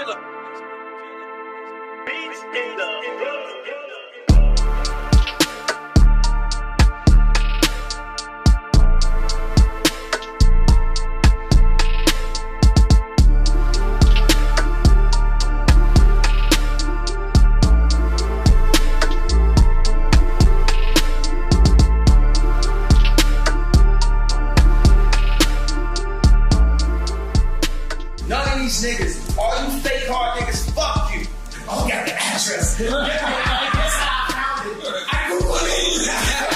killer. Beats in the niggas, all you fake hard niggas, fuck you. Oh, got the address. That's how I found it. I can believe that.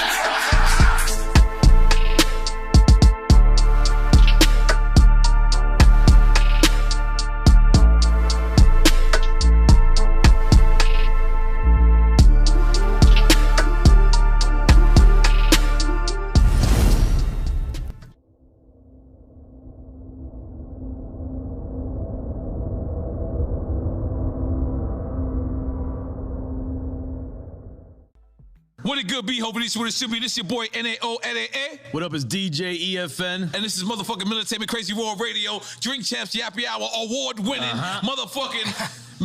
What it good be? Hoping this is what it should be. This your boy N-A-O-N-A-A. What up, it's DJ EFN. And this is motherfucking Militant Crazy Raw Radio, Drink Champs Yappy Hour, award-winning motherfucking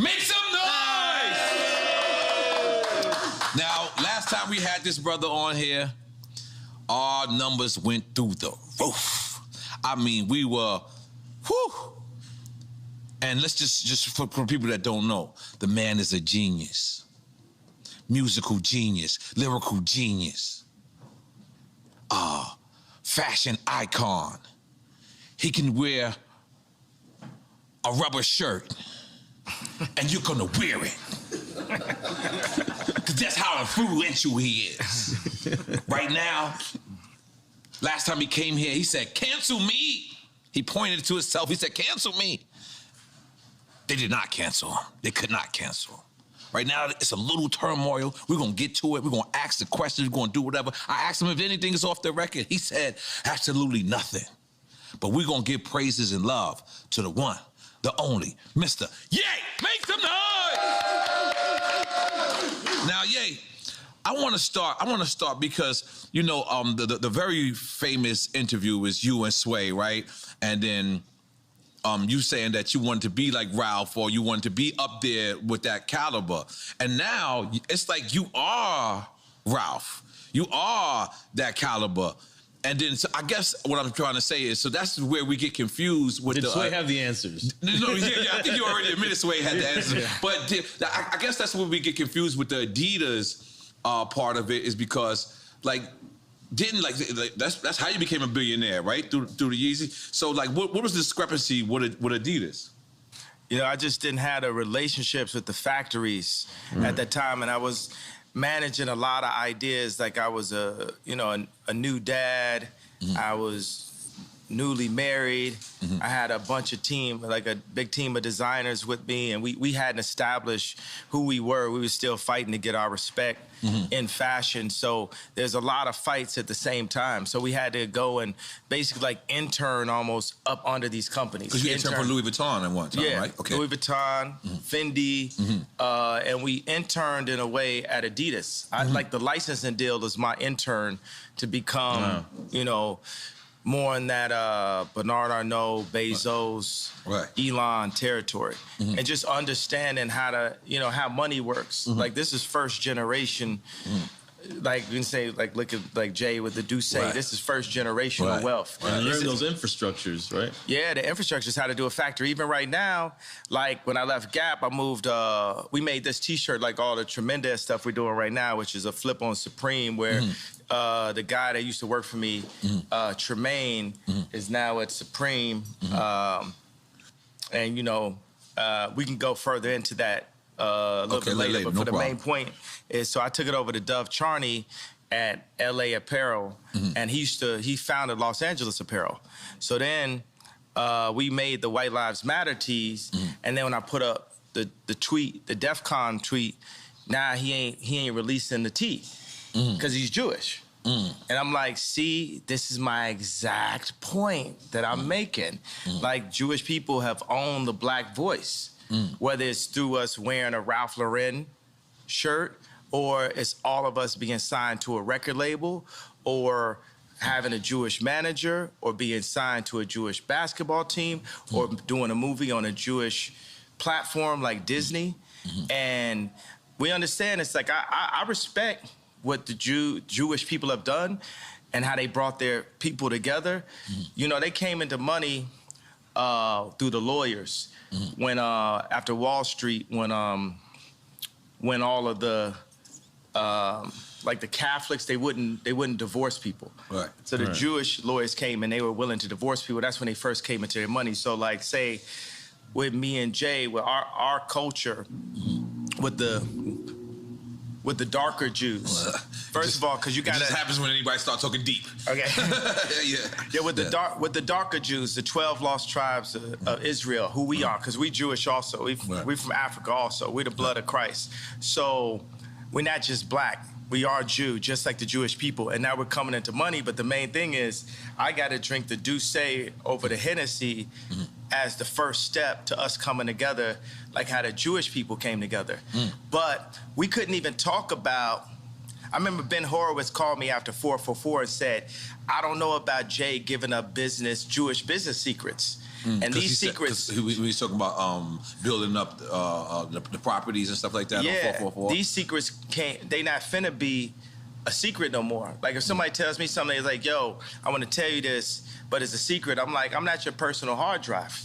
Make Some Noise! Now, last time we had this brother on here, our numbers went through the roof. I mean, we were, whew. And let's just for people that don't know, the man is a genius. Musical genius, lyrical genius, fashion icon. He can wear a rubber shirt and you're gonna wear it. Cause that's how influential he is. Right now, last time he came here, he said, cancel me. He pointed to himself, he said, cancel me. They did not cancel him. They could not cancel him. Right now, it's a little turmoil. We're going to get to it. We're going to ask the questions. We're going to do whatever. I asked him if anything is off the record. He said, absolutely nothing. But we're going to give praises and love to the one, the only, Mr. Ye! Make some noise! Now, Ye, I want to start because, you know, the very famous interview is you and Sway, right? And then you saying that you wanted to be like Ralph or you wanted to be up there with that caliber. And now it's like you are Ralph. You are that caliber. And then so I guess what I'm trying to say is, so that's where we get confused with Did Sway have the answers? No, yeah, I think you already admitted Sway had the answers. Yeah. But I guess that's where we get confused with the Adidas part of it is because, like, that's how you became a billionaire, right? Through the Yeezy. So like, what was the discrepancy with Adidas? You know, I just didn't have the relationships with the factories at that time, and I was managing a lot of ideas. Like I was a new dad. I was newly married. I had a bunch of team, like a big team of designers with me, and we hadn't established who we were. We were still fighting to get our respect in fashion. So there's a lot of fights at the same time. So we had to go and basically like intern almost up under these companies. Because you interned for Louis Vuitton at one time, right? Okay. Louis Vuitton, Fendi, and we interned in a way at Adidas. I like the licensing deal was my intern to become, you know, more in that Bernard Arnault, Bezos, Elon territory. And just understanding how to, you know, how money works. Like this is first generation, like you can say, like look at like Jay with the Duce, this is first generational wealth. And learn those infrastructures, right? Yeah, the infrastructure is how to do a factory. Even right now, like when I left Gap, I moved, we made this t-shirt, like all the tremendous stuff we're doing right now, which is a flip on Supreme where the guy that used to work for me, Tremaine, is now at Supreme. And, you know, we can go further into that a little bit later. But for the main point is, so I took it over to Dove Charney at LA Apparel, and he founded Los Angeles Apparel. So then we made the White Lives Matter tees, and then when I put up the tweet, the DEF CON tweet, now he ain't releasing the tee. Because he's Jewish. And I'm like, see, this is my exact point that I'm making. Like, Jewish people have owned the black voice, whether it's through us wearing a Ralph Lauren shirt, or it's all of us being signed to a record label, or having a Jewish manager, or being signed to a Jewish basketball team, or doing a movie on a Jewish platform like Disney, and we understand it's like I respect what the Jewish people have done and how they brought their people together. You know, they came into money through the lawyers when after Wall Street, when all of the like the Catholics, they wouldn't divorce people. Right. So the Jewish lawyers came and they were willing to divorce people. That's when they first came into their money. So like say with me and Jay, with our culture, with the darker Jews. First of all, because you got it just happens when anybody starts talking deep. Okay. Yeah. With the darker Jews, the 12 lost tribes of Israel, who we are, because we Jewish also. We from Africa also. We're the blood of Christ. So we're not just black. We are Jew, just like the Jewish people. And now we're coming into money. But the main thing is, I got to drink the Douce over the Hennessy as the first step to us coming together, like how the Jewish people came together. But we couldn't even talk about, I remember Ben Horowitz called me after 444 and said, I don't know about Jay giving up Jewish business secrets. And these secrets... we was talking about building up the properties and stuff like that on 444. These secrets they not finna be a secret no more. Like if somebody tells me something, it's like, yo, I want to tell you this, but it's a secret. I'm like, I'm not your personal hard drive.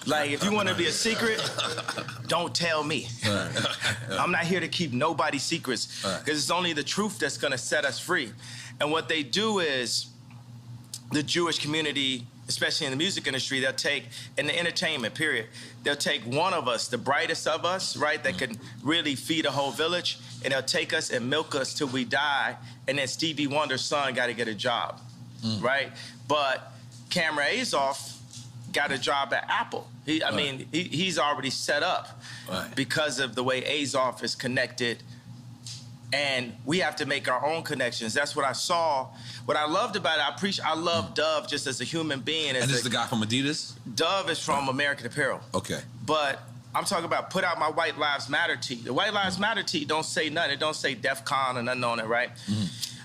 Like if you want to be a secret, don't tell me. I'm not here to keep nobody's secrets, because it's only the truth that's gonna set us free. And what they do is, the Jewish community, especially in the music industry, they'll take, in the entertainment period, they'll take one of us, the brightest of us, right, that can really feed a whole village, and they'll take us and milk us till we die, and then Stevie Wonder's son got to get a job, right? But Cameron Azoff got a job at Apple. He's already set up because of the way Azoff is connected, and we have to make our own connections. That's what I saw. What I loved about it, I love Dove just as a human being. And this is the guy from Adidas? Dove is from American Apparel. Okay. But I'm talking about put out my White Lives Matter tee. The White Lives Matter tee don't say nothing. It don't say DEF CON or nothing on it, right?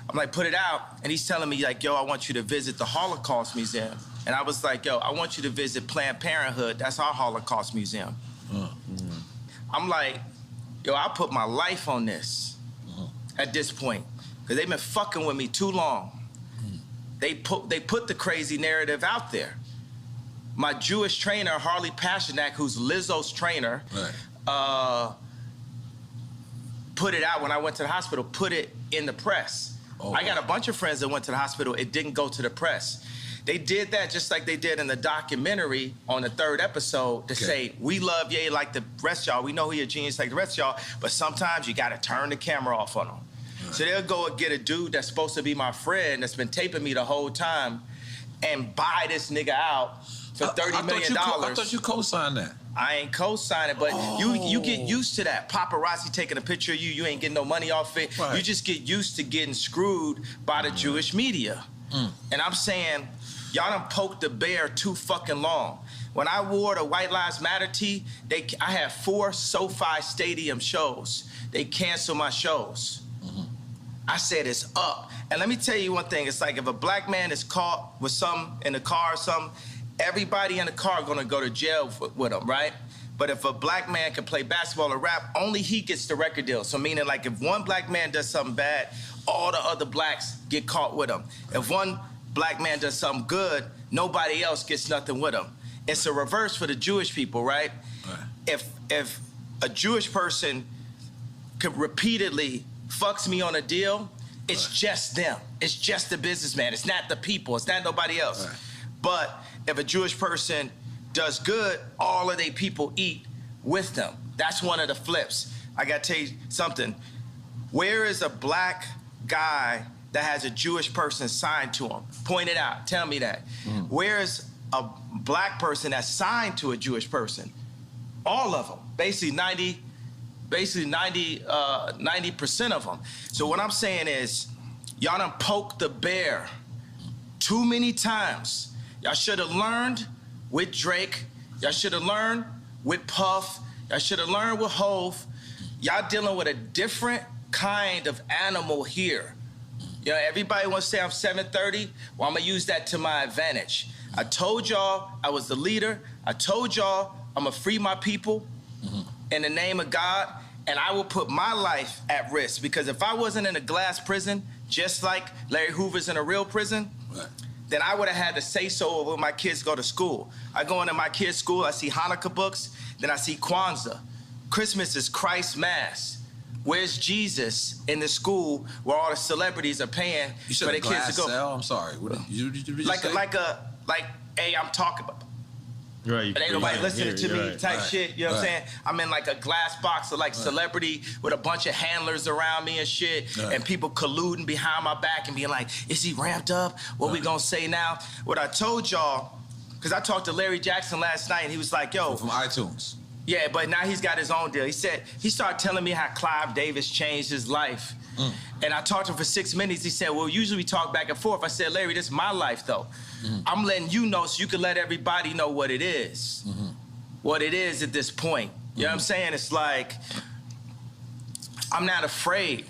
I'm like, put it out. And he's telling me like, yo, I want you to visit the Holocaust Museum. And I was like, yo, I want you to visit Planned Parenthood. That's our Holocaust Museum. I'm like, yo, I put my life on this at this point, because they've been fucking with me too long. They put the crazy narrative out there. My Jewish trainer, Harley Pasternak, who's Lizzo's trainer, put it out when I went to the hospital, put it in the press. I got a bunch of friends that went to the hospital. It didn't go to the press. They did that just like they did in the documentary on the 3rd episode to say, we love Ye like the rest of y'all. We know he a genius like the rest of y'all, but sometimes you got to turn the camera off on him. So they'll go and get a dude that's supposed to be my friend that's been taping me the whole time and buy this nigga out for $30 million. I thought you co-signed that. I ain't co-signing, but you get used to that. Paparazzi taking a picture of you, you ain't getting no money off it. You just get used to getting screwed by the Jewish media. And I'm saying, y'all done poked the bear too fucking long. When I wore the White Lives Matter tee, I had 4 SoFi Stadium shows. They canceled my shows. I said it's up. And let me tell you one thing. It's like if a black man is caught with something in the car or something, everybody in the car gonna go to jail with him, right? But if a black man can play basketball or rap, only he gets the record deal. So meaning like if one black man does something bad, all the other blacks get caught with him. If one black man does something good, nobody else gets nothing with him. It's a reverse for the Jewish people, right? If a Jewish person could repeatedly fucks me on a deal, it's just them. It's just the businessman. It's not the people. It's not nobody else. But if a Jewish person does good, all of their people eat with them. That's one of the flips. I gotta tell you something. Where is a black guy that has a Jewish person signed to him? Point it out. Tell me that. Where is a black person that's signed to a Jewish person? All of them. Basically 90% of them. So what I'm saying is, y'all done poked the bear too many times. Y'all should have learned with Drake. Y'all should have learned with Puff. Y'all should have learned with Hove. Y'all dealing with a different kind of animal here. You know, everybody wants to say I'm 730. Well, I'm gonna use that to my advantage. I told y'all I was the leader. I told y'all I'm gonna free my people in the name of God, and I will put my life at risk, because if I wasn't in a glass prison, just like Larry Hoover's in a real prison, then I would have had to say so when my kids go to school. I go into my kids' school, I see Hanukkah books, then I see Kwanzaa. Christmas is Christ's Mass. Where's Jesus in the school where all the celebrities are paying for their kids to go? Cell? I'm sorry. What did you like, say? hey, I'm talking about. Right. But ain't nobody listening to me type shit, you know what I'm saying? I'm in like a glass box of like celebrity with a bunch of handlers around me and shit, and people colluding behind my back and being like, is he ramped up? What we gonna say now? What I told y'all, because I talked to Larry Jackson last night and he was like, yo. From iTunes. Yeah, but now he's got his own deal. He said, he started telling me how Clive Davis changed his life. And I talked to him for 6 minutes. He said, well, usually we talk back and forth. I said, Larry, this is my life, though. I'm letting you know so you can let everybody know what it is. What it is at this point. You know what I'm saying? It's like, I'm not afraid.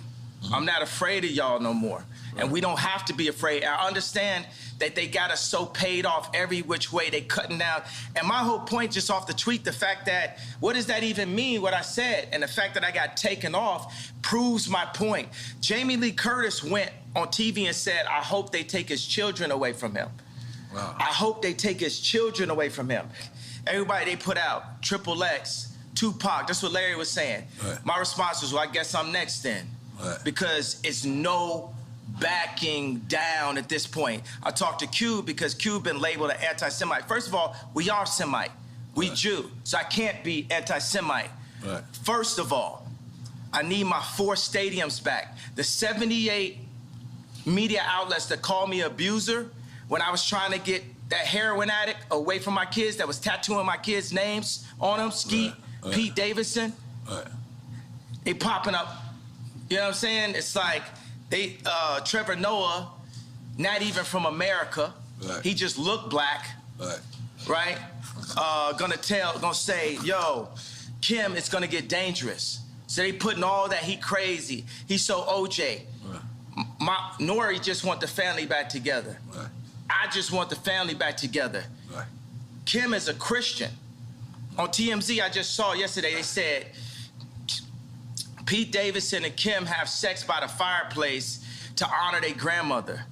I'm not afraid of y'all no more. And we don't have to be afraid. I understand that they got us so paid off every which way, they cutting down. And my whole point just off the tweet, the fact that, what does that even mean, what I said? And the fact that I got taken off proves my point. Jamie Lee Curtis went on TV and said, I hope they take his children away from him. Wow. I hope they take his children away from him. Everybody they put out, Triple X, Tupac, that's what Larry was saying. My response was, well, I guess I'm next then. Because it's no backing down at this point. I talked to Cube because Cube been labeled an anti-Semite. First of all, we are Semite. We Jew, so I can't be anti-Semite. First of all, I need my 4 stadiums back. The 78 media outlets that called me abuser when I was trying to get that heroin addict away from my kids that was tattooing my kids' names on them, Skeet, Pete Davidson, they popping up. You know what I'm saying? It's like, they, Trevor Noah, not even from America. He just looked black, right? Gonna say, yo, Kim, it's gonna get dangerous. So they putting all that, he crazy. He's so OJ. Nori just want the family back together. I just want the family back together. Kim is a Christian. On TMZ, I just saw yesterday, they said, Pete Davidson and Kim have sex by the fireplace to honor their grandmother.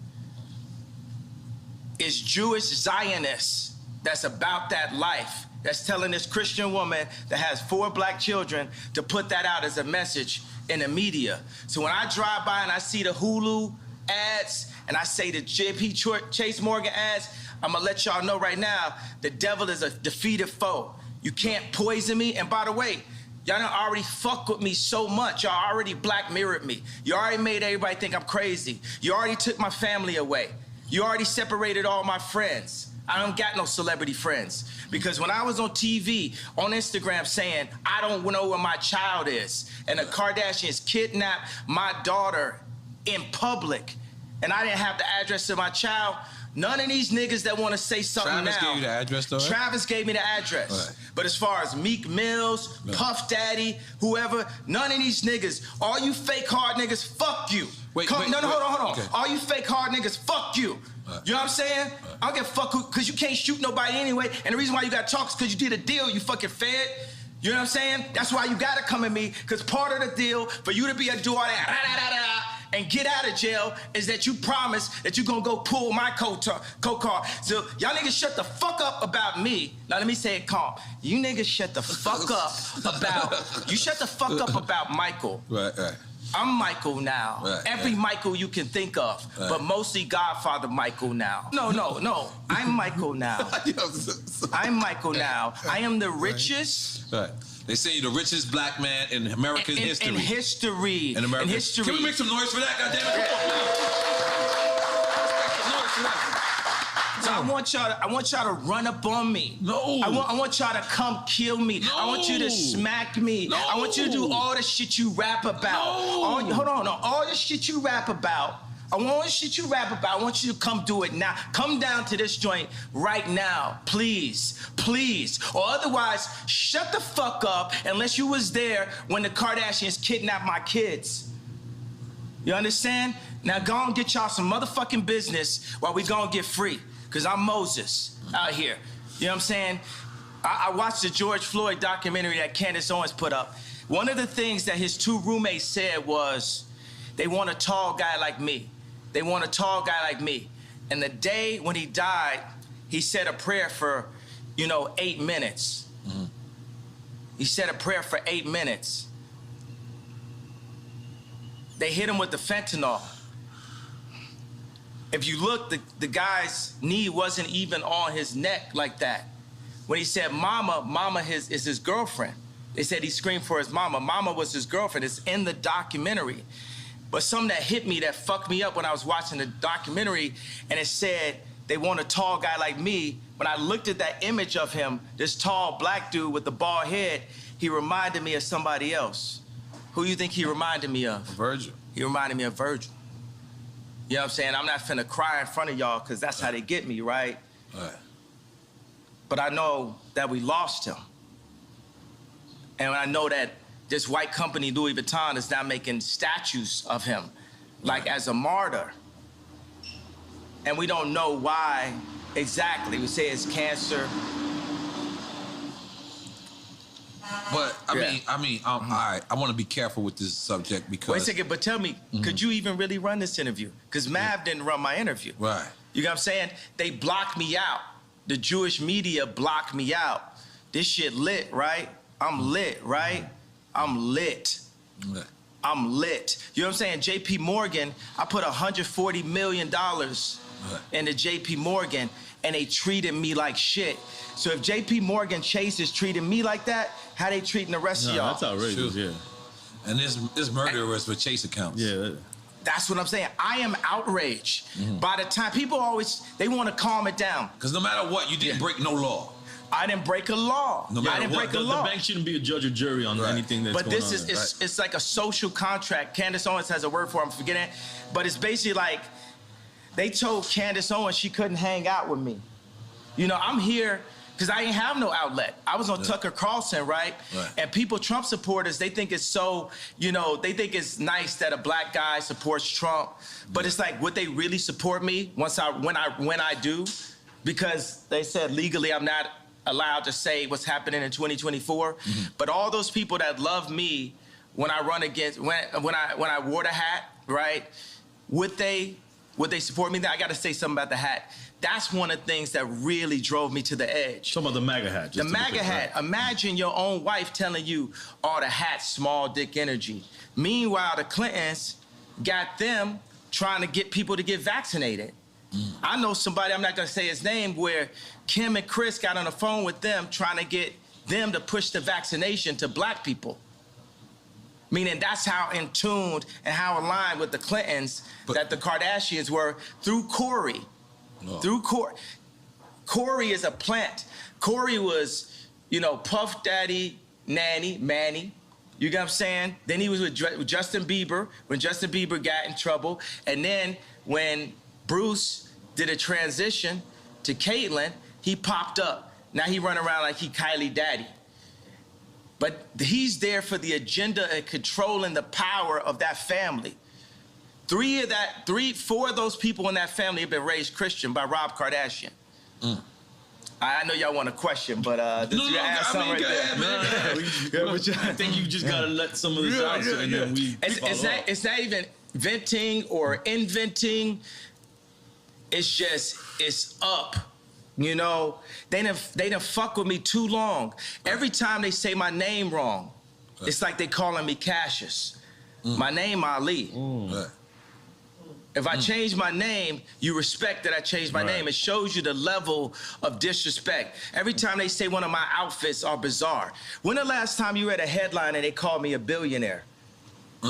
It's Jewish Zionists that's about that life, that's telling this Christian woman that has 4 black children to put that out as a message in the media. So when I drive by and I see the Hulu ads and I say the JP Chase Morgan ads, I'm gonna let y'all know right now, the devil is a defeated foe. You can't poison me. And by the way, y'all done already fucked with me so much. Y'all already black mirrored me. You already made everybody think I'm crazy. You already took my family away. You already separated all my friends. I don't got no celebrity friends. Because when I was on TV, on Instagram saying, I don't know where my child is, and the Kardashians kidnapped my daughter in public, and I didn't have the address of my child, none of these niggas that want to say something Travis now. gave you the address, though? Travis gave me the address. But as far as Meek Mills, Puff Daddy, whoever, none of these niggas, all you fake hard niggas, fuck you. Hold on. Okay. All you fake hard niggas, fuck you. You know what I'm saying? I don't give a fuck because you can't shoot nobody anyway, and the reason why you got to talk is because you did a deal, you fucking fed. You know what I'm saying? That's why you got to come at me, because part of the deal for you to be a do all that and get out of jail is that you promise that you're going to go pull my co-car. So y'all niggas shut the fuck up about me. Now let me say it calm. You niggas shut the fuck up about Michael. Right. I'm Michael now. Every Michael you can think of, but mostly Godfather Michael now. No. I'm Michael now. I'm Michael now. I am the richest. They say you're the richest black man in American history. In history. In American history. Can we make some noise for that, goddammit? So I want y'all to run up on me. No. I want y'all to come kill me. No. I want you to smack me. No. I want you to do all the shit you rap about. No. All the shit you rap about. I want you to come do it now. Come down to this joint right now, please. Or otherwise, shut the fuck up unless you was there when the Kardashians kidnapped my kids. You understand? Now go and get y'all some motherfucking business while we go and get free. Because I'm Moses out here. You know what I'm saying? I watched the George Floyd documentary that Candace Owens put up. One of the things that his two roommates said was, they want a tall guy like me. They want a tall guy like me. And the day when he died, he said a prayer for, 8 minutes. Mm-hmm. He said a prayer for 8 minutes. They hit him with the fentanyl. If you look, the guy's knee wasn't even on his neck like that. When he said mama is his girlfriend. They said he screamed for his mama. Mama was his girlfriend. It's in the documentary. But something that hit me, that fucked me up when I was watching the documentary, and it said, they want a tall guy like me. When I looked at that image of him, this tall black dude with the bald head, he reminded me of somebody else. Who you think he reminded me of? Virgil. He reminded me of Virgil. You know what I'm saying? I'm not finna cry in front of y'all because that's how they get me, right? Right. But I know that we lost him. And I know that this white company, Louis Vuitton, is now making statues of him, like as a martyr. And we don't know why exactly. We say it's cancer. But I mean, all right. I want to be careful with this subject because. Wait a second, but tell me, could you even really run this interview? Because Mav didn't run my interview. Right. You know what I'm saying? They blocked me out. The Jewish media blocked me out. This shit lit, right? I'm lit, right? I'm lit. Right. I'm lit. You know what I'm saying? JP Morgan, I put $140 million into JP Morgan, and they treated me like shit. So if JP Morgan Chase is treating me like that, how they treating the rest of y'all? That's outrageous, yeah. And this murderers with Chase accounts. Yeah. That's what I'm saying. I am outraged. By the time, people always, they want to calm it down. Because no matter what, you didn't break no law. I didn't break a law. No matter I didn't break a law. The bank shouldn't be a judge or jury on anything that's going on. But this is, it's like a social contract. Candace Owens has a word for it, I'm forgetting. But it's basically like, they told Candace Owens she couldn't hang out with me. I'm here because I didn't have no outlet. I was on Tucker Carlson, right? And people, Trump supporters, they think it's so, they think it's nice that a black guy supports Trump. But it's like, would they really support me when I do? Because they said legally I'm not allowed to say what's happening in 2024. But all those people that love me when I run against, when I wore the hat, right? Would they support me? I got to say something about the hat. That's one of the things that really drove me to the edge. Some of the MAGA hat. The MAGA hat. Right? Imagine your own wife telling you, the hat's small dick energy. Meanwhile, the Clintons got them trying to get people to get vaccinated. I know somebody, I'm not going to say his name, where Kim and Chris got on the phone with them trying to get them to push the vaccination to black people. Meaning that's how in tune and how aligned with the Clintons that the Kardashians were through Corey. Through Corey. Corey is a plant. Corey was, Puff Daddy, Manny. You get what I'm saying? Then he was with Justin Bieber when Justin Bieber got in trouble. And then when Bruce did a transition to Caitlyn, he popped up. Now he run around like he Kylie Daddy. But he's there for the agenda and controlling the power of that family. 4 of those people in that family have been raised Christian by Rob Kardashian. I know y'all want a question, but I think you just gotta let some of this out, and then we. It's not even venting or inventing. It's just it's up. They done fuck with me too long. Every time they say my name wrong, it's like they calling me Cassius. My name Ali. If I change my name, you respect that I changed my name. It shows you the level of disrespect. Every time they say one of my outfits are bizarre. When the last time you read a headline and they called me a billionaire?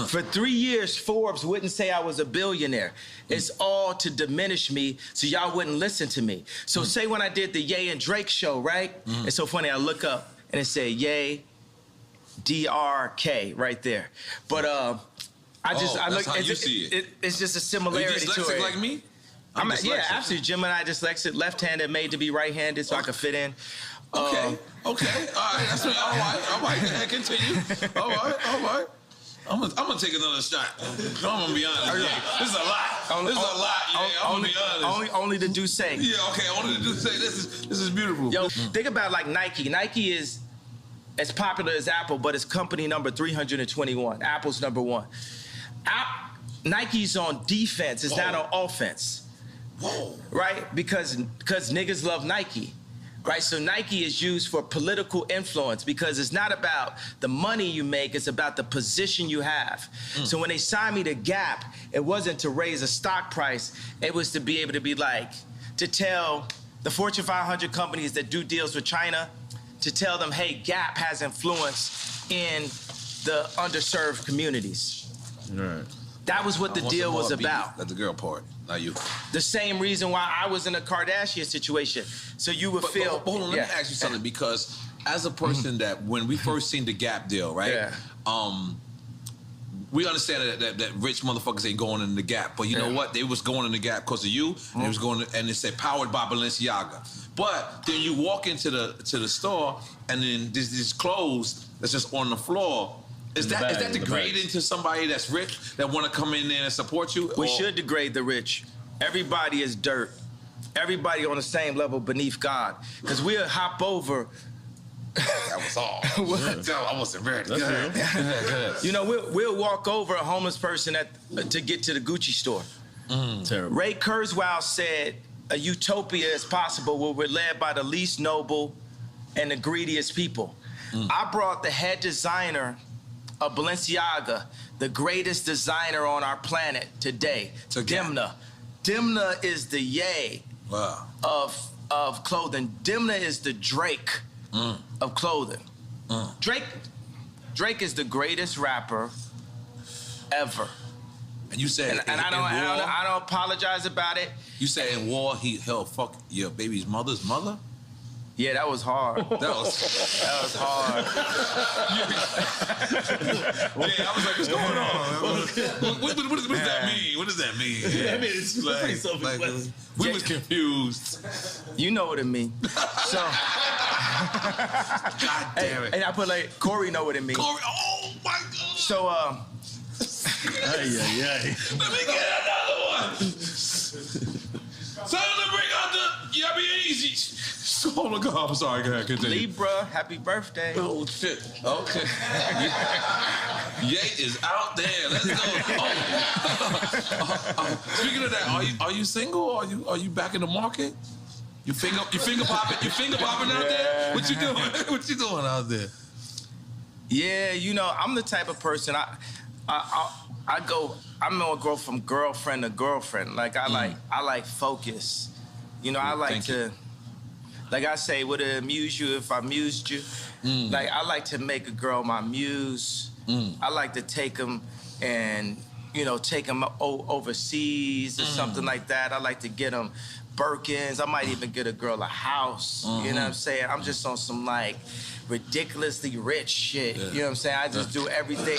For 3 years, Forbes wouldn't say I was a billionaire. It's all to diminish me so y'all wouldn't listen to me. So say when I did the Ye and Drake show, right? It's so funny, I look up and it said Ye, DRK right there. But I look. How you see it. It's just a similarity to it. Dyslexic like me? Yeah, absolutely. Gemini dyslexic, left-handed, made to be right-handed, so I could fit in. Okay. All right. That's all right. Continue. All right. I'm gonna take another shot. I'm gonna be honest. Yeah. This is a lot. This is a lot. Yeah, I'm gonna be honest. Only the Duce. Yeah, okay. Only the Duce. This is beautiful. Yo, think about like Nike. Nike is as popular as Apple, but it's company number 321. Apple's number 1. Nike's on defense. It's not on offense. Whoa. Right? Because niggas love Nike. Right, so Nike is used for political influence because it's not about the money you make, it's about the position you have. So when they signed me to Gap, it wasn't to raise a stock price, it was to be able to be like, to tell the Fortune 500 companies that do deals with China, to tell them, hey, Gap has influence in the underserved communities. Right. That was what the deal was about. That's the girl part, not you. The same reason why I was in a Kardashian situation. So you would feel. But hold on, let me ask you something, because as a person that when we first seen the Gap deal, right? Yeah. We understand that rich motherfuckers ain't going in the Gap, but you know what? They was going in the Gap because of you, and it was going and it said powered by Balenciaga. But then you walk into the store, and then there's these clothes that's just on the floor. Is that degrading to somebody that's rich that want to come in there and support you? We should degrade the rich. Everybody is dirt. Everybody on the same level beneath God. Because we'll hop over. That was all. I wasn't ready. Go ahead. You know, we'll walk over a homeless person to get to the Gucci store. Terrible. Ray Kurzweil said, a utopia is possible where we're led by the least noble and the greediest people. I brought the head designer of Balenciaga, the greatest designer on our planet today, to Dimna. Dimna is the Ye of clothing. Dimna is the Drake of clothing. Drake is the greatest rapper ever. And you said, and I don't apologize about it. You said in war he'll fuck your baby's mother's mother? Yeah, that was hard. That was hard. Yeah, I was like, what's going on? What does that mean? What does that mean? Yeah, I mean, it's pretty self-explanatory. We was confused. You know what it means. So, God damn it. And I put like, Corey know what it means. Corey, oh my God. So, Let me get another one. Time to bring out the Yabby Easy. Oh my God, I'm sorry, go ahead, continue. Libra, happy birthday. Oh shit, okay. Ye is out there, let's go. Speaking of that, are you single or are you back in the market? You finger popping out there? What you doing? What you doing out there? Yeah, you know, I'm the type of person, I'm gonna go from girlfriend to girlfriend. Like I like focus. You know, I like to, like I say, would it amuse you if I amused you? Like I like to make a girl my muse. I like to take them and, you know, take them overseas or something like that. I like to get them Birkins. I might even get a girl a house. You know what I'm saying? I'm just on some like ridiculously rich shit. You know what I'm saying? I just do everything.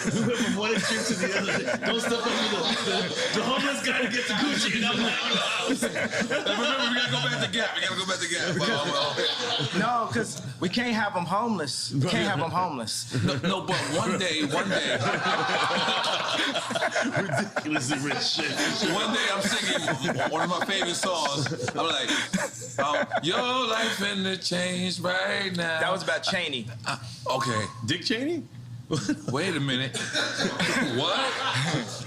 From one extreme to the other. Don't step over the homeless guy to get to Gucci and I'm like, remember, we gotta go back to Gap. No, because we can't have them homeless. We can't have them homeless. No, but one day. ridiculously rich shit. One day I'm singing one of my favorite songs. I'm like, your life in the change right now. That was about Cheney. Okay. Dick Cheney? Wait a minute. What?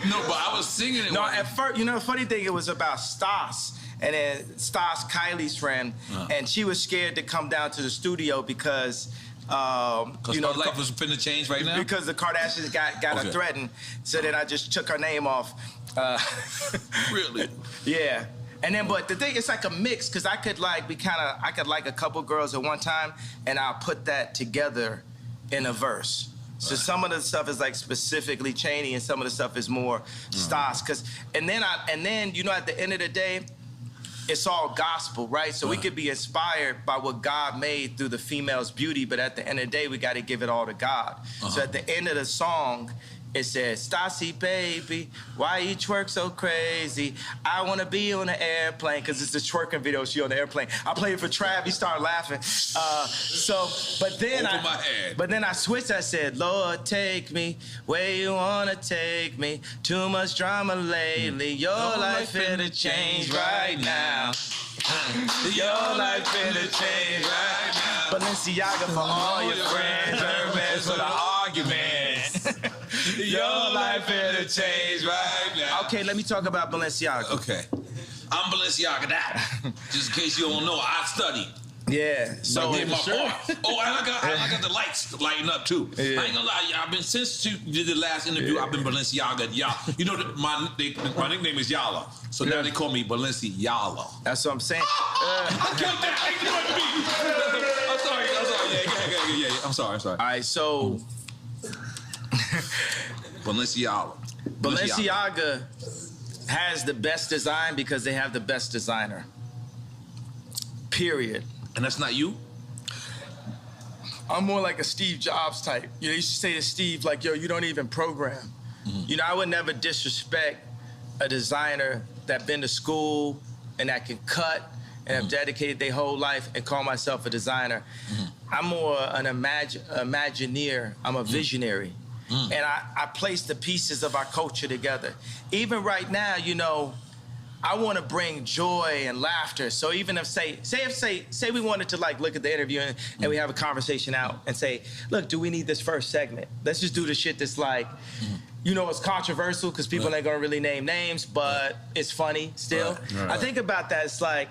No, but I was singing it. No, at first, you know, the funny thing, it was about Stas. And then Stas, Kylie's friend, and she was scared to come down to the studio because you know, life was finna change right now? Because the Kardashians got her threatened. So then I just took her name off. Really? Yeah. And then, but the thing, it's like a mix, because I could like a couple girls at one time, and I'll put that together in a verse. So some of the stuff is like specifically Cheney, and some of the stuff is more Stas. And then you know, at the end of the day, it's all gospel, right? So we could be inspired by what God made through the female's beauty, but at the end of the day, we got to give it all to God. So at the end of the song, It says, Stassi, baby, why you twerk so crazy? I want to be on an airplane, because it's the twerking video, she on the airplane. I played it for Trav, he started laughing. But then I switched, I said, Lord, take me where you want to take me. Too much drama lately, your life finna change right now. Your life finna change right now. Balenciaga for all your friends, Hermes for the arguments. Your life finna change right now. Okay, let me talk about Balenciaga. Okay. I'm Balenciaga that. Just in case you don't know, I studied. Yeah. So I did my part. Oh, and I got the lights lighting up too. Yeah. I ain't gonna lie, I've been since you did the last interview. I've been Balenciaga. You know, my nickname is Yala, so now they call me Balenci Yala. That's what I'm saying. I killed that. I'm sorry. Yeah. I'm sorry. All right, so Balenciaga has the best design because they have the best designer. Period. And that's not you? I'm more like a Steve Jobs type. You know, you should say to Steve, like, yo, you don't even program. Mm-hmm. You know, I would never disrespect a designer that been to school and that can cut and have dedicated their whole life and call myself a designer. Mm-hmm. I'm more an imagineer. I'm a visionary. Mm-hmm. And I place the pieces of our culture together. Even right now, you know, I want to bring joy and laughter. So even if say we wanted to like look at the interview and we have a conversation out and say, look, do we need this first segment? Let's just do the shit that's like, you know, it's controversial because people ain't gonna really name names, but it's funny still. Right. I think about that. It's like,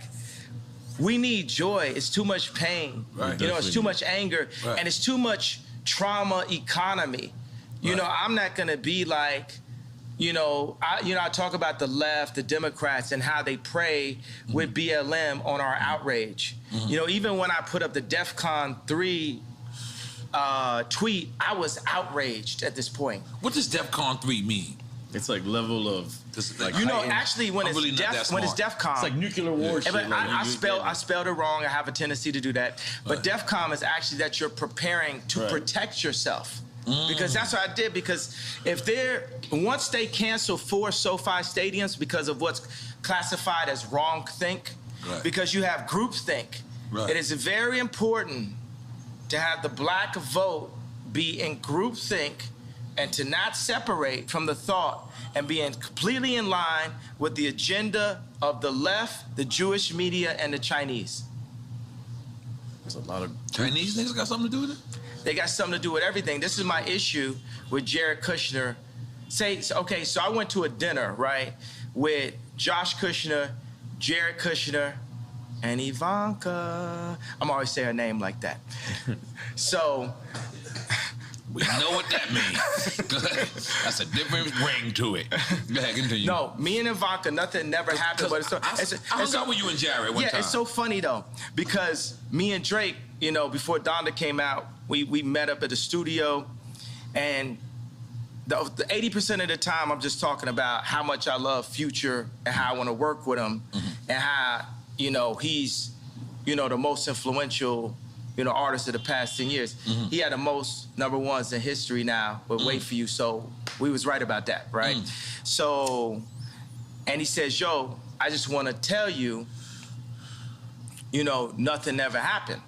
we need joy. It's too much pain. Right. You know, it's too much anger, and it's too much trauma economy. You know, I'm not gonna be like, I talk about the left, the Democrats, and how they prey with BLM on our outrage. Mm-hmm. You know, even when I put up the DEFCON 3 tweet, I was outraged at this point. What does DEFCON 3 mean? It's like level of, like, you know, actually when it's DEFCON, it's like nuclear war shit. But I spelled it wrong. I have a tendency to do that. But DEFCON is actually that you're preparing to protect yourself. Because that's what I did. Because once they cancel 4 SoFi stadiums because of what's classified as wrong-think, because you have groupthink, it is very important to have the black vote be in groupthink and to not separate from the thought and be completely in line with the agenda of the left, the Jewish media, and the Chinese. There's a lot of Chinese niggas got something to do with it? They got something to do with everything. This is my issue with Jared Kushner. Okay, so I went to a dinner, right, with Josh Kushner, Jared Kushner, and Ivanka. I'm always saying her name like that. So we know what that means. That's a different ring to it. Go ahead, continue. No, me and Ivanka, nothing never happened. But I hung out with you and Jared one time. Yeah, it's so funny though, because me and Drake, you know, before Donda came out, we met up at the studio, and the 80% of the time I'm just talking about how much I love Future and how I want to work with him, and how, you know, he's, you know, the most influential, you know, artist of the past 10 years. He had the most #1s in history now with Wait For You, so we was right about that, right? So, and he says, yo, I just want to tell you, you know, nothing ever happened,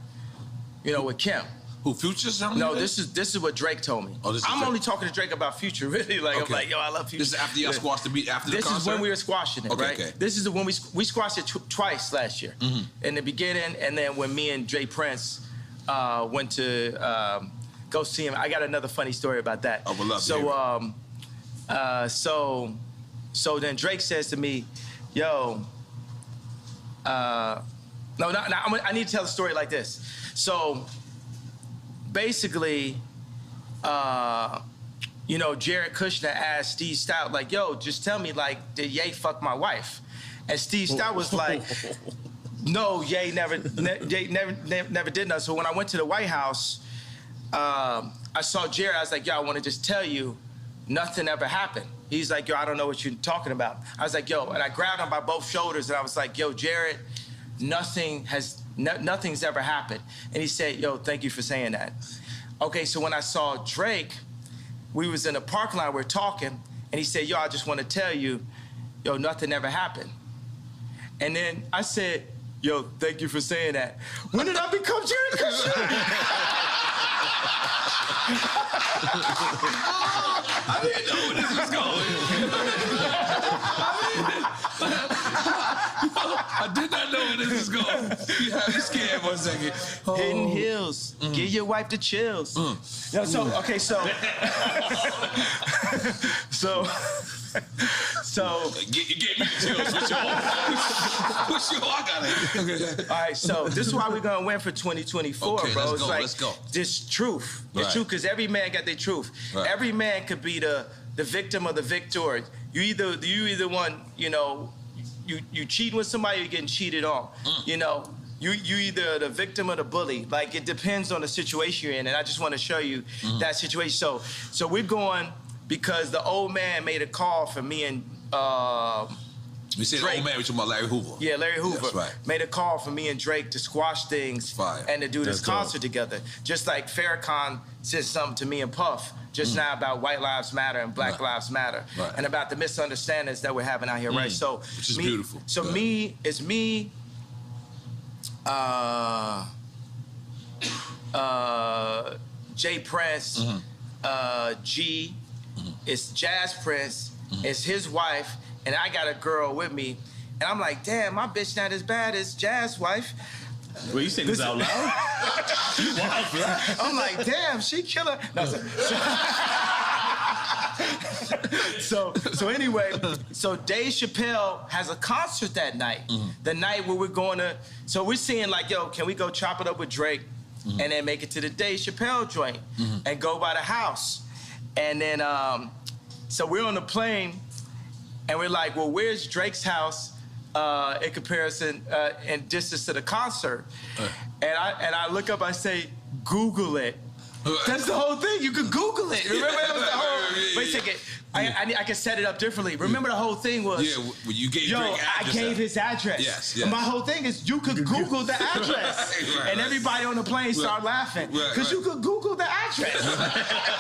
you know, with Kim. Who, Future's telling you? No, this is what Drake told me. Oh, I'm only talking to Drake about Future, really. Like, okay. I'm like, yo, I love Future. This is after y'all squashed the beat, after the concert? This is when we were squashing it, right? Okay. This is when we squashed it twice last year. In the beginning, and then when me and Jay Prince went to go see him. I got another funny story about that. I would love to hear it. So then Drake says to me, yo, I need to tell the story like this. So basically, you know, Jared Kushner asked Steve Stout, like, yo, just tell me, like, did Ye fuck my wife? And Steve Stout was like, no, Ye never did nothing. So when I went to the White House, I saw Jared. I was like, yo, I want to just tell you, nothing ever happened. He's like, yo, I don't know what you're talking about. I was like, yo, and I grabbed him by both shoulders, and I was like, yo, Jared, nothing's ever happened. And he said, yo, thank you for saying that. Okay, so when I saw Drake, we was in a parking lot, we're talking, and he said, yo, I just want to tell you, yo, nothing ever happened. And then I said, yo, thank you for saying that. When did I become Jerry Kushner? I didn't know where this was going. I did not know where this was going. You had me scared for a second. Oh. Hidden Hills. Give your wife the chills. Yo, so, okay, so. So. You gave me the chills. What's your? I got it. Okay. All right, so this is why we're gonna win for 2024, okay, bro. Let's go. This truth. This truth, because every man got their truth. Right. Every man could be the victim or the victor. You either one, you know, you cheating with somebody, you're getting cheated on. You know, you either the victim or the bully. Like, it depends on the situation you're in, and I just want to show you that situation. So we're going because the old man made a call for me and you said Drake. Old man, we're talking about Larry Hoover. Yeah, Larry Hoover. That's right. Made a call for me and Drake to squash things and to do this concert together. Just like Farrakhan said something to me and Puff just now about White Lives Matter and Black Lives Matter and about the misunderstandings that we're having out here, right? So, which is beautiful. So it's me, Jay Prince, G, it's Jazz Prince, it's his wife, and I got a girl with me, and I'm like, damn, my bitch not as bad as Jazz's wife. Well, you saying this out loud? You wild for that. I'm like, damn, she killer. No, so anyway, so Dave Chappelle has a concert that night. The night where we're going to, so we're seeing like, yo, can we go chop it up with Drake and then make it to the Dave Chappelle joint and go by the house? And then, so we're on the plane and we're like, well, where's Drake's house in comparison and distance to the concert? And I look up, I say, Google it. That's the whole thing. You could Google it. Remember that was the whole. Wait a second. I can set it up differently. Remember the whole thing was. Yeah, when you gave Drake address. I gave his address. Yes. My whole thing is you could Google the address, and everybody on the plane start laughing because you could Google the address.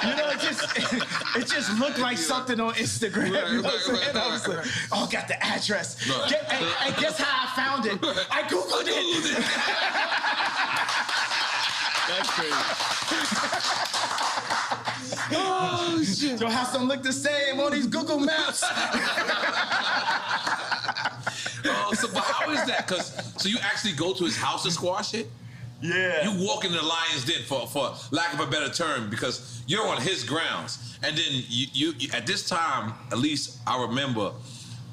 You know, it just looked like something on Instagram. You know what I'm saying? I was like, oh, got the address. And guess how I found it? I Googled it. That's crazy. Oh, shit. Your house don't look the same on these Google Maps. So but how is that? So you actually go to his house to squash it? Yeah. You walk in the lion's den for lack of a better term because you're on his grounds. And then you at this time, at least I remember,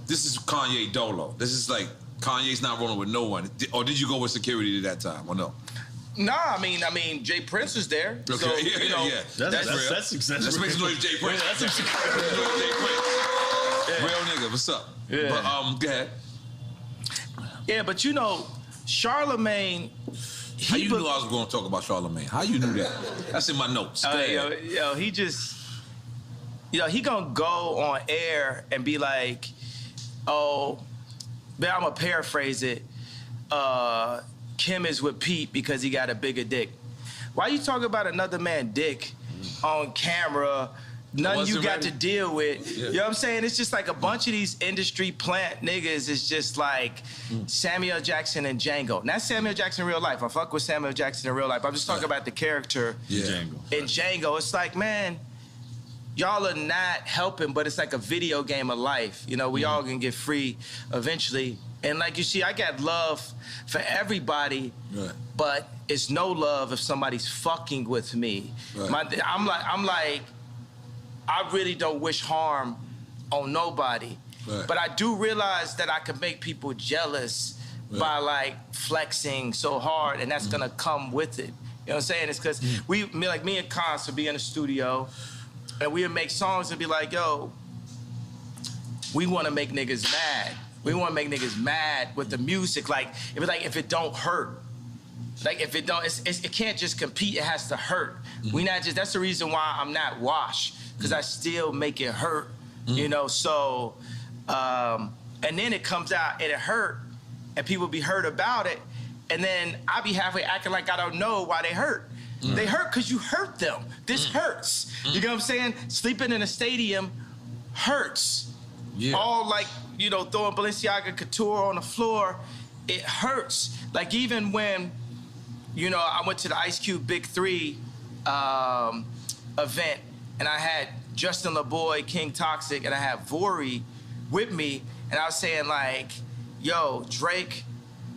this is Kanye Dolo. This is like Kanye's not rolling with no one. Or did you go with security at that time or no? Nah, I mean, Jay Prince was there. Okay, so, yeah. That's real. That's success. Let's make some noise, Jay Prince. Yeah, that's Real nigga, what's up? Yeah. But go ahead. Yeah, but you know, Charlemagne. How you knew I was going to talk about Charlemagne? How you knew that? That's in my notes. Yo, he just, he gonna go on air and be like, oh, but I'm gonna paraphrase it. Kim is with Pete because he got a bigger dick. Why you talking about another man's dick on camera? Nothing you got to deal with. Yeah. You know what I'm saying? It's just like a bunch of these industry plant niggas is just like Samuel Jackson and Django. Not Samuel Jackson in real life. I fuck with Samuel Jackson in real life. I'm just talking about the character in Django. It's like, man, y'all are not helping, but it's like a video game of life. You know, we all gonna get free eventually. And like you see, I got love for everybody, but it's no love if somebody's fucking with me. Right. I'm like, I really don't wish harm on nobody. Right. But I do realize that I can make people jealous by like flexing so hard, and that's gonna come with it. You know what I'm saying? It's because me and Cons would be in the studio, and we would make songs and be like, yo, we wanna make niggas mad. We want to make niggas mad with the music. Like if it don't hurt. Like if it don't, it can't just compete. It has to hurt. We not just. That's the reason why I'm not Wash, because I still make it hurt. You know. So, and then it comes out and it hurt, and people be hurt about it, and then I be halfway acting like I don't know why they hurt. They hurt because you hurt them. This hurts. You know what I'm saying? Sleeping in a stadium hurts. Yeah. All like, you know, throwing Balenciaga Couture on the floor, it hurts. Like even when, you know, I went to the Ice Cube Big 3 event, and I had Justin LaBoy, King Toxic, and I had Vori with me, and I was saying like, yo, Drake,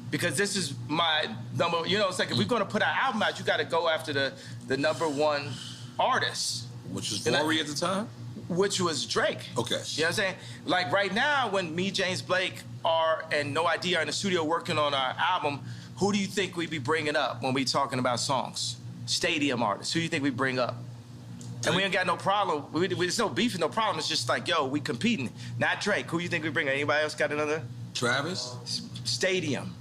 because this is my number, you know, it's like if we're gonna put our album out, you gotta go after the #1 artist. Which was Vori at the time? Which was Drake. Okay. You know what I'm saying? Like right now, when me, James Blake, and No Idea are in the studio working on our album, who do you think we'd be bringing up when we talking about songs? Stadium artists. Who do you think we bring up? And we ain't got no problem. There's no beef and no problem. It's just like, yo, we competing. Not Drake. Who do you think we bring up? Anybody else got another? Travis? Stadium.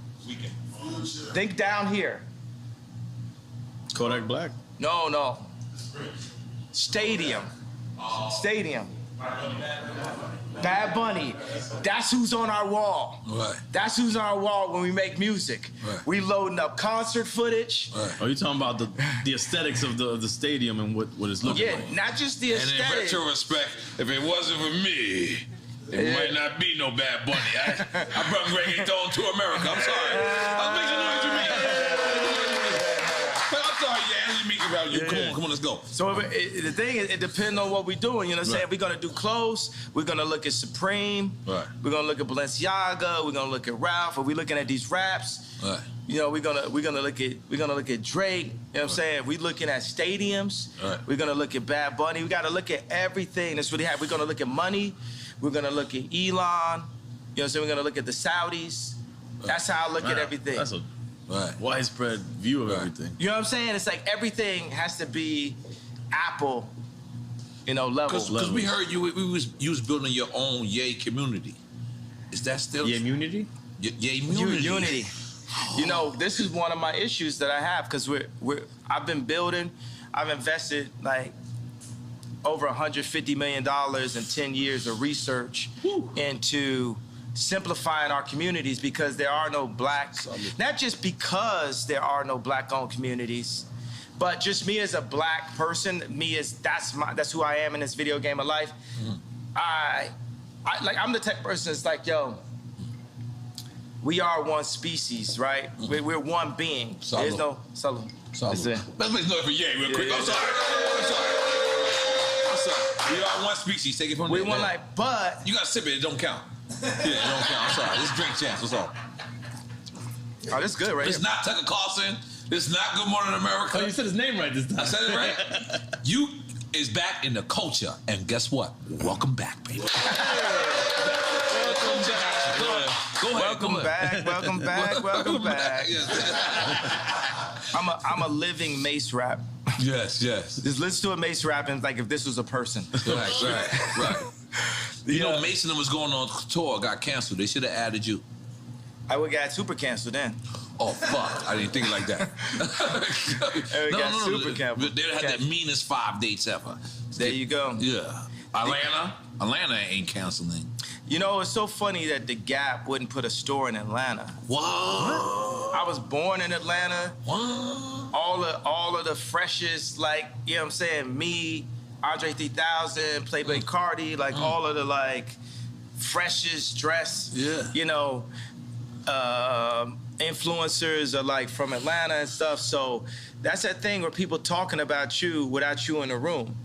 Think down here. Kodak Black. No. Stadium. Stadium. Bad Bunny. That's who's on our wall. Right. That's who's on our wall when we make music. Right. We loading up concert footage. Right. Oh, you talking about the aesthetics of the stadium and what it's looking Yeah, like? not just the And in aesthetic. retrospect, if it wasn't for me, it might not be no Bad Bunny. I brought reggaeton to America. I'm sorry. I was making noise for me. I'm sorry, yeah, let me make it about you. Come on, let's go. So the thing is, it depends on what we're doing. You know what I'm saying? We're gonna do clothes. We're gonna look at Supreme. Right. We're gonna look at Balenciaga. We're gonna look at Ralph. Are we looking at these raps? Right. You know, we're gonna look at Drake. You know what I'm saying? We're looking at stadiums. Right. We're gonna look at Bad Bunny. We gotta look at everything that's really happening. We're gonna look at money. We're gonna look at Elon. You know what I'm saying? We're gonna look at the Saudis. That's how I look at everything. That's a Right. widespread view of everything. You know what I'm saying? It's like everything has to be Apple, you know, level. Because we heard you was building your own Yay community. Is that still Yeah, immunity? Yay community? Unity. You know, this is one of my issues that I have because I've been building, I've invested like over $150 million in 10 years of research into simplifying our communities because there are no black, not just because there are no black-owned communities, but just me as a black person, that's who I am in this video game of life. I'm the type of person that's like, yo, we are one species, right? We're one being. Salud. There's no salud. Let's make noise for Yay real quick. Yeah. I'm sorry. We are one species. Take it from We there. one like, but You gotta sip it. It don't count. Yeah, it don't count. I'm sorry. This is drink chance. What's all? oh, this good right It's here. not Tucker Carlson. It's not Good Morning America. Oh, you said his name right this time. I said it right. You is back in the culture, and guess what? Welcome back, baby. Welcome back. Yes. I'm a living Mace rap. Yes. Just listen to a Mace rap and like if this was a person. Right. You know, Mason was going on tour, got canceled. They should have added you. I would got super canceled then. Oh, fuck. I didn't think like that. got super canceled. They had the meanest 5 dates ever. There you go. Yeah. Atlanta ain't canceling. You know, it's so funny that The Gap wouldn't put a store in Atlanta. What? I was born in Atlanta. What? All of the freshest, like, you know what I'm saying, me, Andre 3000, Playboy Cardi, like all of the like freshest dress, you know, influencers are like from Atlanta and stuff. So that's that thing where people talking about you without you in the room.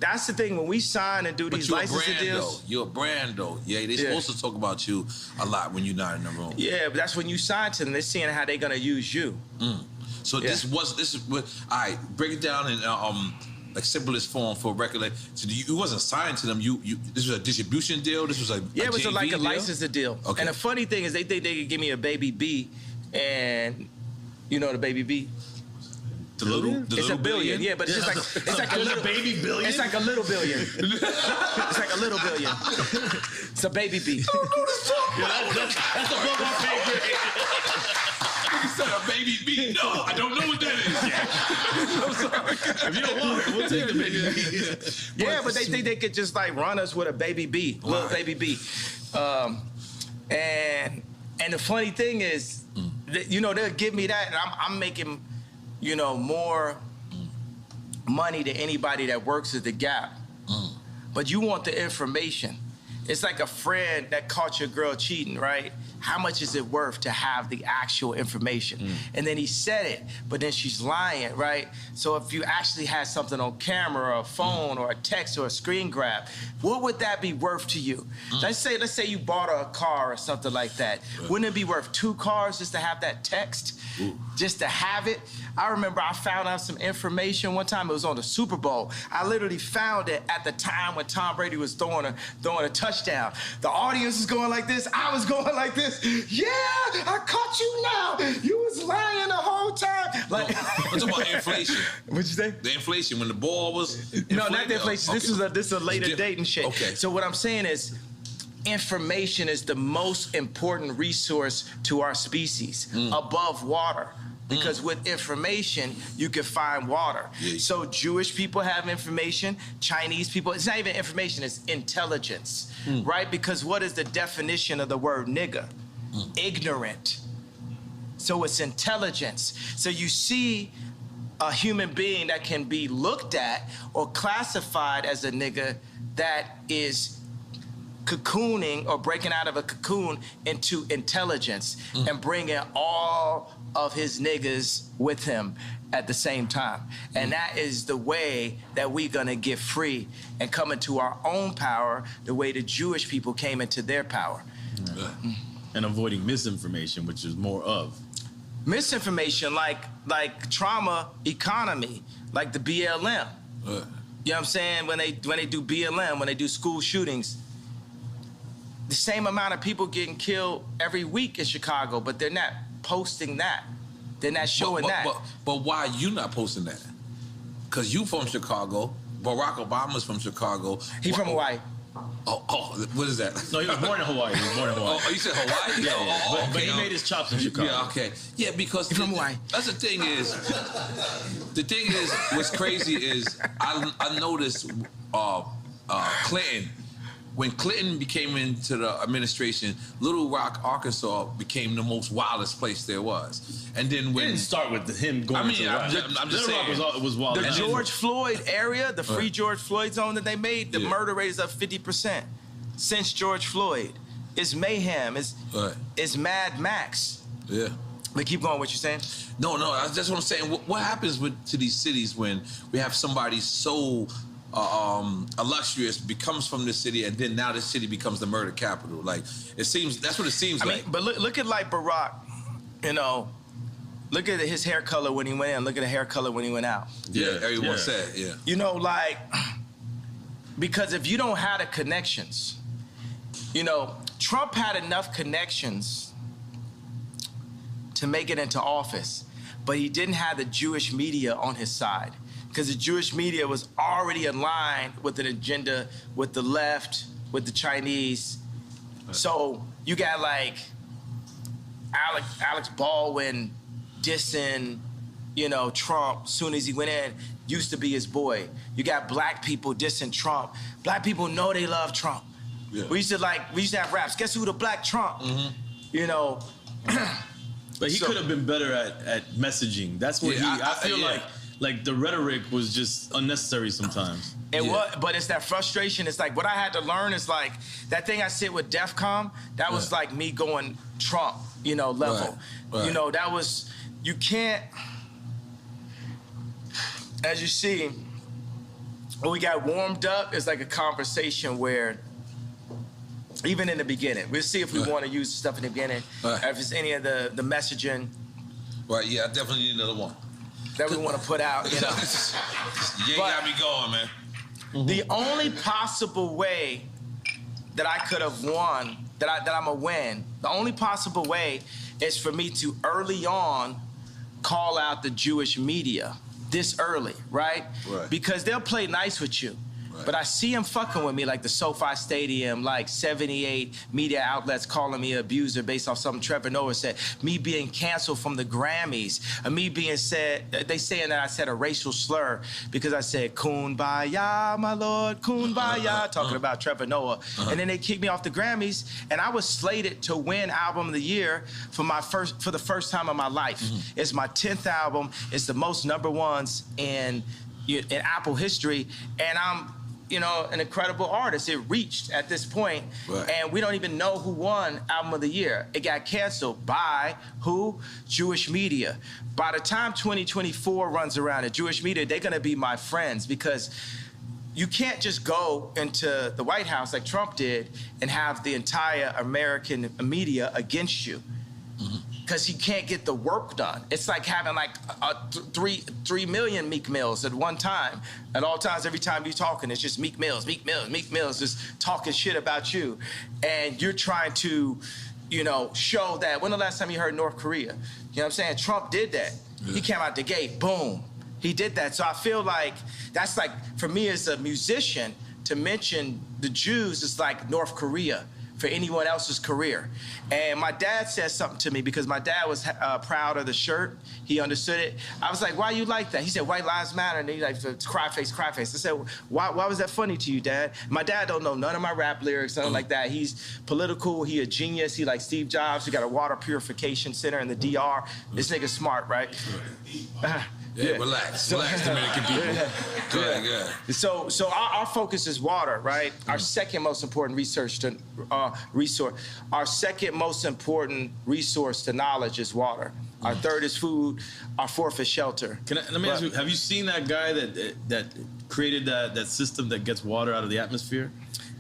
That's the thing when we sign and do these licensing deals. You're a brand though. Yeah, they supposed to talk about you a lot when you're not in the room. Yeah, but that's when you sign to them. They're seeing how they're gonna use you. So this is what. All right, break it down in like simplest form for a record. Like, so you wasn't signed to them. You this was a distribution deal. This was a it was JV like a deal? licensing deal. Okay. And the funny thing is they think they could give me a Baby B, and you know the Baby B. It's a billion, yeah, but it's just like a little baby billion. It's like a little billion. It's like a little billion. It's a Baby B. That's above our pay grade. You said a Baby B. No, I don't know what that is yet. I'm sorry. If you don't want it, we'll take the baby B. Yeah, but they think they could just like run us with a Baby B, little Baby B. And the funny thing is, that, you know, they'll give me that, and I'm making you know, more money to anybody that works at the Gap. But you want the information. It's like a friend that caught your girl cheating, right? How much is it worth to have the actual information? And then he said it, but then she's lying, right? So if you actually had something on camera or a phone or a text or a screen grab, what would that be worth to you? Let's say you bought a car or something like that. Wouldn't it be worth 2 cars just to have that text? Just to have it? I remember I found out some information one time. It was on the Super Bowl. I literally found it at the time when Tom Brady was throwing a touchdown. The audience was going like this. I was going like this. Yeah, I caught you now. You was lying the whole time. Like, I'm talking about inflation. What'd you say? The inflation when the ball was. No, not the inflation. Okay. This is a later date and shit. Okay. So what I'm saying is, information is the most important resource to our species above water. Because with information, you can find water. Yeah. So Jewish people have information, Chinese people, it's not even information, it's intelligence, right? Because what is the definition of the word nigga? Ignorant. So it's intelligence. So you see a human being that can be looked at or classified as a nigga that is cocooning or breaking out of a cocoon into intelligence and bringing all of his niggas with him at the same time. And that is the way that we're gonna get free and come into our own power the way the Jewish people came into their power. And avoiding misinformation, which is more of. Misinformation like trauma economy, like the BLM. You know what I'm saying? When they do BLM, when they do school shootings, the same amount of people getting killed every week in Chicago, but they're not posting that. They're not showing that. But why are you not posting that? Because you from Chicago. Barack Obama's from Chicago. He from Hawaii. Oh, what is that? No, he was born in Hawaii. Oh, you said Hawaii? Yeah. But he made his chops in Chicago. Yeah, okay. Yeah, because He from Hawaii. That's the thing is, what's crazy is I noticed Clinton. When Clinton became into the administration, Little Rock, Arkansas became the most wildest place there was. And then when... It didn't start with him going to I'm just saying. Little Rock was wild. The George Floyd area, the free George Floyd zone that they made, the murder rate is up 50% since George Floyd. It's mayhem. It's Mad Max. Yeah. But keep going, what you saying? No, that's what I'm saying. What happens to these cities when we have somebody so... illustrious becomes from the city, and then now the city becomes the murder capital. Like that's what it seems like. I mean, but look at like Barack, you know, look at his hair color when he went in, look at the hair color when he went out. Yeah, everyone said, yeah. You know, like, because if you don't have the connections, you know, Trump had enough connections to make it into office, but he didn't have the Jewish media on his side. Because the Jewish media was already aligned with an agenda with the left, with the Chinese. So you got like Alex Baldwin dissing, you know, Trump soon as he went in, used to be his boy. You got black people dissing Trump. Black people know they love Trump. Yeah. We used to have raps. Guess who the black Trump? You know. But he could have been better at messaging. That's what I feel like the rhetoric was just unnecessary sometimes. But it's that frustration. It's like what I had to learn is like that thing I said with DEFCON, that was like me going Trump, you know, level. Right. You know, that was, you can't, as you see, when we got warmed up, it's like a conversation where, even in the beginning, we'll see if we want to use stuff in the beginning, if it's any of the messaging. Right, yeah, I definitely need another one. That we want to put out, you know. You got me going, man. The only possible way that I could have won, that I'm a win, the only possible way is for me to early on call out the Jewish media this early, right? Because they'll play nice with you. Right. But I see him fucking with me, like the SoFi Stadium, like 78 media outlets calling me an abuser based off something Trevor Noah said, me being canceled from the Grammys, me being said, they saying that I said a racial slur because I said, Kumbaya, my lord, Kumbaya, talking about Trevor Noah. And then they kicked me off the Grammys, and I was slated to win Album of the Year for the first time in my life. It's my 10th album. It's the most #1s in Apple history, and I'm, you know, an incredible artist. It reached at this point, and we don't even know who won Album of the Year. It got canceled by who? Jewish media. By the time 2024 runs around, the Jewish media, they're gonna be my friends, because you can't just go into the White House like Trump did and have the entire American media against you. Because he can't get the work done. It's like having like 3 million Meek Mills at one time. At all times, every time you're talking, it's just Meek Mills, Meek Mills, Meek Mills, just talking shit about you. And you're trying to, you know, show that. When the last time you heard North Korea? You know what I'm saying? Trump did that. He came out the gate, boom. He did that. So I feel like that's like, for me as a musician, to mention the Jews is like North Korea for anyone else's career. And my dad said something to me, because my dad was proud of the shirt. He understood it. I was like, why you like that? He said, white lives matter. And he's like, cry face, cry face. I said, why was that funny to you, Dad? My dad don't know none of my rap lyrics, nothing like that. He's political, he a genius. He like Steve Jobs. He got a water purification center in the DR. This nigga's smart, right? Yeah, relax, Dominican people. Go ahead. So our focus is water, right? Our second most important resource. Our second most important resource to knowledge is water. Our third is food. Our fourth is shelter. Let me ask you: have you seen that guy that created that system that gets water out of the atmosphere?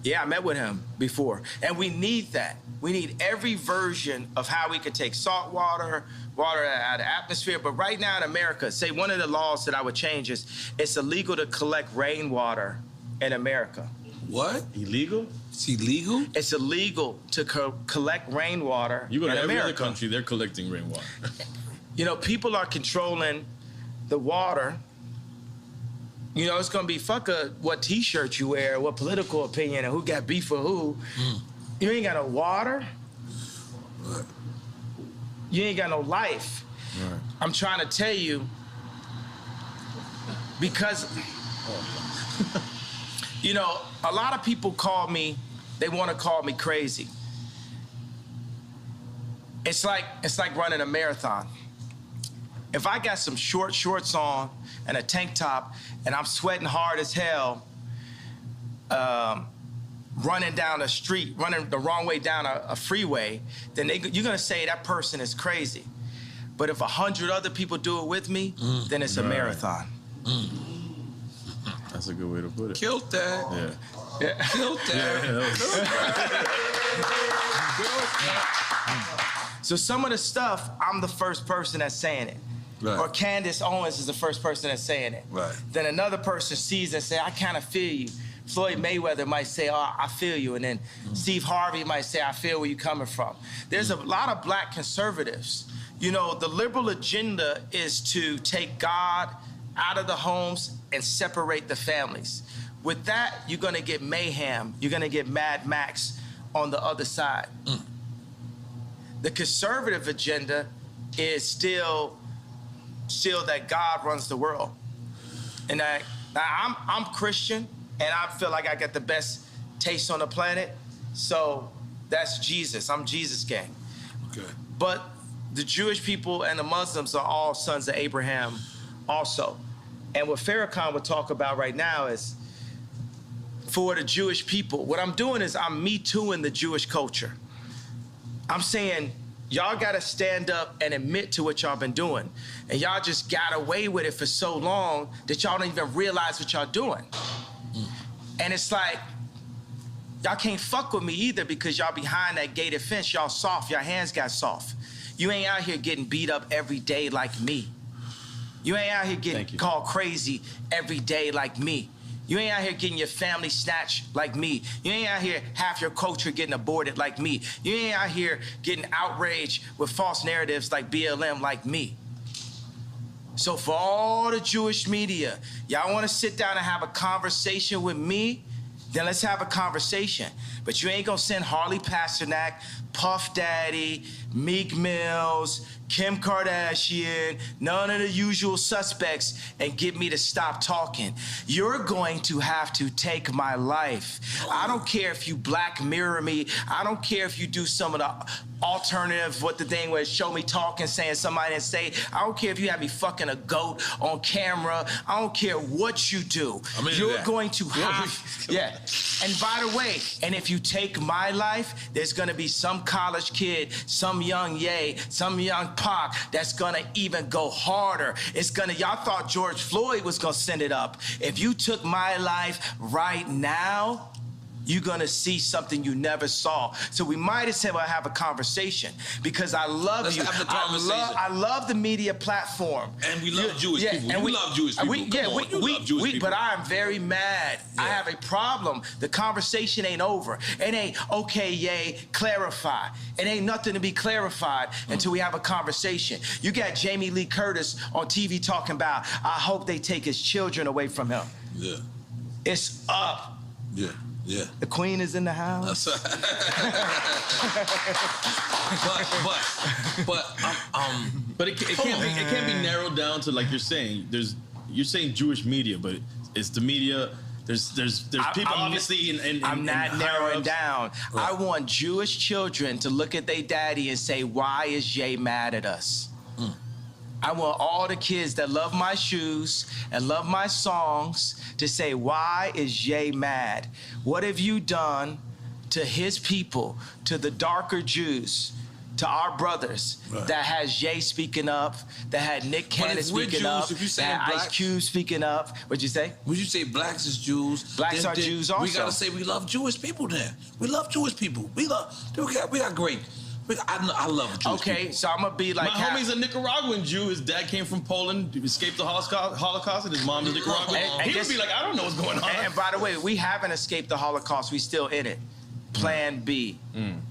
Yeah, I met with him before, and we need that. We need every version of how we could take salt water out of the atmosphere. But right now in America, say one of the laws that I would change is it's illegal to collect rainwater in America. What? Illegal? It's illegal? It's illegal to collect rainwater in America. You go to every other country, they're collecting rainwater. You know, people are controlling the water. You know, it's gonna be what T-shirt you wear, what political opinion, and who got beef with who. You ain't got no water. Right. You ain't got no life. Right. I'm trying to tell you, because, you know, a lot of people call me, they want to call me crazy. It's like running a marathon. If I got some shorts on and a tank top and I'm sweating hard as hell, running down a street, running the wrong way down a freeway, then you're gonna say that person is crazy. But if 100 other people do it with me, then it's a marathon. That's a good way to put it. Killed that. Yeah. Killed that. So some of the stuff, I'm the first person that's saying it. Right. Or Candace Owens is the first person that's saying it. Right. Then another person sees it and say, I kind of feel you. Floyd Mayweather might say, oh, I feel you. And then Steve Harvey might say, I feel where you're coming from. There's a lot of black conservatives. You know, the liberal agenda is to take God out of the homes and separate the families. With that, you're gonna get mayhem. You're gonna get Mad Max on the other side. The conservative agenda is still that God runs the world. And I'm Christian, and I feel like I got the best taste on the planet. So that's Jesus. I'm Jesus gang. Okay. But the Jewish people and the Muslims are all sons of Abraham also. And what Farrakhan would talk about right now is, for the Jewish people, what I'm doing is I'm Me Tooing the Jewish culture. I'm saying, y'all gotta stand up and admit to what y'all been doing. And y'all just got away with it for so long that y'all don't even realize what y'all doing. And it's like, y'all can't fuck with me either, because y'all behind that gated fence, y'all soft, your hands got soft. You ain't out here getting beat up every day like me. You ain't out here getting called crazy every day like me. You ain't out here getting your family snatched like me. You ain't out here half your culture getting aborted like me. You ain't out here getting outraged with false narratives like BLM like me. So for all the Jewish media, y'all want to sit down and have a conversation with me? Then let's have a conversation. But you ain't gonna send Harley Pasternak, Puff Daddy, Meek Mills, Kim Kardashian, none of the usual suspects, and get me to stop talking. You're going to have to take my life. I don't care if you Black Mirror me. I don't care if you do some of the alternative, what the thing was, show me talking, saying somebody didn't say. I don't care if you have me fucking a goat on camera. I don't care what you do. You're going to have, yeah. And by the way, and if you take my life, there's gonna be some college kid, some young Ye, some young Pac that's gonna even go harder. It's gonna, y'all thought George Floyd was gonna send it up. If you took my life right now, you're gonna see something you never saw. So we might as well have a conversation because I love Let's you. have the conversation. I love the media platform. And we love Jewish people. And we love Jewish people. You love Jewish people. But I'm very mad. Yeah. I have a problem. The conversation ain't over. It ain't, okay, yay, clarify. It ain't nothing to be clarified until we have a conversation. You got Jamie Lee Curtis on TV talking about, I hope they take his children away from him. Yeah. It's up. Yeah. Yeah. The queen is in the house. But it can't be narrowed down to, like you're saying. You're saying Jewish media, but it's the media. There's people obviously in I'm not narrowing down. Right. I want Jewish children to look at their daddy and say, why is Jay mad at us? I want all the kids that love my shoes and love my songs to say, why is Jay mad? What have you done to his people, to the darker Jews, to our brothers, that has Jay speaking up, that had Nick Cannon speaking up, that had Ice Cube speaking up? What'd you say? Would you say blacks is Jews? Blacks are Jews also. We gotta say we love Jewish people then. We love Jewish people. We got great. I love Jewish people. Okay, so I'm gonna be like... My homie's a Nicaraguan Jew. His dad came from Poland, escaped the Holocaust, and his mom is Nicaraguan. He would be like, I don't know what's going on. And by the way, we haven't escaped the Holocaust. We still in it. Plan B,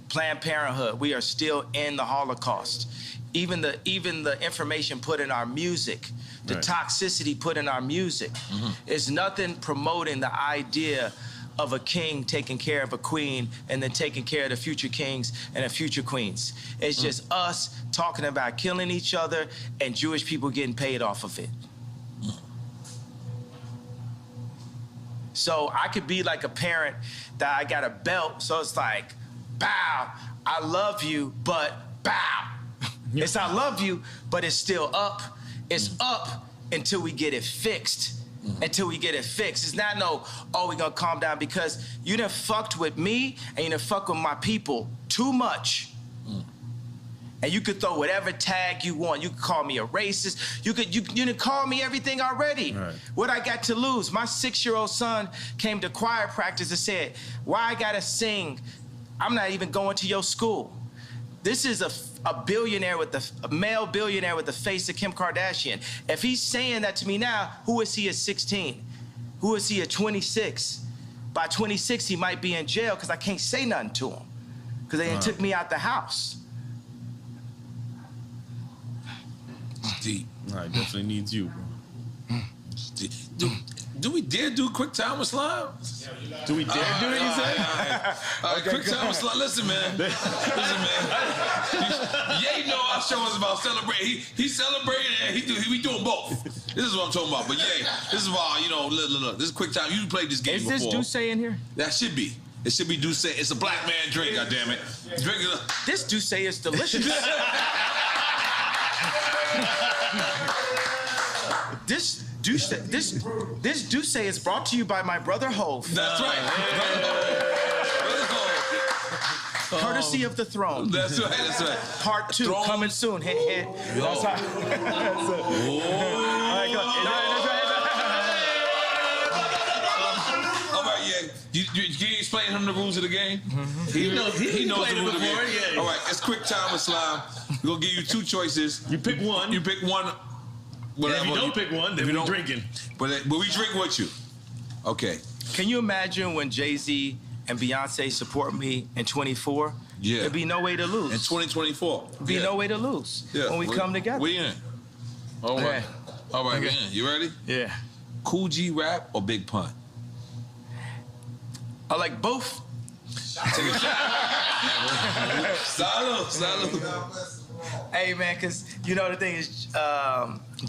Planned Parenthood. We are still in the Holocaust. Even the information put in our music, the toxicity put in our music, is nothing promoting the idea of a king taking care of a queen and then taking care of the future kings and the future queens. It's just us talking about killing each other and Jewish people getting paid off of it. So I could be like a parent that I got a belt, so it's like, bow, I love you, but bow. It's I love you, but it's still up. It's up until we get it fixed. Until we get it fixed. It's not no, oh, we gonna calm down, because you done fucked with me and you done fucked with my people too much. And you could throw whatever tag you want. You could call me a racist. You done call me everything already. Right. What I got to lose? My 6-year-old son came to choir practice and said, why I gotta sing? I'm not even going to your school. This is a billionaire a male billionaire with the face of Kim Kardashian. If he's saying that to me now, who is he at 16? Who is he at 26? By 26, he might be in jail because I can't say nothing to him because they took me out the house. It's deep. I definitely needs you, bro. Do we dare do quick time with slime? Do we dare do it, you say? All right, quick time with slime. Listen, man. Ye know our show is about celebrating. He celebrated and we doing both. This is what I'm talking about. But yeah, this is why, look, this is quick time. You played this game before. Is this Douce in here? That should be. It should be Douce. It's a black man drink, goddammit. Drink it up. This Douce is delicious. This Douce is brought to you by my brother Hove. That's right. Brother Hove. Courtesy of the throne. That's right. That's right. Part 2 throne. Coming soon. Hint, hint. That's right. All right, yeah. Can you explain him the rules of the game? He knows the rules of the game. Yeah. All right, it's quick time with Slime. We're gonna give you 2 choices. You pick one. You pick one. If you don't pick one, then we're drinking. But we drink with you. Okay. Can you imagine when Jay-Z and Beyonce support me in 24? Yeah. There'd be no way to lose. In 2024. There'd be no way to lose when we come together. We in. All right. All right, man. You ready? Yeah. Cool G rap or Big Pun? I like both. Take a shot. Salud. Hey, man, because, you know, the thing is, Jay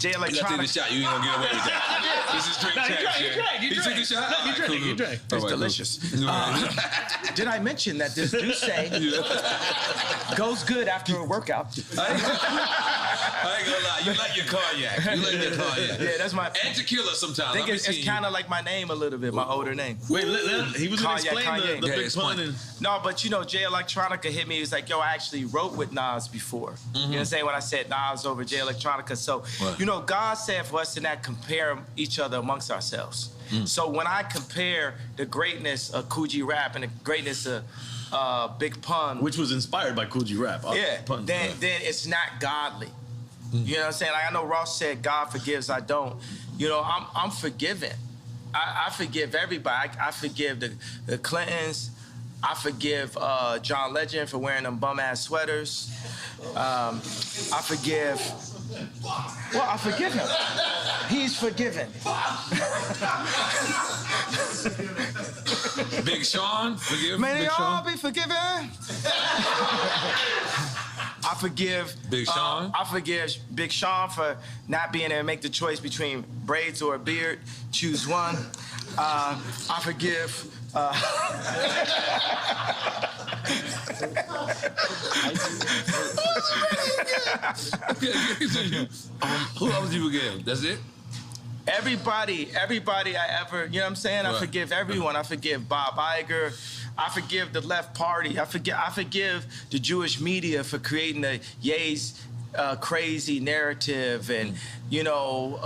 You gotta take the Electronica. shot. You ain't gonna get away with that. This is straight trash. You took a shot? You drank. It's delicious. Did I mention that this juice goes good after a workout? I ain't gonna lie. You like your cognac. Yeah, that's my... And tequila sometimes. I think it's kind of like my name a little bit, my older name. Wait, he was gonna explain Kanye. the Big Pun. No, but you know, Jay Electronica hit me. He was like, yo, I actually wrote with Nas before. You know what I'm saying? When I said Nas over Jay Electronica. So, you know, God said for us to not compare each other amongst ourselves. So when I compare the greatness of Cool G Rap and the greatness of Big Pun, which was inspired by Cool G Rap. Then it's not godly. You know what I'm saying? Like I know Ross said, God forgives, I don't. You know, I'm forgiven. I forgive everybody. I forgive the Clintons. I forgive John Legend for wearing them bum-ass sweaters. I forgive... Well, I forgive him. He's forgiven. Big Sean, forgive May they Big all Sean. be forgiven. I forgive Big Sean. I forgive Big Sean for not being able to make the choice between braids or a beard. Choose one. I forgive. Who else do you forgive? That's it? Everybody I ever, you know what I'm saying? I forgive everyone. I forgive Bob Iger. I forgive the left party. I forgive the Jewish media for creating the Ye's crazy narrative and, you know,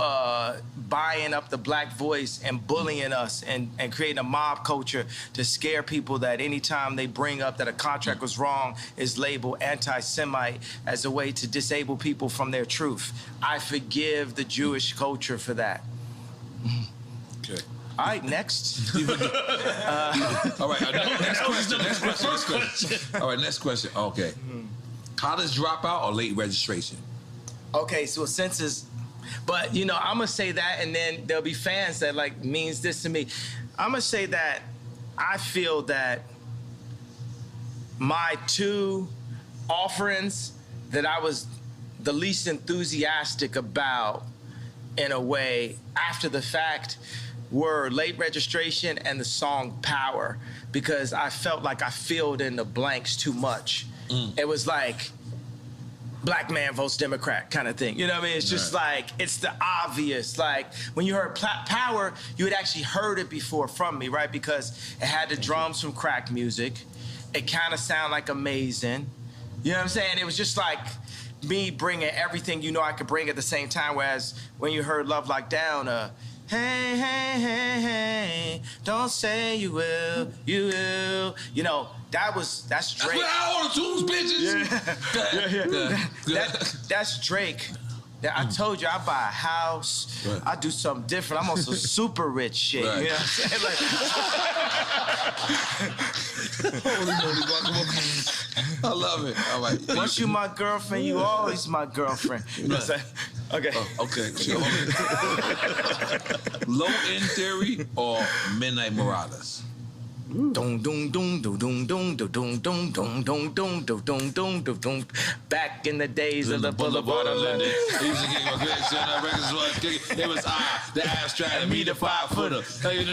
buying up the black voice and bullying us and creating a mob culture to scare people that anytime they bring up that a contract was wrong is labeled anti-Semite as a way to disable people from their truth. I forgive the Jewish culture for that. Okay. All right, next. All right, next question. All right, next question. Okay. College dropout or late registration? Okay, so since it's, but you know, I'm gonna say that, and then there'll be fans that like means this to me. I'm gonna say that I feel that my two offerings that I was the least enthusiastic about, in a way, after the fact, were late registration and the song Power, because I felt like I filled in the blanks too much. It was like black man votes Democrat kind of thing. You know what I mean? It's just like, it's the obvious. Like when you heard Power, you had actually heard it before from me, right? Because it had the drums from crack music. It kind of sounded like Amazing. You know what I'm saying? It was just like me bringing everything you know I could bring at the same time. Whereas when you heard Love Like Down, hey, hey, hey, hey, don't say you will, you will. You know, that's Drake. That's what all the tunes, bitches. That's Drake. I told you I buy a house. I do something different. I'm on some super rich shit. You know what I'm saying? Like, Holy moly, guacamole. I love it. All right. Once you my girlfriend, you always my girlfriend. You know what I'm saying? Okay. Okay. Low End Theory or Midnight Marauders? Back in the days of the Boulevard of London. It was the abstract, and me, the 5-footer. Hey,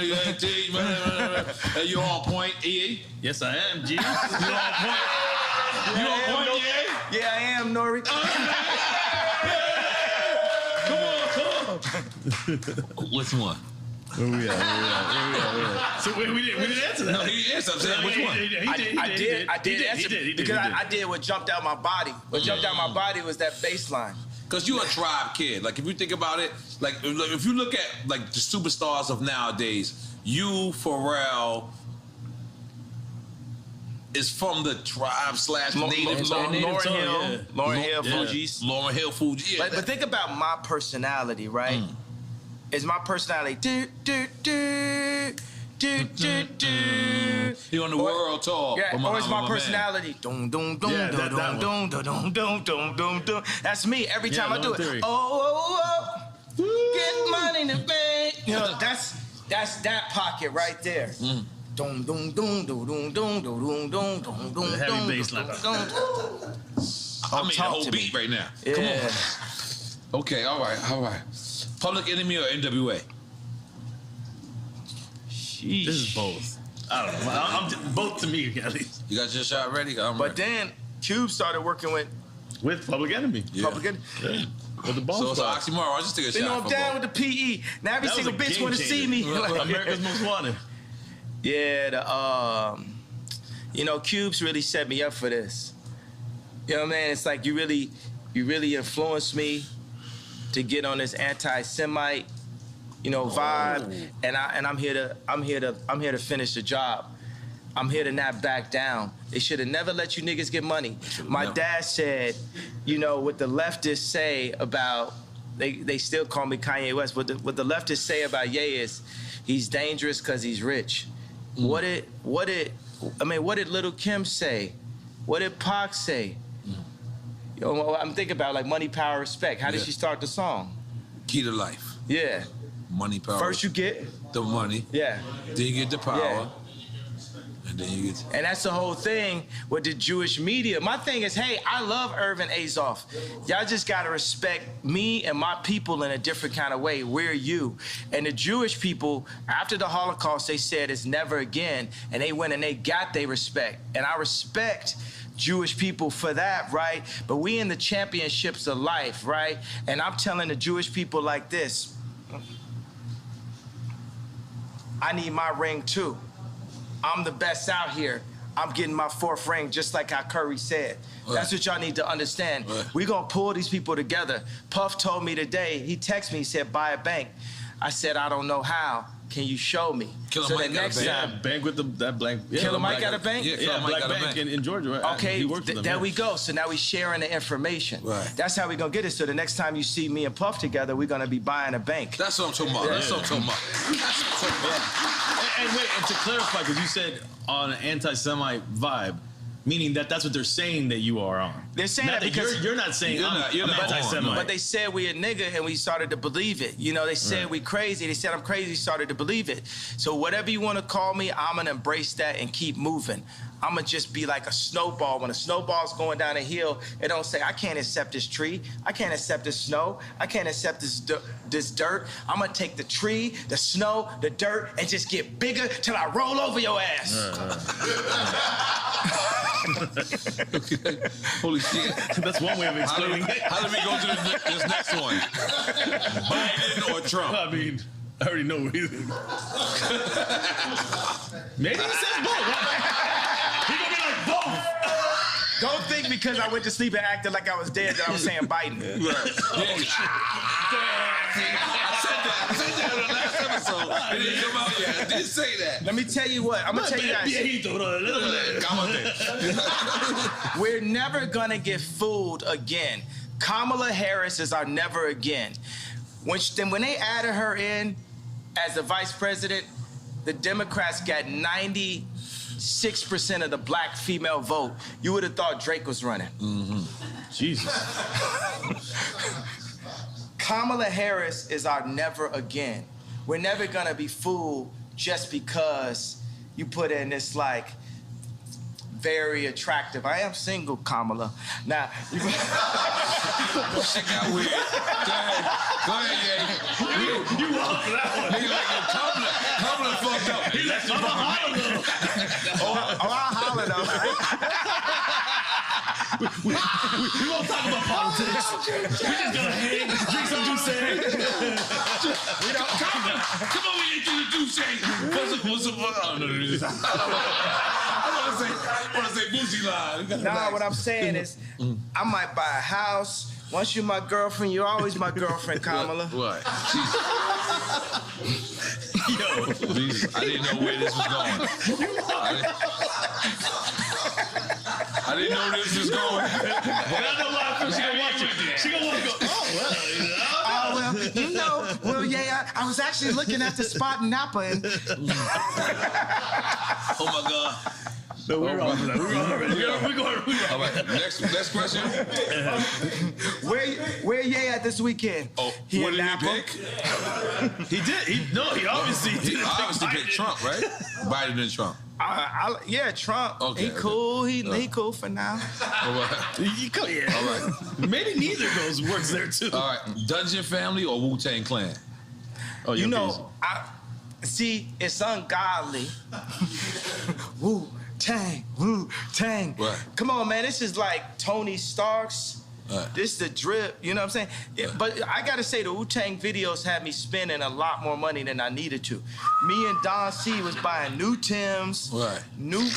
you on point, E? Yes, I am, G. You on point? You on point, E? Yeah, I am, Nori. Come on. Which one? Where we at? So we didn't answer that. No, he answered. I'm saying, which one? I did answer because I did what jumped out my body. What jumped out my body was that bass line. Because you're a tribe kid. Like, if you think about it, like, if you look at, like, the superstars of nowadays, you, Pharrell, is from the tribe / native. Lauryn Hill, Fugees. Lauryn Hill, Fugees. Yeah. But think about my personality, right? Is my personality He on the world tour. Yeah, or is my personality That's me every time I do it. Oh, Get money in the bank. You know, that's that pocket right there. Dum dum dum dum dum dum dum dum dum dum. Heavy bass line. I'm in the whole beat right now. Yeah. Come on. Okay, all right. Public Enemy or NWA? Sheesh. This is both. I don't know. Both to me, at least. You got your shot ready? But then Cube started working with Public Enemy. Public Enemy. Yeah. With the boss. So it's an oxymoron. I'll just take a shot. You know, I'm down with the PE. Now every single bitch want to see me. America's Most Wanted. Yeah, you know, Cube's really set me up for this. You know what I mean? It's like you really influenced me to get on this anti-Semite, vibe, and I'm here to finish the job. I'm here to not back down. They should have never let you niggas get money. My dad said, what the leftists say about, they still call me Kanye West, what the leftists say about Ye is, he's dangerous because he's rich. What did Little Kim say? What did Pac say? I'm thinking about like Money, Power, Respect. How did she start the song? Key to life. Yeah. Money, power. First you get the money. Yeah. Then you get the power. Yeah. And then you get. And that's the whole thing with the Jewish media. My thing is, hey, I love Irvin Azoff. Y'all just gotta respect me and my people in a different kind of way. We're you. And the Jewish people, after the Holocaust, they said it's never again. And they went and they got their respect. And I respect Jewish people for that, right? But we in the championships of life, right? And I'm telling the Jewish people like this, I need my ring too. I'm the best out here. I'm getting my 4th ring, just like how Curry said. Right. That's what y'all need to understand. Right. We're gonna pull these people together. Puff told me today, he texted me, he said, buy a bank. I said, I don't know how. Can you show me? Killer so Mike the next time, bank with that blank. Yeah, Killer Mike got a bank? Yeah, Black Bank in Georgia, right? Okay, he works with them, there we go. So now we sharing the information. Right. That's how we gonna get it. So the next time you see me and Puff together, we're gonna be buying a bank. That's what I'm talking about. That's what I'm talking about. That's what I'm talking about. And wait, and to clarify, because you said on an anti-Semite vibe, meaning that's what they're saying that you are on. They're saying not that because you're not saying you're not anti-Semite. But they said we a nigga and we started to believe it. They said we crazy. They said I'm crazy, started to believe it. So whatever you want to call me, I'm going to embrace that and keep moving. I'm going to just be like a snowball. When a snowball's going down a hill, it don't say, I can't accept this tree. I can't accept this snow. I can't accept this dirt. I'm going to take the tree, the snow, the dirt, and just get bigger till I roll over your ass. Okay. Holy shit. That's one way of explaining it. How do we go to this next one? Biden or Trump? I mean, I already know what he thinks. Maybe he says both. He gonna be like both. Don't think because I went to sleep and acted like I was dead that I was saying Biden. Right. I said that in the last episode. It didn't come out yet. I didn't say that. Let me tell you what. I'm gonna tell you guys. We're never gonna get fooled again. Kamala Harris is our never again. When they added her in as the vice president, the Democrats got 96% of the black female vote. You would have thought Drake was running. Mm-hmm. Jesus. Kamala Harris is our never again. We're never gonna be fooled just because you put in this like very attractive. I am single, Kamala. Now, Shit got weird. Go ahead, Jay. You walked for that one. Nigga like Kamala fucked up. He left you I'll holler though. We won't talk about politics. We just gonna hang, drink some juice. Come on, we ain't doing the juice. I want to say Boosie line. Nah, what I'm saying is, I might buy a house. Once you're my girlfriend, you're always my girlfriend, Kamala. What? Yo, Jesus, I didn't know where this was going. I didn't know this was going. But I know why she gonna watch it. She gonna want to go, I was actually looking at the spot in Napa and... Oh my God. No, we're all right. All right, next question. Where Ye at this weekend? Oh, He what in did he Napa? pick? He did. He obviously picked Trump, right? Biden and Trump. Yeah, Trump. Okay, he cool. He cool for now. All right. All right. Maybe neither of those works there too. All right. Dungeon Family or Wu-Tang Clan? Oh, You know, see, it's ungodly. Wu-Tang. Right. Come on, man. This is like Tony Stark's. Right. This is the drip, you know what I'm saying? Yeah, but I gotta say, the Wu-Tang videos had me spending a lot more money than I needed to. Me and Don C was buying new Timbs, Right. new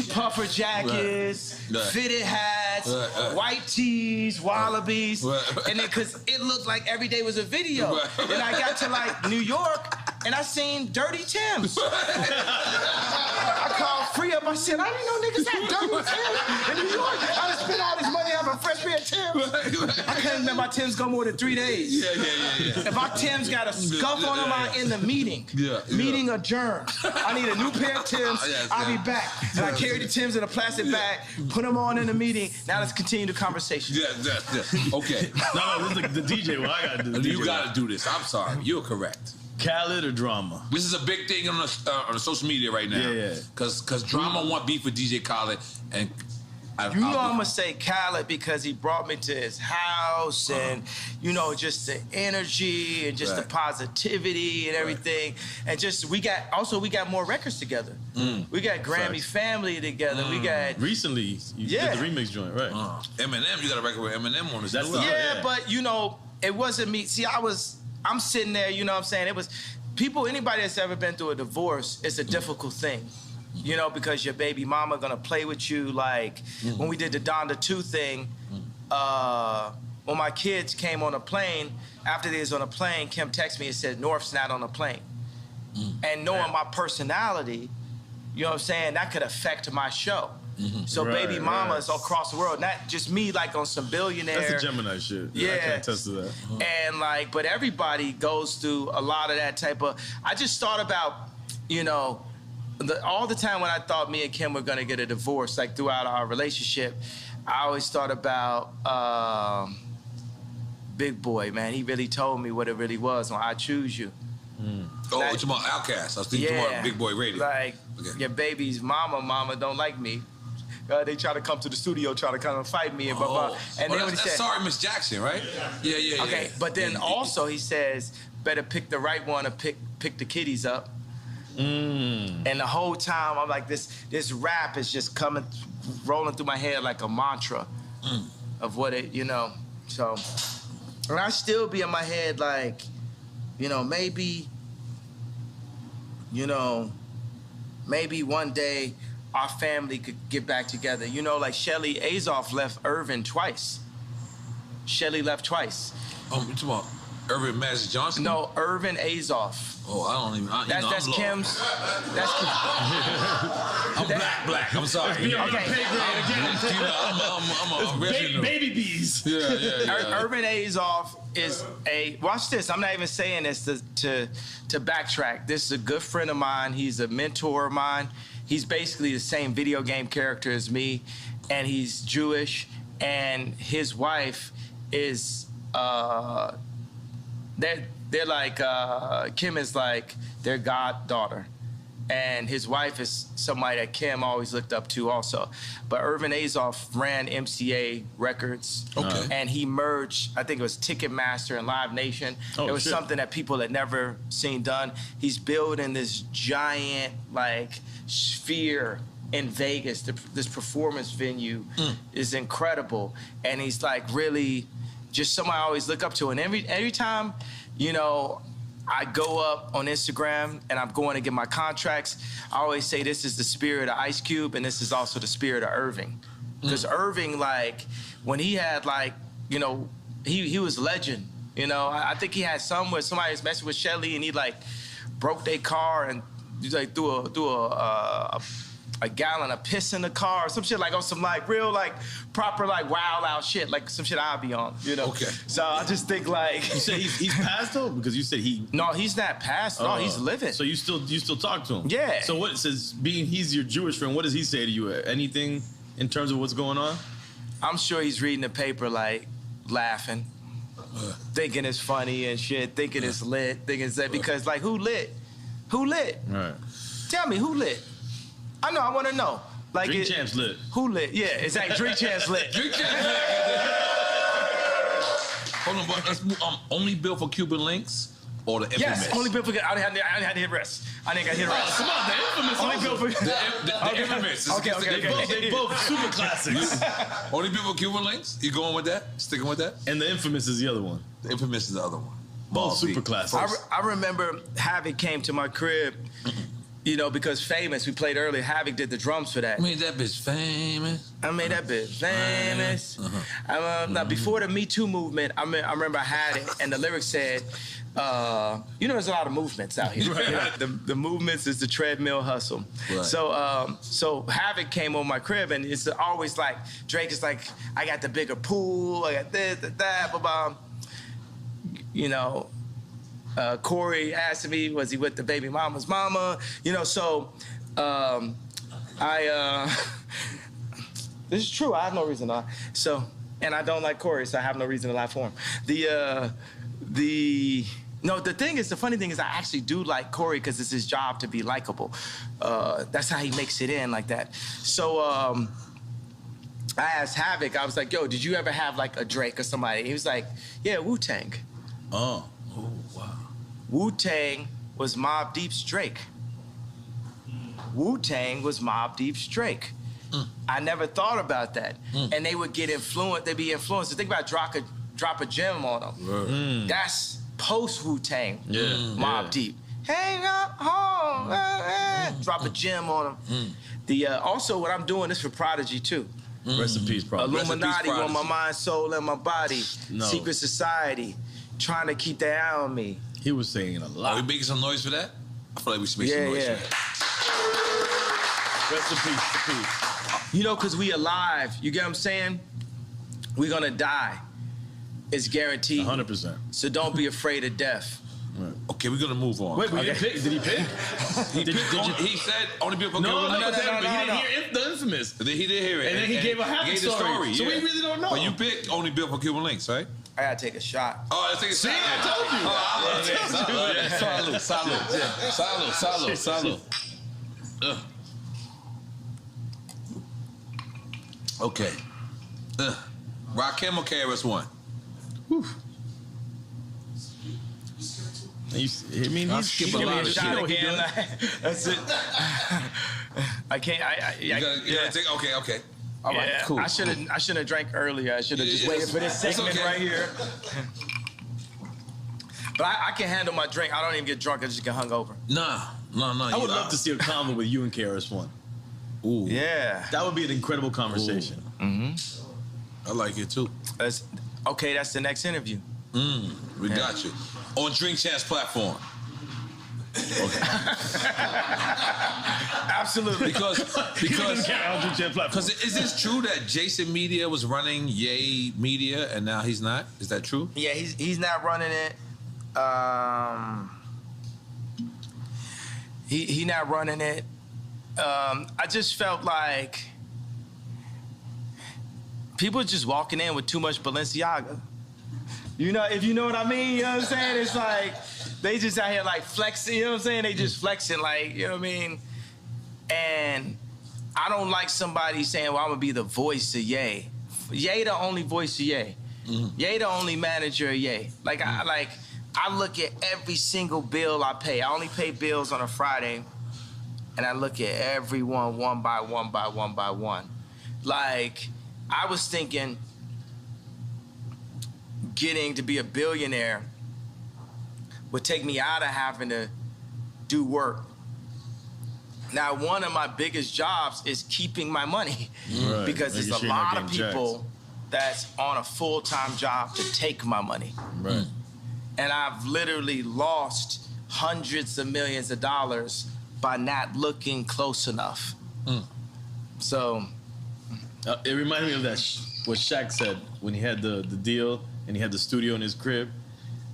puffer jackets, Right. fitted hats, Right. white tees, wallabies, Right. and then cause it looked like every day was a video. Right. Then I got to like New York and I seen dirty Timbs. I called Free Up. I said, I didn't know niggas had dirty Timbs in New York. I done spent all this money having a fresh pair of Timbs. I couldn't let my Timbs go more than 3 days. Yeah. If my Timbs got a scuff on them, I'm in the meeting. Yeah. Meeting adjourned. I need a new pair of Timbs. Yes, I'll be back. And I carried the Timbs in a plastic bag, put them on in the meeting. Now let's continue the conversation. Yeah. Okay. No, this is the DJ. Well, I gotta do. You gotta do this. I'm sorry. You're correct. Khaled or drama? This is a big thing on the social media right now. Yeah. Cause drama want beef with DJ Khaled, and I'm gonna say Khaled because he brought me to his house and just the energy and just the positivity and everything. And just we got more records together. We got Grammy Family together. We got recently you did the remix joint, right? Eminem, you got a record with Eminem on this. That's but it wasn't me. See, I'm sitting there, you know what I'm saying? It was anybody that's ever been through a divorce, it's a difficult thing. Because your baby mama gonna play with you. Like when we did the Donda 2 thing, when my kids came on a plane, after they was on a plane, Kim texted me and said, North's not on a plane. And knowing my personality, you know what I'm saying, that could affect my show. So baby mamas across the world, not just me like on some billionaire. That's the Gemini shit. Yeah. I can attest to that. And but everybody goes through a lot of that type of, I just thought about, all the time when I thought me and Kim were gonna get a divorce, like throughout our relationship, I always thought about Big Boy, man. He really told me what it really was on I Choose You. Oh, it's about Outkast. I was thinking about Big Boy Radio. Like, your baby's mama don't like me. They try to come to the studio, try to come and fight me and blah, blah. And then when he said, Sorry, Miss Jackson, right? Yeah. Okay, but then also he says, better pick the right one or pick the kiddies up. And the whole time I'm like, this rap is just rolling through my head like a mantra of what it, So, and I still be in my head like, maybe one day our family could get back together. Like Shelly Azoff left Irvin twice. Shelly left twice. Oh, you talking about Irvin Magic Johnson? No, Irvin Azoff. Oh, I don't even. That's Kim's. That's Kim. I'm black. I'm sorry. I'm baby bees. Yeah. Irvin Azoff is watch this. I'm not even saying this to backtrack. This is a good friend of mine. He's a mentor of mine. He's basically the same video game character as me, and he's Jewish, and his wife is they're like Kim is like their goddaughter, and his wife is somebody that Kim always looked up to also. But Irvin Azoff ran MCA Records, and he merged, I think it was Ticketmaster and Live Nation. It was something that people had never seen done. He's building this giant sphere in Vegas. This performance venue is incredible, and he's like really just somebody I always look up to. And every time, I go up on Instagram and I'm going to get my contracts, I always say this is the spirit of Ice Cube and this is also the spirit of Irving. Because Irving, when he had he was legend. I think he had some where somebody was messing with Shelly and he broke their car and threw a a gallon of piss in the car, or some shit like on some like real like proper like wild out shit, like some shit I'll be on, you know. Okay. So I just think like You said he's passed though, because you said he. no, he's not passed. No, he's living. So you still talk to him? Yeah. So what says he's your Jewish friend? What does he say to you? Anything in terms of what's going on? I'm sure he's reading the paper like laughing, thinking it's funny and shit, thinking it's lit, thinking it's lit, because like who lit? Who lit? Right. Tell me who lit? I know. I want to know. Like Drink Champs lit. Who lit? Yeah, exactly. Drink Champs lit. Drink Champs lit. Hold on, but let's move. Only built for Cuban links or the infamous? Yes, only built for. I didn't have to hit rest. I didn't got to hit rest. Come on, the infamous. Only built for The infamous. Okay. They both super classics. Only built for Cuban links? You going with that? Sticking with that? And the infamous is the other one. The infamous is the other one. Both super classics. I remember Havoc came to my crib, you know, because Famous, we played earlier, Havoc did the drums for that. I made that bitch famous. I made that bitch famous. Now, before the Me Too movement, I remember I had it, and the lyrics said, you know, there's a lot of movements out here. Right. You know, the movements is the treadmill hustle. Right. So Havoc came on my crib, and it's always like, Drake is like, I got the bigger pool, I got this, that, blah, blah. You know, Corey asked me, was he with the baby mama's mama? You know, so this is true. I have no reason to lie. So, and I don't like Corey, so I have no reason to lie for him. The thing is, the funny thing is, I actually do like Corey because it's his job to be likable. That's how he makes it in like that. So I asked Havoc, I was like, yo, did you ever have like a Drake or somebody? He was like, yeah, Wu-Tang. Oh, wow. Wu-Tang was Mobb Deep's Drake. Wu-Tang was Mobb Deep's Drake. I never thought about that. And they would get influenced, they'd be influenced. Think about drop a gem on them. That's post Wu-Tang, Mobb Deep. Hang up home, drop a gem on them. Also, what I'm doing is for Prodigy too. Rest in peace, Prodigy. Illuminati on my mind, soul, and my body. No. Secret Society, trying to keep their eye on me. He was saying a lot. Are we making some noise for that? I feel like we should make some noise for that. Rest in peace. You know, because we alive. You get what I'm saying? We're going to die. It's guaranteed. 100%. So don't be afraid of death. Right. Okay, we're gonna move on. Wait, but Okay. did he pick? He said only people. No, Cuban links. but he didn't hear the infamous. He did hear it. And then he gave a happy story. So we really don't know. But you picked only built for Cuban links, right? I got to take a shot. Oh, let's take a See, shot. I told you. Salud. Okay. Rakim or KRS-One? He's skip a lot of shit. Again. That's it. I can't. You gotta take. Okay. All right, Yeah, cool. I shouldn't have drank earlier. I should have just Yeah, waited for this it's segment okay. right here. But I can handle my drink. I don't even get drunk. I just get hungover. No. I would love to see a convo with you and KRS-One. Ooh. Yeah. That would be an incredible conversation. I like it too. That's the next interview. We got you. On Drink Champs platform. Absolutely. Because Because is this true that Jason Media was running Ye Media and now he's not? Is that true? Yeah, he's not running it. He not running it. I just felt like people just walking in with too much Balenciaga. You know, if you know what I mean, you know what I'm saying? It's like they just out here like flexing, you know what I'm saying? They just flexing like, you know what I mean? And I don't like somebody saying, well, I'm gonna be the voice of Ye. Ye the only voice of Ye. Ye the only manager of Ye. Like I look at every single bill I pay. I only pay bills on a Friday, and I look at every one by one. Like, I was thinking getting to be a billionaire would take me out of having to do work. Now, one of my biggest jobs is keeping my money because there's a lot of people that's on a full-time job to take my money. Right. And I've literally lost hundreds of millions of dollars by not looking close enough. So it reminded me of that what Shaq said when he had the deal and he had the studio in his crib,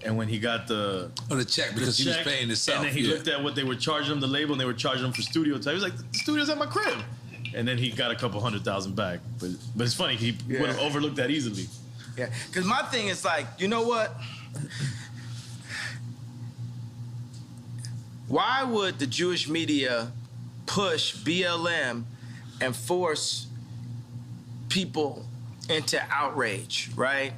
and when he got the check because he was paying himself, and then he looked at what they were charging him, the label, and they were charging him for studio time. He was like, the studio's at my crib, and then he got a couple $100,000 back. But it's funny, he would have overlooked that easily. Yeah, because my thing is like, you know what? Why would the Jewish media push BLM and force people into outrage, right?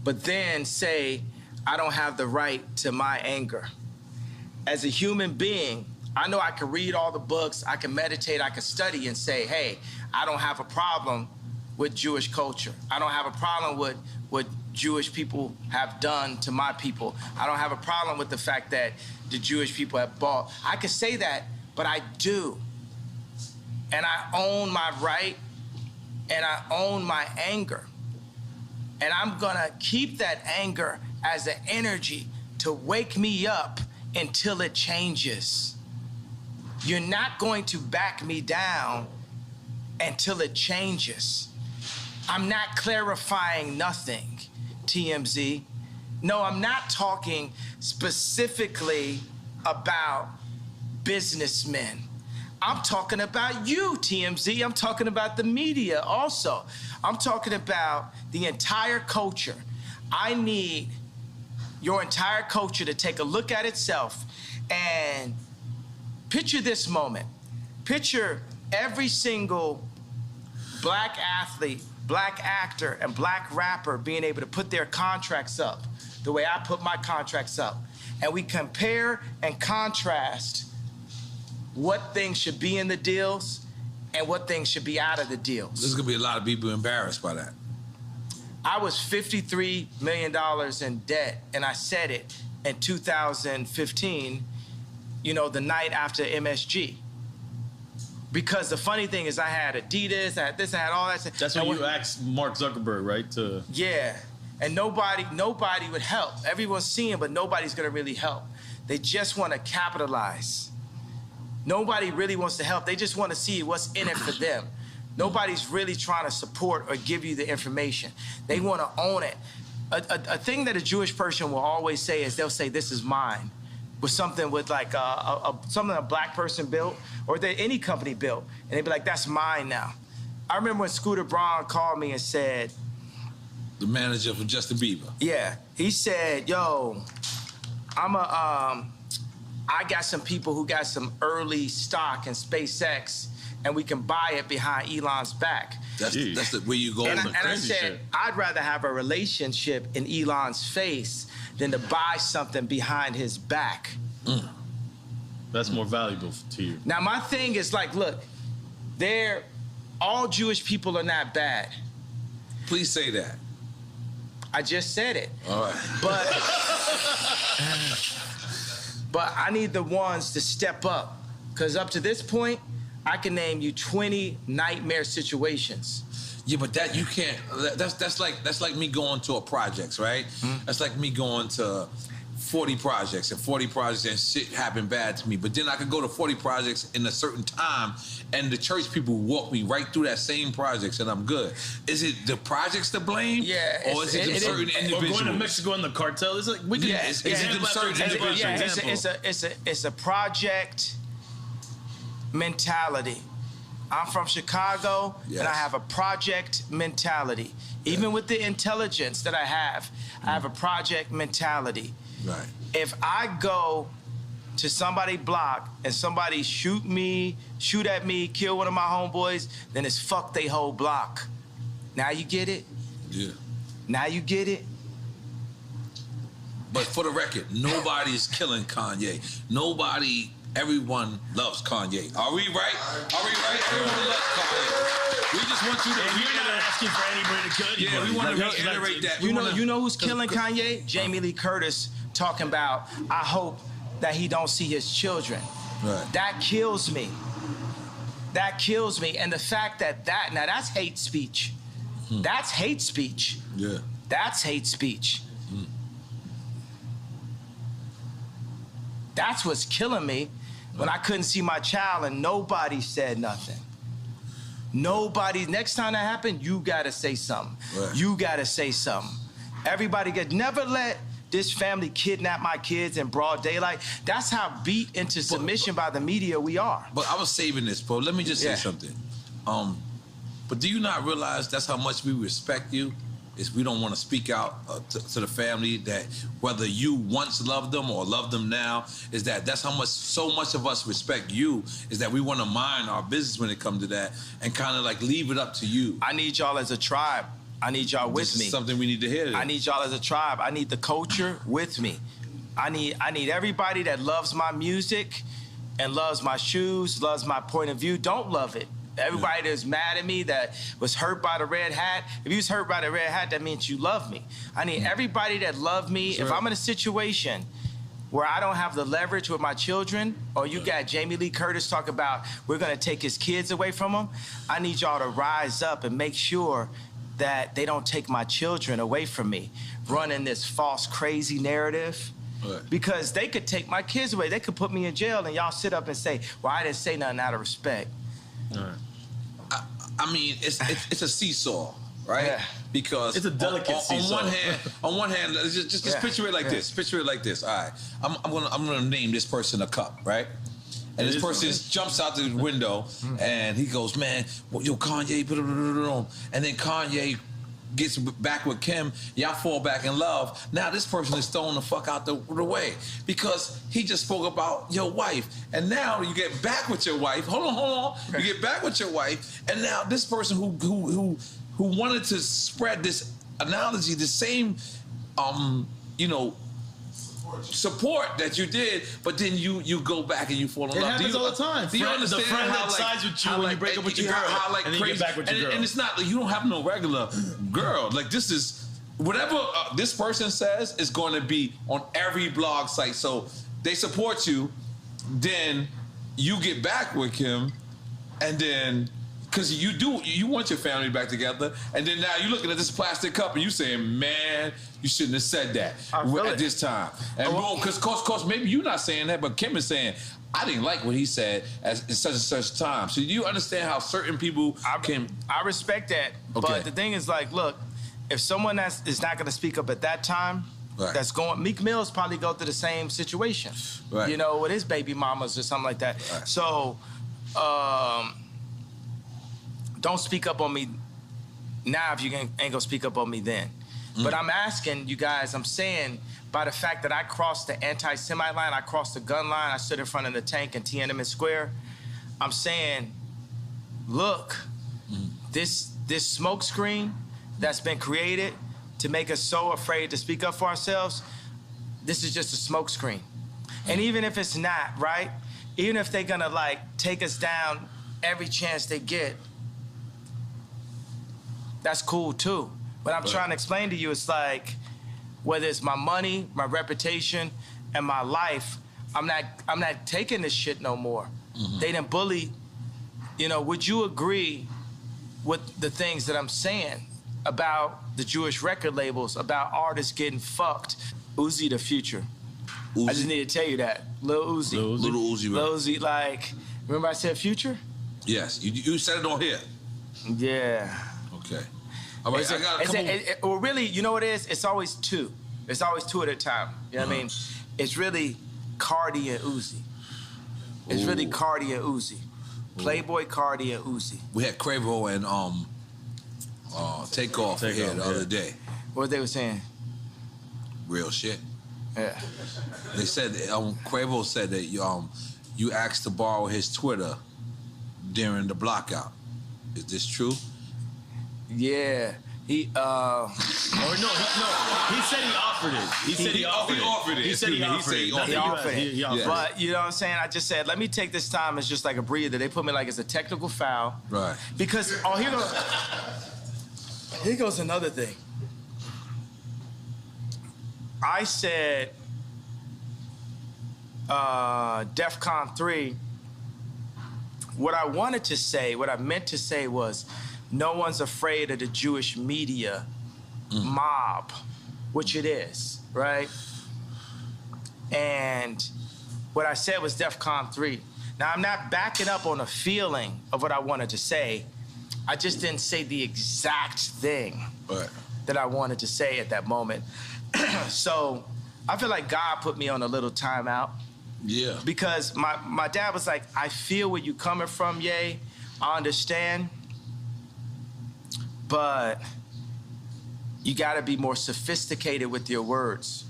But then say, I don't have the right to my anger. As a human being, I know I can read all the books, I can meditate, I can study and say, hey, I don't have a problem with Jewish culture. I don't have a problem with what Jewish people have done to my people. I don't have a problem with the fact that the Jewish people have bought. I can say that, but I do. And I own my right, and I own my anger. And I'm gonna keep that anger as an energy to wake me up until it changes. You're not going to back me down until it changes. I'm not clarifying nothing, TMZ. No, I'm not talking specifically about businessmen. I'm talking about you, TMZ. I'm talking about the media also. I'm talking about the entire culture. I need your entire culture to take a look at itself and picture this moment. Picture every single black athlete, black actor, and black rapper being able to put their contracts up the way I put my contracts up. And we compare and contrast what things should be in the deals and what things should be out of the deals. There's gonna be a lot of people embarrassed by that. I was $53 million in debt, and I said it in 2015, you know, the night after MSG. Because the funny thing is I had Adidas, I had this, I had all that. That's when you asked Mark Zuckerberg, right? Yeah, and nobody would help. Everyone's seeing, but nobody's gonna really help. They just wanna capitalize. Nobody really wants to help. They just wanna see what's in it for them. Nobody's really trying to support or give you the information. They wanna own it. A thing that a Jewish person will always say is they'll say, this is mine. With something with like something a black person built or that any company built. And they'd be like, that's mine now. I remember when Scooter Braun called me and said, the manager for Justin Bieber. Yeah, he said, yo, I got some people who got some early stock in SpaceX and we can buy it behind Elon's back. That's the way you go. And I said, I'd rather have a relationship in Elon's face than to buy something behind his back. That's more valuable to you. Now, my thing is like, look, all Jewish people are not bad. Please say that. I just said it. All right. But I need the ones to step up. Because up to this point, I can name you 20 nightmare situations. Yeah, but that you can't. That's like me going to a projects, right? That's like me going to 40 projects and 40 projects and shit happened bad to me. But then I could go to 40 projects in a certain time and the church people walk me right through that same projects and I'm good. Is it the projects to blame? Yeah. Or is it them certain individuals? Or going to Mexico and the cartel? It's like we can. Yeah, is it them certain individuals? Yeah, it's a project mentality. I'm from Chicago, and I have a project mentality. Even with the intelligence that I have a project mentality. Right. If I go to somebody's block and somebody shoot at me, kill one of my homeboys, then it's fuck they whole block. Now you get it? Yeah. Now you get it? But for the record, nobody's killing Kanye. Everyone loves Kanye. Are we right? Everyone loves Kanye. We just want you to. And you're not asking for anybody to kill you. Yeah, we want to reiterate that. You know who's killing Kanye? Jamie Lee Curtis talking about, I hope that he don't see his children. Right. That kills me. That kills me. And the fact that now that's hate speech. That's hate speech. Yeah. That's hate speech. That's what's killing me. when I couldn't see my child and nobody said nothing. Nobody, next time that happened, you gotta say something. Right. You gotta say something. Everybody never let this family kidnap my kids in broad daylight. That's how beat into submission by the media we are. But I was saving this, bro. Let me just say something. But do you not realize that's how much we respect you? Is we don't want to speak out to the family that whether you once loved them or love them now, is that's how much, so much of us respect you, is that we want to mind our business when it comes to that and kind of like leave it up to you. I need y'all as a tribe. I need y'all with me. This is something we need to hear. I need y'all as a tribe. I need the culture with me. I need everybody that loves my music and loves my shoes, loves my point of view. Don't love it. Everybody that's mad at me, that was hurt by the red hat. If you was hurt by the red hat, that means you love me. I need everybody that love me. Sure. If I'm in a situation where I don't have the leverage with my children, or you got Jamie Lee Curtis talk about we're gonna take his kids away from him, I need y'all to rise up and make sure that they don't take my children away from me, running this false, crazy narrative. Right. Because they could take my kids away. They could put me in jail and y'all sit up and say, well, I didn't say nothing out of respect. All right. I mean, it's a seesaw, right? Yeah. Because it's a delicate seesaw. On one hand, just picture it like this. Picture it like this. All right, I'm gonna name this person a cup, right? And this person jumps out the window and he goes, man, yo, Kanye, blah, blah, blah, blah. And then Kanye gets back with Kim, y'all fall back in love. Now this person is thrown the fuck out the way because he just spoke about your wife. And now you get back with your wife. Hold on. You get back with your wife, and now this person who wanted to spread this analogy, the same support that you did, but then you go back and you fall in love. It happens all the time. Do you understand the friend how that sides with you when you break up with your girl, and then you get back with your girl. And it's not like you don't have no regular girl. Like this is whatever this person says is going to be on every blog site. So they support you, then you get back with him, and then because you want your family back together, and then now you're looking at this plastic cup and you saying, man, you shouldn't have said that at this time. And because course maybe you're not saying that, but Kim is saying, I didn't like what he said at such and such time. So do you understand how certain people can? I respect that, but the thing is, like, look, if someone is not going to speak up at that time, that's going. Meek Mill's probably go through the same situation, right. You know, with his baby mamas or something like that. Right. So. Don't speak up on me now if you ain't gonna speak up on me then. But I'm asking you guys, I'm saying by the fact that I crossed the anti-Semite line, I crossed the gun line, I stood in front of the tank in Tiananmen Square, I'm saying, look, this smoke screen that's been created to make us so afraid to speak up for ourselves, this is just a smoke screen. And even if it's not, right? Even if they're gonna like take us down every chance they get, that's cool too. But I'm trying to explain to you, it's like, whether it's my money, my reputation, and my life, I'm not taking this shit no more. They done bully, would you agree with the things that I'm saying about the Jewish record labels, about artists getting fucked? Uzi the future. Uzi? I just need to tell you that. Lil Uzi. Little Uzi, right? Lil Uzi, like, remember I said future? Yes, you said it on here. Yeah. Okay. All right, I got a couple. Well, really, you know what it is? It's always two. It's always two at a time. You know what I mean? It's really Cardi and Uzi. It's really Cardi and Uzi. Playboy, Cardi, and Uzi. We had Quavo and Takeoff here the other day. What they were saying? Real shit. Yeah. They said Quavo said that you asked to borrow his Twitter during the blockout. Is this true? Yeah. He said he offered it. He said he offered it. He said he offered it. But you know what I'm saying? I just said, let me take this time as just like a breather. They put me like it's a technical foul. Right. Because here goes another thing. I said DEFCON 3. What I wanted to say, what I meant to say was, no one's afraid of the Jewish media mob, which it is, right? And what I said was DEFCON 3. Now, I'm not backing up on a feeling of what I wanted to say. I just didn't say the exact thing that I wanted to say at that moment. So I feel like God put me on a little timeout. Yeah. Because my dad was like, I feel where you coming from, Ye. I understand. But you got to be more sophisticated with your words.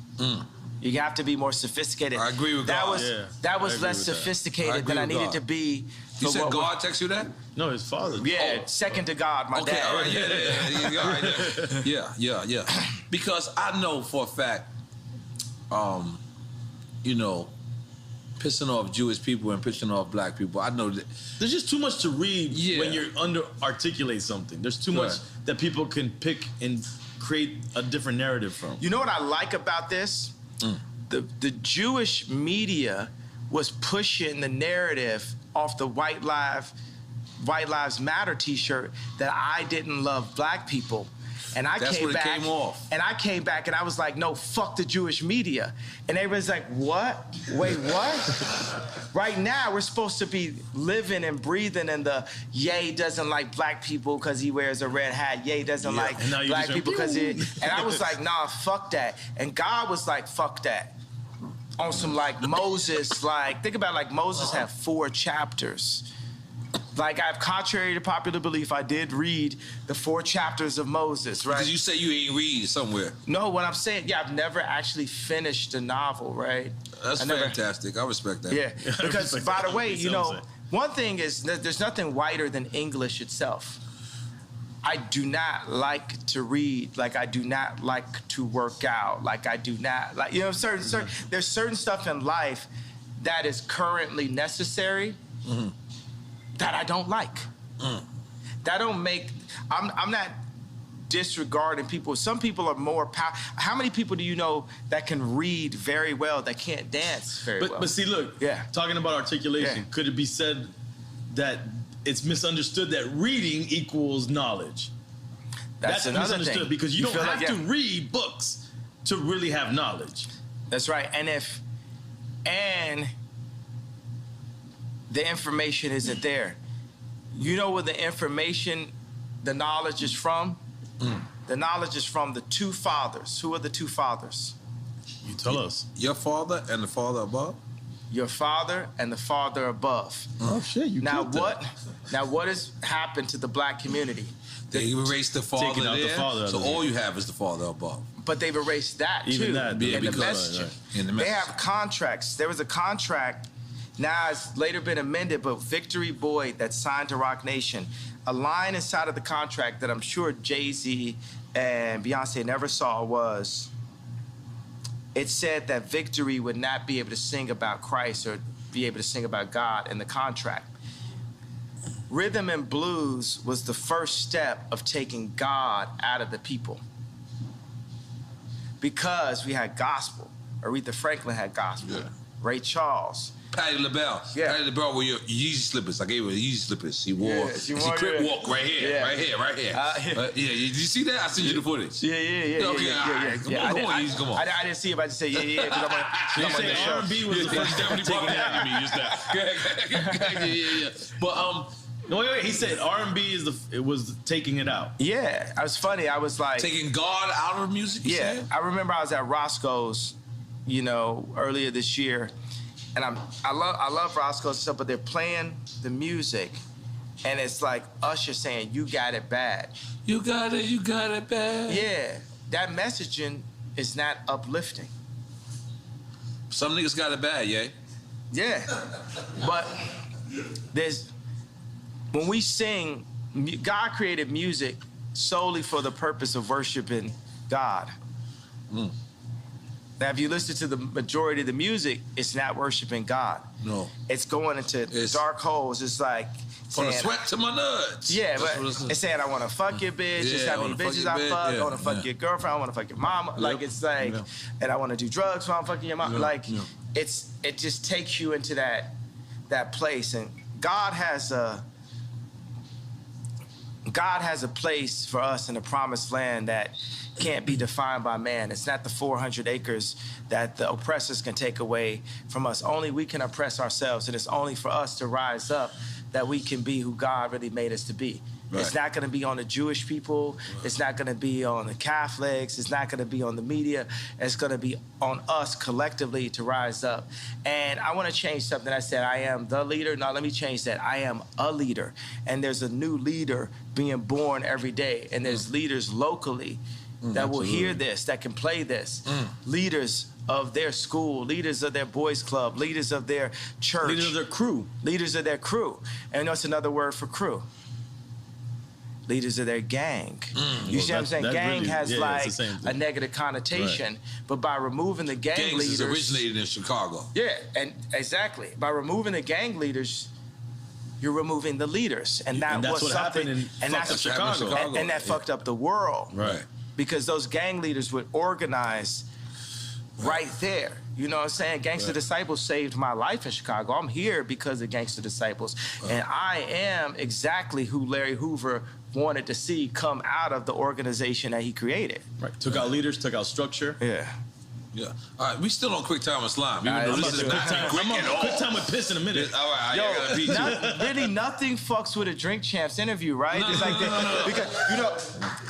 You have to be more sophisticated. I agree with God. That was less sophisticated than I needed to be. You said God text you that? No, his father. Yeah, second to God, my dad. All right, yeah. Because I know for a fact, you know, pissing off Jewish people and pissing off black people. I know that there's just too much to read when you're articulate something. There's too much that people can pick and create a different narrative from. You know what I like about this? The Jewish media was pushing the narrative off the White Lives Matter T-shirt that I didn't love black people. And I came back and I was like, no, fuck the Jewish media. And everybody's like, what? Wait, what? Right now, we're supposed to be living and breathing in the Ye doesn't like black people because he wears a red hat. Ye doesn't like black people because he... And I was like, nah, fuck that. And God was like, fuck that. On some like Moses, like, think about like Moses had 4 chapters. Like, I've, contrary to popular belief, I did read the 4 chapters of Moses, right? Because you say you ain't read somewhere. No, what I'm saying, I've never actually finished a novel, right? That's fantastic. I respect that. Yeah, because, by the way, you know, one thing is that there's nothing whiter than English itself. I do not like to read, like I do not like to work out, like I do not, like, you know, there's certain stuff in life that is currently necessary that I don't like. That don't make, I'm not disregarding people. Some people are more powerful. How many people do you know that can read very well, that can't dance very well? But see, look, talking about articulation, could it be said that it's misunderstood that reading equals knowledge? That's misunderstood thing. Because you don't have to read books to really have knowledge. That's right. And the information isn't there. You know where the information, the knowledge is from? The knowledge is from the 2 fathers. Who are the 2 fathers? You tell us. Your father and the father above? Your father and the father above. Oh shit! You now what? Now what has happened to the black community? They erased the father there, the father so all you have is the father above. But they've erased that too. Even that, in the message. They have contracts. There was a contract. Now it's later been amended, but Victory Boyd that signed to Rock Nation, a line inside of the contract that I'm sure Jay-Z and Beyonce never saw was, it said that Victory would not be able to sing about Christ or be able to sing about God in the contract. Rhythm and blues was the first step of taking God out of the people. Because we had gospel. Aretha Franklin had gospel. Ray Charles. Patti LaBelle. Patti LaBelle wore your Yeezy slippers. I gave her the Yeezy slippers. She wore, she crip walk right here, right here. Did you see that? I sent you the footage. Yeah. Come on. I didn't see it, but I just say, because I'm on the show. R&B was the first step taking it out of me, just that. Yeah. But, no, wait, he said R&B was taking it out. Yeah, it was funny. I was like... Taking God out of music, you said? I remember I was at Roscoe's, you know, earlier this year, and I love Roscoe's and stuff, but they're playing the music, and it's like Usher saying, "You got it bad." You got it bad. Yeah, that messaging is not uplifting. Some niggas got it bad, Yeah, but when we sing, God created music solely for the purpose of worshiping God. Now, if you listen to the majority of the music, it's not worshiping God. No. It's going into dark holes. It's like from the sweat to my nuts. Yeah, but it's saying, I want to fuck your bitch. It's how many bitches I fuck. I want to fuck your girlfriend. I want to fuck your mama. Like, it's like, and I want to do drugs while I'm fucking your mama. Like, it just takes you into that place. And God has God has a place for us in the promised land that can't be defined by man. It's not the 400 acres that the oppressors can take away from us. Only we can oppress ourselves, and it's only for us to rise up that we can be who God really made us to be. Right. It's not going to be on the Jewish people. Right. It's not going to be on the Catholics. It's not going to be on the media. It's going to be on us collectively to rise up. And I want to change something. I said, I am the leader. No, let me change that. I am a leader. And there's a new leader being born every day. And there's leaders locally that will hear this, that can play this. Leaders of their school, leaders of their boys club, leaders of their church. Leaders of their crew. Leaders of their crew. And you know, it's another word for crew. Leaders of their gang. You see what I'm saying? Gang really, has like a negative connotation, but by removing the gang leaders... Gangs originated in Chicago. Yeah, and exactly. By removing the gang leaders, you're removing the leaders. And that's what happened in Chicago. And that fucked up the world. Right. Because those gang leaders would organize right there. You know what I'm saying? Gangster Disciples saved my life in Chicago. I'm here because of Gangster Disciples. And I am exactly who Larry Hoover wanted to see come out of the organization that he created. Right. Took out leaders, took out structure. Yeah. Yeah. All right, we still on quick time with slime. Even though this is not quick time with piss in a minute. All right, yo, gotta beat really nothing fucks with a Drink Champs interview, right? No, it's like no. Because you know,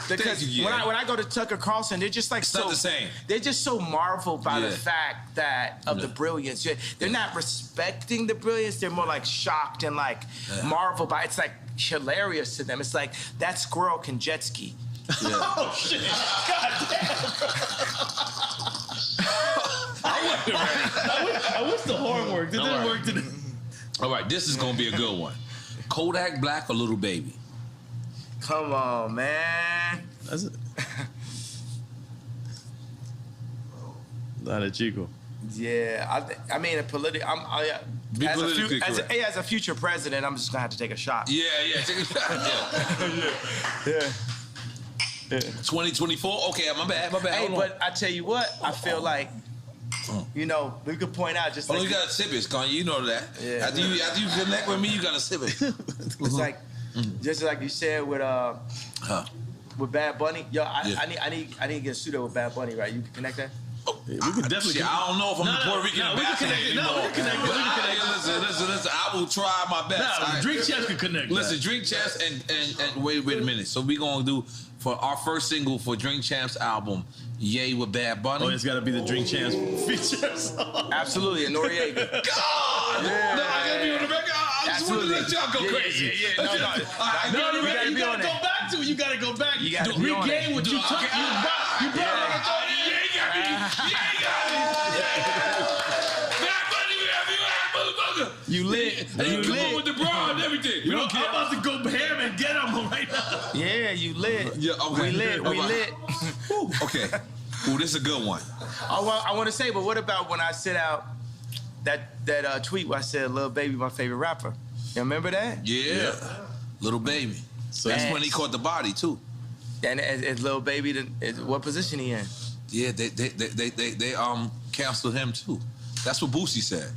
because when I go to Tucker Carlson, they're just like it's not the same. They're just so marveled by the fact that of the brilliance. They're not respecting the brilliance. They're more like shocked and like marveled by. It's like hilarious to them. It's like that squirrel can jet ski. Yeah. Oh shit! God damn! I wish the horn worked. It didn't work today. All right, this is gonna be a good one. Kodak Black or Little Baby? Come on, man. That's it. Not a Chico. Yeah, I mean, as a future president, I'm just gonna have to take a shot. Yeah, take a shot. Yeah. 2024. Okay, my bad. Hey, but I tell you what, I feel like, you know, we could point out just. You gotta sip it, Kanye. You know that. Yeah. After you connect with me, you gotta sip it. It's like, just like you said with Bad Bunny. Yo, I need to get a studio with Bad Bunny, right? You can connect that. Yeah, we can definitely. I don't know if I'm Puerto Rican. We can connect. Listen. I will try my best. Drink Champs can connect. Listen, Drink Champs and wait a minute. So we gonna do for our first single for Drink Champs album, Yay with Bad Bunny. Oh, it's gotta be the Drink Champs feature song. Absolutely, and Noriega. God! Yeah. No, I gotta be on the record. I just want to let y'all go crazy. No, you gotta go back to it. You gotta go back. You gotta regain what you took. You brought it. You lit. You lit with the bra and everything. I'm about to go ham and get him right now. Yeah, you lit. Yeah, okay. We lit. Okay. Ooh, this is a good one. I want to say, but what about when I sent out that tweet where I said Lil Baby my favorite rapper? You remember that? Yeah. Little Baby. So that's when he caught the body too. And Lil Baby, what position he in? Yeah, they canceled him too. That's what Boosie said.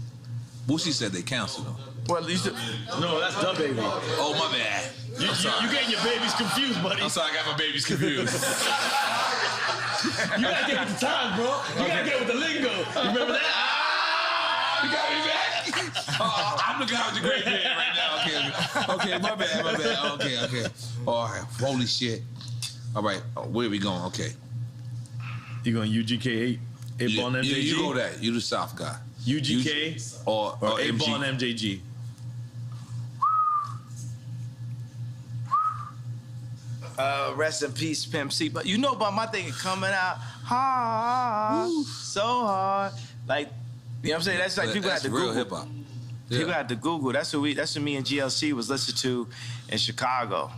Boosie said they canceled him. Well, no, that's the baby. Oh, my bad. You getting your babies confused, buddy. I'm sorry, I got my babies confused. You gotta get with the times, bro. You gotta get with the lingo. You remember that? You got me back. I'm the guy with the great beard right now. Okay, my bad. Okay. All right, holy shit. All right, where are we going? Okay. You going UGK 8-ball and MJG? You go that. You the South guy. UGK or 8-ball and MJG? Rest in peace, Pimp C. But you know about my thing coming out so hard. Like, you know what I'm saying? That's like people had to Google. Real hip-hop. Yeah. People had to Google. That's what me and GLC was listening to in Chicago.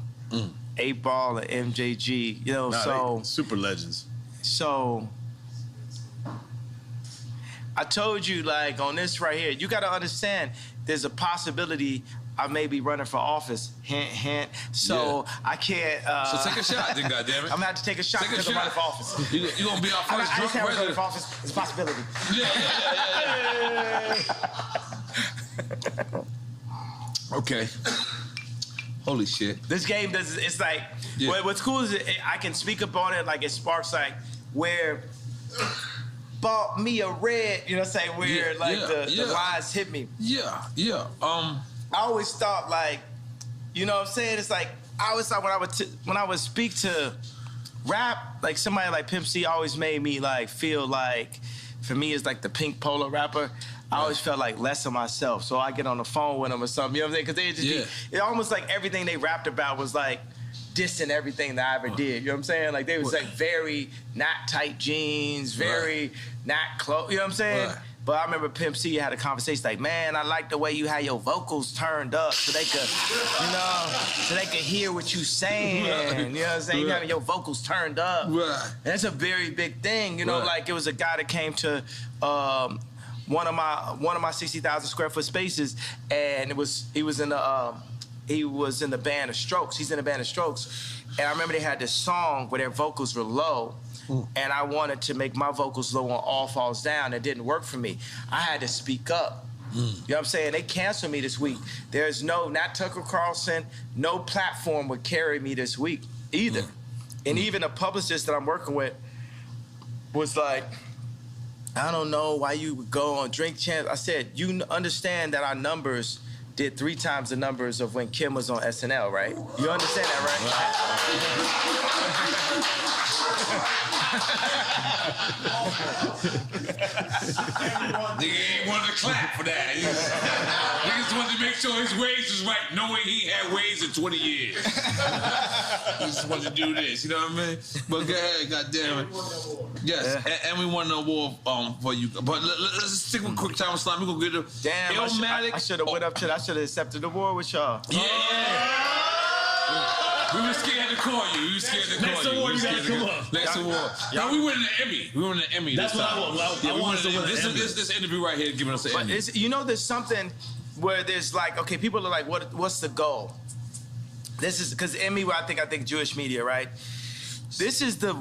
8-ball and MJG. You know, super legends. So I told you, like, on this right here, you got to understand there's a possibility I may be running for office. Hint, hint. So I can't. So take a shot, then, goddammit. I'm going to have to take a shot because I'm running for office. You're going to be our first drunk president. Running for office. It's a possibility. Yeah. Okay. Holy shit. This game does, it's like, what's cool is I can speak up on it, like it sparks like where bought me a red, you know what I'm saying, where the lines hit me. Yeah. I always thought like, you know what I'm saying, it's like, I always thought when I would speak to rap, like somebody like Pimp C always made me like feel like, for me it's like the Pink Polo rapper. I always felt like less of myself, so I get on the phone with them or something. You know what I'm saying? Because they just it almost like everything they rapped about was like dissing everything that I ever did. You know what I'm saying? Like they was like very not tight jeans, very not close. You know what I'm saying? Right. But I remember Pimp C had a conversation like, man, I like the way you had your vocals turned up so they could, you know, so they could hear what you saying. You know what I'm saying? You having your vocals turned up. Right. And that's a very big thing. You know, like it was a guy that came to one of my 60,000 square foot spaces, and he was in the band of Strokes. He's in the band of Strokes, and I remember they had this song where their vocals were low. And I wanted to make my vocals low on All Falls Down. It didn't work for me. I had to speak up. You know what I'm saying? They canceled me this week. There's not Tucker Carlson, no platform would carry me this week either. And even a publicist that I'm working with was like, I don't know why you would go on Drink Champs. I said, you understand that our numbers did 3 times the numbers of when Kim was on SNL, right? You understand that, right? Nigga ain't wanted to clap for that. Niggas wanted to make sure his waves was right, knowing he had waves in 20 years. He just wanted to do this, you know what I mean? But go ahead, goddammit. Yes, and we won an award for you. But let's stick with quick time slime. We're gonna get a damn. I should have went up to. I should have accepted the award with y'all. Yeah. We were scared to call you. We were scared to call you. Next award, you gotta come up. Next award. No, we won an Emmy. We won an Emmy. That's what I want. I want to win an Emmy. This interview right here giving us an Emmy. You know, there's something where there's like, okay, people are like, what's the goal? This is because Emmy. I think Jewish media, right? This is the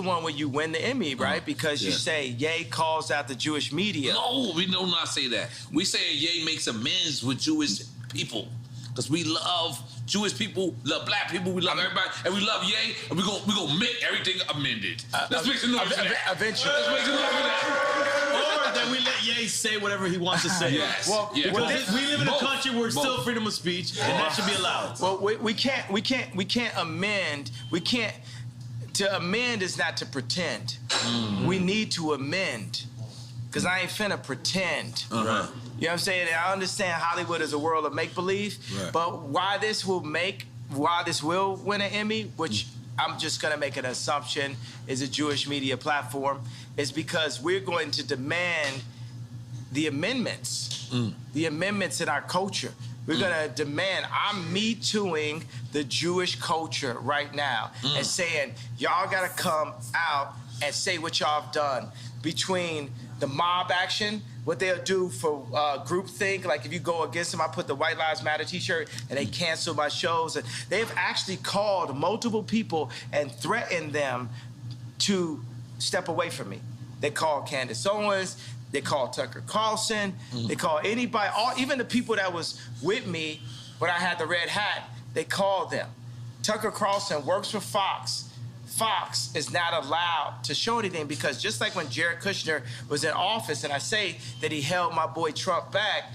one where you win the Emmy, right? Because you say Ye calls out the Jewish media. No, we do not say that. We say Ye makes amends with Jewish people because we love Jewish people, love black people, we love everybody, and we love Ye, and we gonna make everything amended. Let's make some noise for that. Eventually. Let's make some noise for that. Or that we let Ye say whatever he wants to say. Yes. Well, we live in a country where it's still freedom of speech, and that should be allowed. Well, we can't amend. To amend is not to pretend. We need to amend. Because I ain't finna pretend. You know what I'm saying? I understand Hollywood is a world of make-believe, but why this will win an Emmy, which I'm just gonna make an assumption is a Jewish media platform, is because we're going to demand the amendments. The amendments in our culture. We're gonna demand, I'm Me Tooing the Jewish culture right now and saying, y'all gotta come out and say what y'all have done between the mob action, what they'll do for groupthink. Like if you go against them, I put the White Lives Matter t-shirt and they cancel my shows. And they've actually called multiple people and threatened them to step away from me. They called Candace Owens, they called Tucker Carlson, they called anybody, even the people that was with me when I had the red hat, they called them. Tucker Carlson works for Fox. Fox is not allowed to show anything because just like when Jared Kushner was in office and I say that he held my boy Trump back,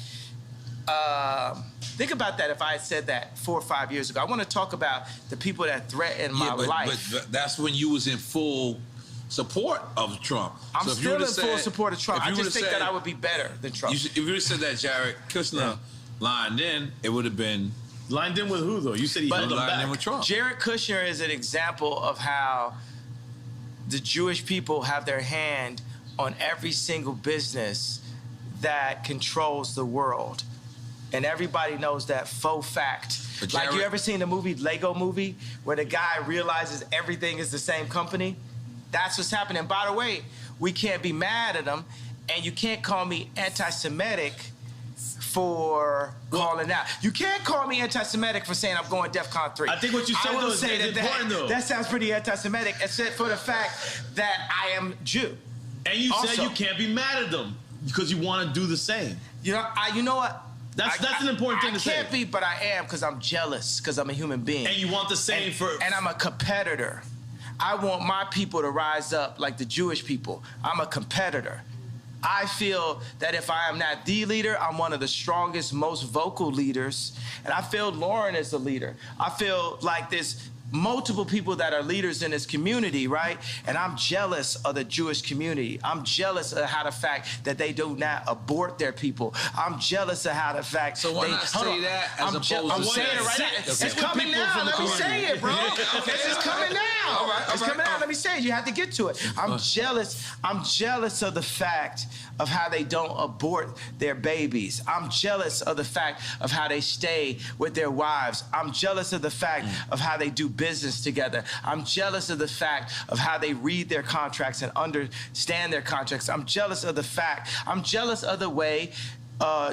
think about that if I had said that 4 or 5 years ago. I want to talk about the people that threatened my life. But that's when you was in full support of Trump. I'm still in full support of Trump. I just think that I would be better than Trump. If you would have said that Jared Kushner lined in, it would have been... Lined in with who, though? You said he held him back. In with Trump. Jared Kushner is an example of how the Jewish people have their hand on every single business that controls the world. And everybody knows that faux fact. Like, you ever seen the movie Lego Movie where the guy realizes everything is the same company? That's what's happening. By the way, we can't be mad at him, and you can't call me anti-Semitic for calling out. You can't call me anti-Semitic for saying I'm going DEFCON 3. I think what you said though is important though. That sounds pretty anti-Semitic, except for the fact that I am Jew. And you said you can't be mad at them because you want to do the same. You know what? That's an important thing to say. I can't be, but I am because I'm jealous because I'm a human being. And you want the same And I'm a competitor. I want my people to rise up like the Jewish people. I'm a competitor. I feel that if I am not the leader, I'm one of the strongest, most vocal leaders. And I feel Lauren is the leader. I feel like there's multiple people that are leaders in this community, right? And I'm jealous of the Jewish community. I'm jealous of how the fact that they do not abort their people. I'm jealous of how the fact. So why not say that as opposed to I'm saying it right now. It's coming now. Let me say it, bro. It's coming now. All right. It's coming out. Let me say it. You have to get to it. I'm jealous. I'm jealous of the fact of how they don't abort their babies. I'm jealous of the fact of how they stay with their wives. I'm jealous of the fact of how they do business together. I'm jealous of the fact of how they read their contracts and understand their contracts. I'm jealous of the fact. I'm jealous of the way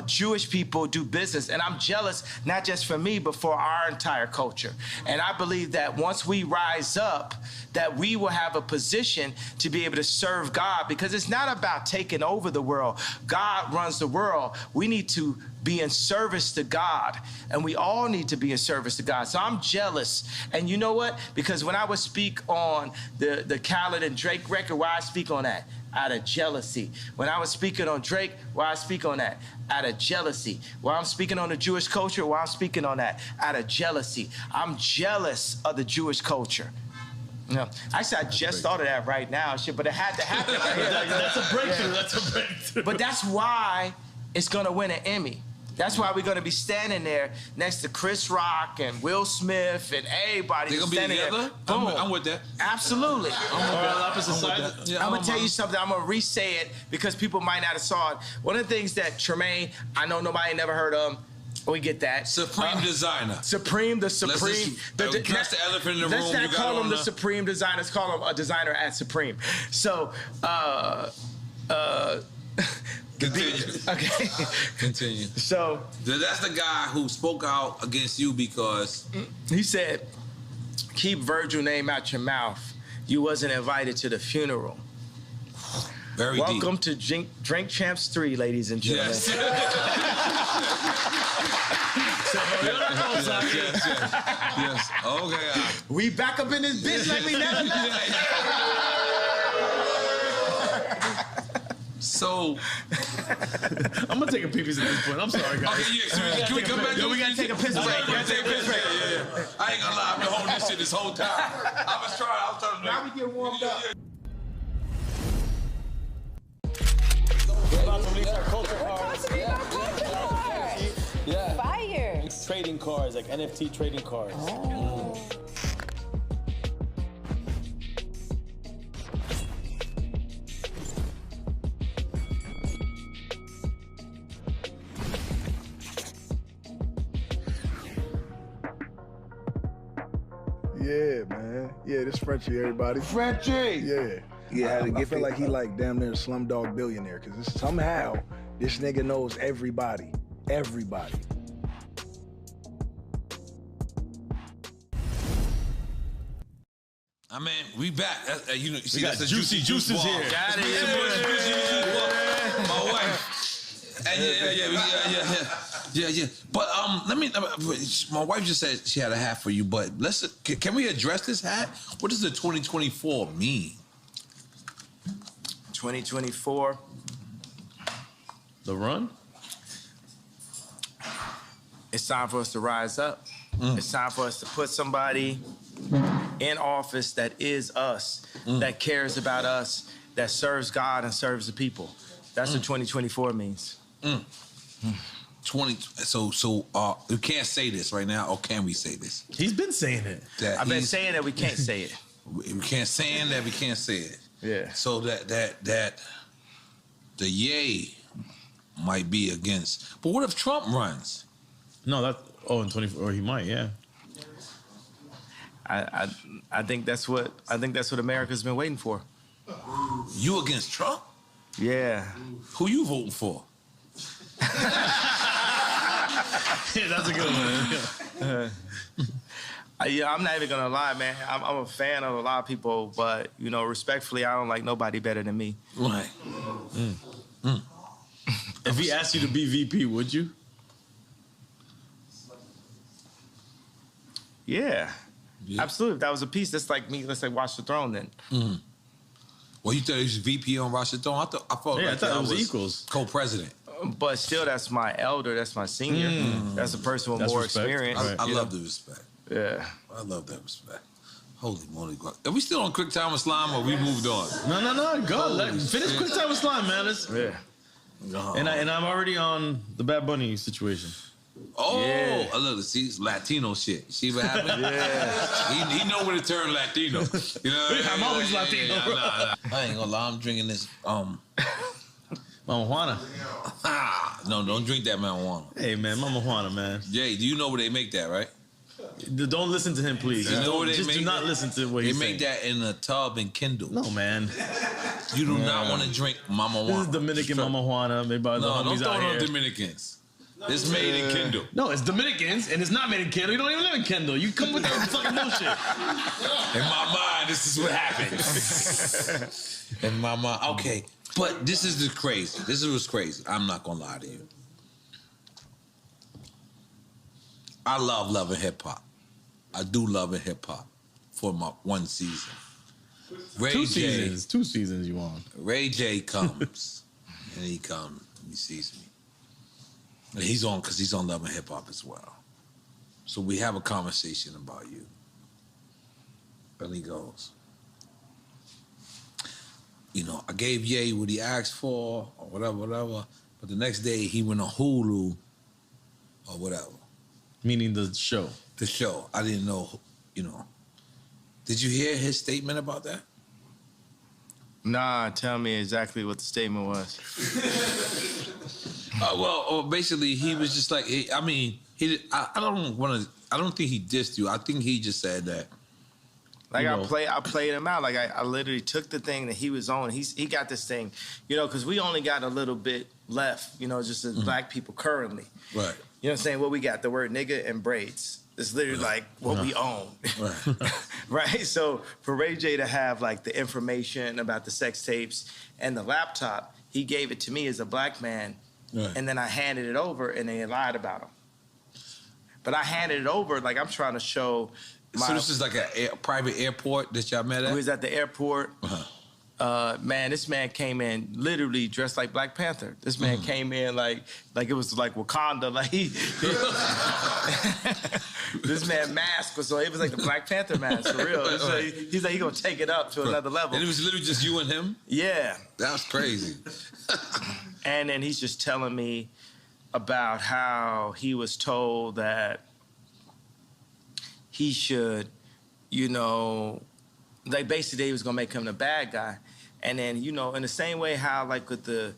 Jewish people do business. And I'm jealous, not just for me, but for our entire culture. And I believe that once we rise up, that we will have a position to be able to serve God, because it's not about taking over the world. God runs the world. We need to be in service to God, and we all need to be in service to God. So I'm jealous. And you know what? Because when I would speak on the Khaled and Drake record, why I speak on that? Out of jealousy. When I was speaking on Drake, why I speak on that? Out of jealousy. While I'm speaking on the Jewish culture, why I'm speaking on that? Out of jealousy. I'm jealous of the Jewish culture. No, actually, I just thought of that right now, shit, but it had to happen. That's a breakthrough. That's a breakthrough. But that's why it's gonna win an Emmy. That's why we're gonna be standing there next to Chris Rock and Will Smith and everybody. They're gonna be together? Boom. I'm with that. Absolutely. I'm gonna tell you something. I'm gonna re-say it because people might not have saw it. One of the things that Tremaine, I know nobody never heard of. We get that. Supreme designer. Supreme, the Supreme. Address the elephant in the room. Let's not call him the Supreme designer. Let's call him a designer at Supreme. So, Continue. Okay. Continue. So that's the guy who spoke out against you because he said, "Keep Virgil name out your mouth. You wasn't invited to the funeral." Very Welcome deep. to Drink Champs 3, ladies and gentlemen. Yes. Yes. Okay. We back up in this bitch like we never left. So I'm gonna take a pee-pee at this point. I'm sorry, guys. Okay, yeah. So can we come back? We gotta take a piss break. Yeah. I ain't gonna lie. I've been holding this shit this whole time. I was trying to. Now we get warmed up. We're about to release our culture cards. Yeah. Fire. It's trading cards, like NFT trading cards. Oh. Yeah, man. Yeah, this Frenchie, everybody. Frenchie! Yeah. Yeah, I feel like he like damn near a slumdog billionaire, because somehow this nigga knows everybody. Everybody. I mean, we back. You know, We got Juicy Juices here. Got it. My wife. Yeah. But my wife just said she had a hat for you, but can we address this hat? What does the 2024 mean? 2024. The run? It's time for us to rise up. It's time for us to put somebody in office that is us, that cares about us, that serves God and serves the people. That's what 2024 means. 20. So we can't say this right now, or can we say this? He's been saying it. I've been saying that we can't say it. We can't say that we can't say it. Yeah. So that the yay might be against. But what if Trump runs? No, in 24, or he might, yeah. I think that's what America's been waiting for. You against Trump? Yeah. Who you voting for? Yeah, that's a good one. Yeah, I'm not even gonna lie, man. I'm a fan of a lot of people, but respectfully, I don't like nobody better than me. Right. If he asked you to be VP, would you? Yeah. Absolutely. If that was a piece, that's like me, let's say Watch the Throne then. Mm. Well, you thought he was VP on Watch the Throne? I thought it was equals. Co-president. But still, that's my elder, that's my senior. That's a person with more respect. experience. I love the respect. Yeah. I love that respect. Holy moly. Are we still on Quick Time with Slime or we moved on? No. Go. Finish Quick Time with Slime, man. And I'm already on the Bad Bunny situation. Oh, yeah. Look, see, it's Latino shit. See what happened? Yeah. He know when to turn Latino. You know what I'm always Latino. Nah. I ain't gonna lie, I'm drinking this Mama Juana. No, don't drink that marijuana. Hey man, Mama Juana, man. Jay, do you know where they make that, right? Don't listen to him, please. You know where just do not listen to what he's saying. They make that in a tub and Kindle. No, man. You do not want to drink Mama Juana. This is Dominican Mama Juana made by the homies out here. No, Dominicans. It's made in Kendall. No, it's Dominicans, and it's not made in Kendall. You don't even live in Kendall. You come with that fucking bullshit. In my mind, this is what happens. In my mind, okay. But this is crazy. This is what's crazy. I'm not gonna lie to you. I love loving hip hop. I do love hip hop for my one season. Two seasons you on. Ray J comes, and he sees me. And he's on because he's on Love and Hip Hop as well. So we have a conversation about you. And he goes, you know, I gave Ye what he asked for or whatever. But the next day he went on Hulu or whatever. Meaning the show. The show. I didn't know, you know. Did you hear his statement about that? Nah, tell me exactly what the statement was. Basically, he was just like, I don't think he dissed you. I think he just said that. Like I played him out. Like I literally took the thing that he was on. He got this thing, you know, because we only got a little bit left, you know, just as black people currently. Right. You know what I'm saying? What we got, the word nigga and braids. It's literally like what we own. Right. Right? So for Ray J to have like the information about the sex tapes and the laptop, he gave it to me as a black man. Right. And then I handed it over and they lied about him. But I handed it over like I'm trying to show So this is like a private airport that y'all met at? We was at the airport. Man, this man came in literally dressed like Black Panther. This man came in like it was like Wakanda. Like this man mask was it was like the Black Panther mask for real. He's like he gonna take it up to another level. And it was literally just you and him? Yeah. That's crazy. And then he's just telling me about how he was told that he should, you know, like basically he was gonna make him the bad guy. And then, you know, in the same way how like with the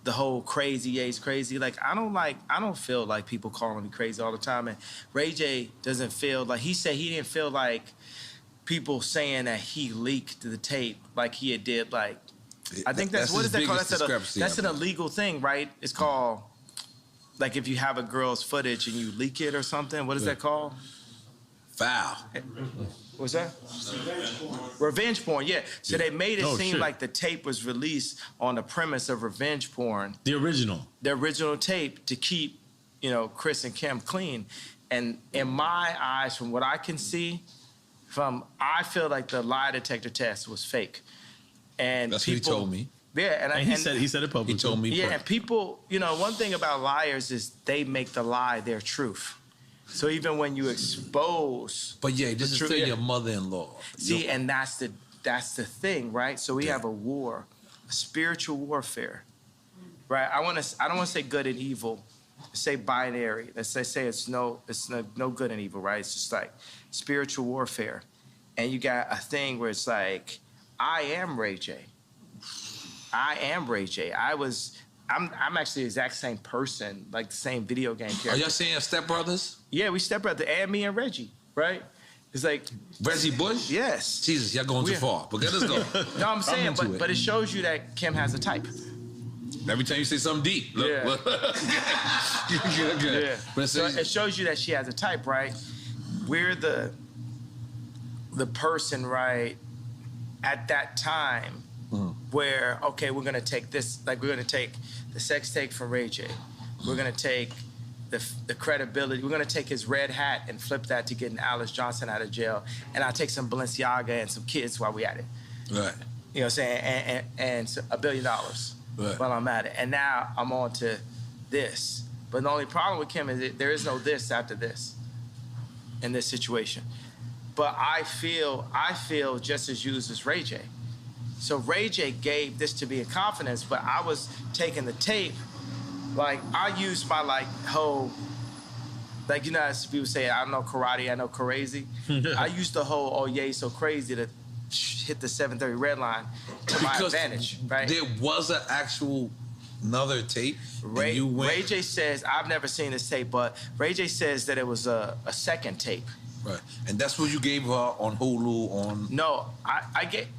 whole crazy, Ye's crazy, like I don't feel like people calling me crazy all the time. And Ray J doesn't feel like, he said he didn't feel like people saying that he leaked the tape like he had did like, I think that's what is that called? That's an illegal thing, right? It's called, like if you have a girl's footage and you leak it or something, what is that called? Foul. What's that? Revenge porn, yeah. So they made it seem like the tape was released on the premise of revenge porn. The original tape to keep, you know, Chris and Kim clean. And in my eyes, from what I can see, I feel like the lie detector test was fake. And that's what he told me. Yeah, and he said it publicly. He told me. Yeah, and people, you know, one thing about liars is they make the lie their truth. So even when you expose, but yeah, this is still your mother-in-law. See, and that's the thing, right? So we have a war, a spiritual warfare, right? I don't want to say good and evil, say binary. Let's say it's no good and evil, right? It's just like spiritual warfare, and you got a thing where it's like, I am Ray J. I am Ray J. I'm actually the exact same person, like the same video game character. Are y'all saying stepbrothers? Yeah, we stepbrother, and me and Reggie, right? It's like Reggie Bush? Yes. Jesus, y'all going too far. But let us go. No, I'm saying, but it shows you that Kim has a type. Every time you say something deep. Look, yeah. Good. Yeah. But so it shows you that she has a type, right? We're the person, right, at that time where, okay, we're gonna take this, like we're gonna take the sex tape from Ray J. We're gonna take the credibility. We're gonna take his red hat and flip that to getting Alice Johnson out of jail, and I'll take some Balenciaga and some kids while we at it. Right. You know what I'm saying? And so $1 billion while I'm at it. And now I'm on to this. But the only problem with Kim is that there is no this after this in this situation. But I feel just as used as Ray J. So Ray J gave this to me in confidence, but I was taking the tape, like I used my like whole, like you know as people say, I know karate, I know crazy. I used the whole, oh yeah, so crazy to hit the 730 red line to my advantage, right? There was an actual another tape. Ray J says, I've never seen this tape, but Ray J says that it was a second tape. Right, and that's what you gave her on Hulu on. No,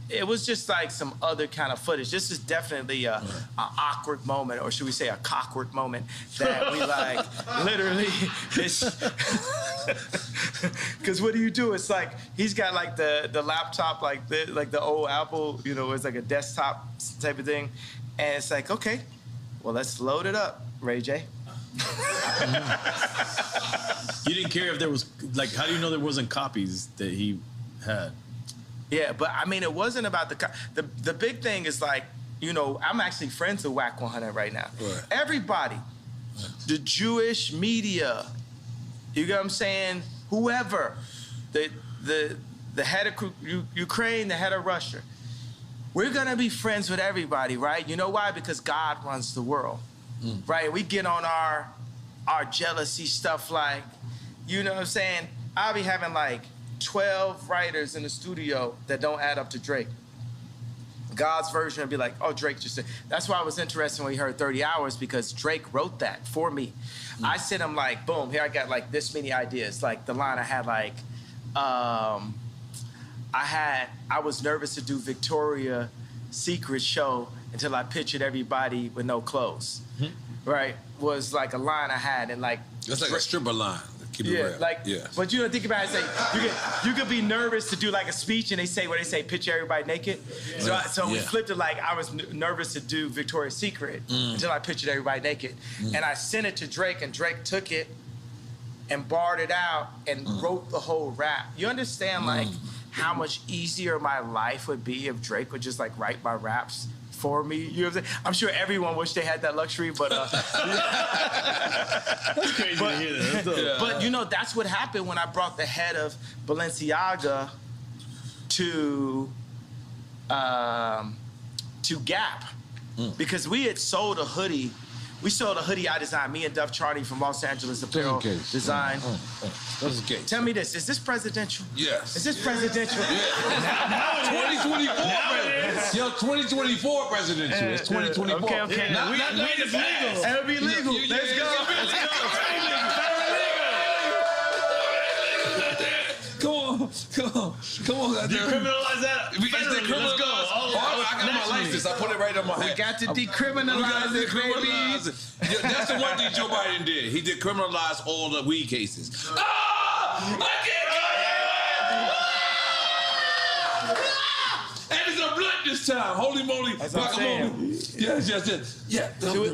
it was just like some other kind of footage. This is definitely a awkward moment, or should we say a cockwork moment that we like literally. Because what do you do? It's like he's got like the laptop like the old Apple, you know, it's like a desktop type of thing, and it's like okay, well let's load it up, Ray J. You didn't care if there was, like, how do you know there wasn't copies that he had? Yeah, but I mean, it wasn't about the big thing is like, you know, I'm actually friends with Whack 100 right now. Right. Everybody, the Jewish media, you get what I'm saying? Whoever, the head of Ukraine, the head of Russia, we're gonna be friends with everybody, right? You know why? Because God runs the world, right? We get on our jealousy stuff like, you know what I'm saying? I'll be having like 12 writers in the studio that don't add up to Drake. God's version would be like, oh, Drake just said. That's why I was interested when we heard 30 Hours, because Drake wrote that for me. I sent him like, boom, here I got like this many ideas. Like the line I had like, I was nervous to do Victoria's Secret show until I pictured everybody with no clothes. Right? Was like a line I had, and like it's like a stripper line. Keep it real. Like, but you don't think about it. Say you could be nervous to do like a speech, and they say picture everybody naked. So we flipped it. Like I was nervous to do Victoria's Secret until I pictured everybody naked, and I sent it to Drake, and Drake took it and barred it out and wrote the whole rap. You understand like how much easier my life would be if Drake would just like write my raps for me. You know what I'm saying? I'm sure everyone wished they had that luxury, but that's crazy to hear that. But you know, that's what happened when I brought the head of Balenciaga to Gap, because we had sold a hoodie. We sold a hoodie I designed, me and Duff Charney from Los Angeles Apparel Design. That's okay. Tell me this, is this presidential? Yes. Is this presidential? Yeah. 2024. Yo, 2024 presidential. It's 2024. Okay. Not it's legal. It'll be legal. Let's go. Come on. Decriminalize that. Let's go. I got my license. I put it right on my head. We got to decriminalize it, baby. Yeah, that's the one thing Joe Biden did. He decriminalized all the weed cases. I can't. And it's a blunt this time. Holy moly. Guacamole. Yes. Yeah.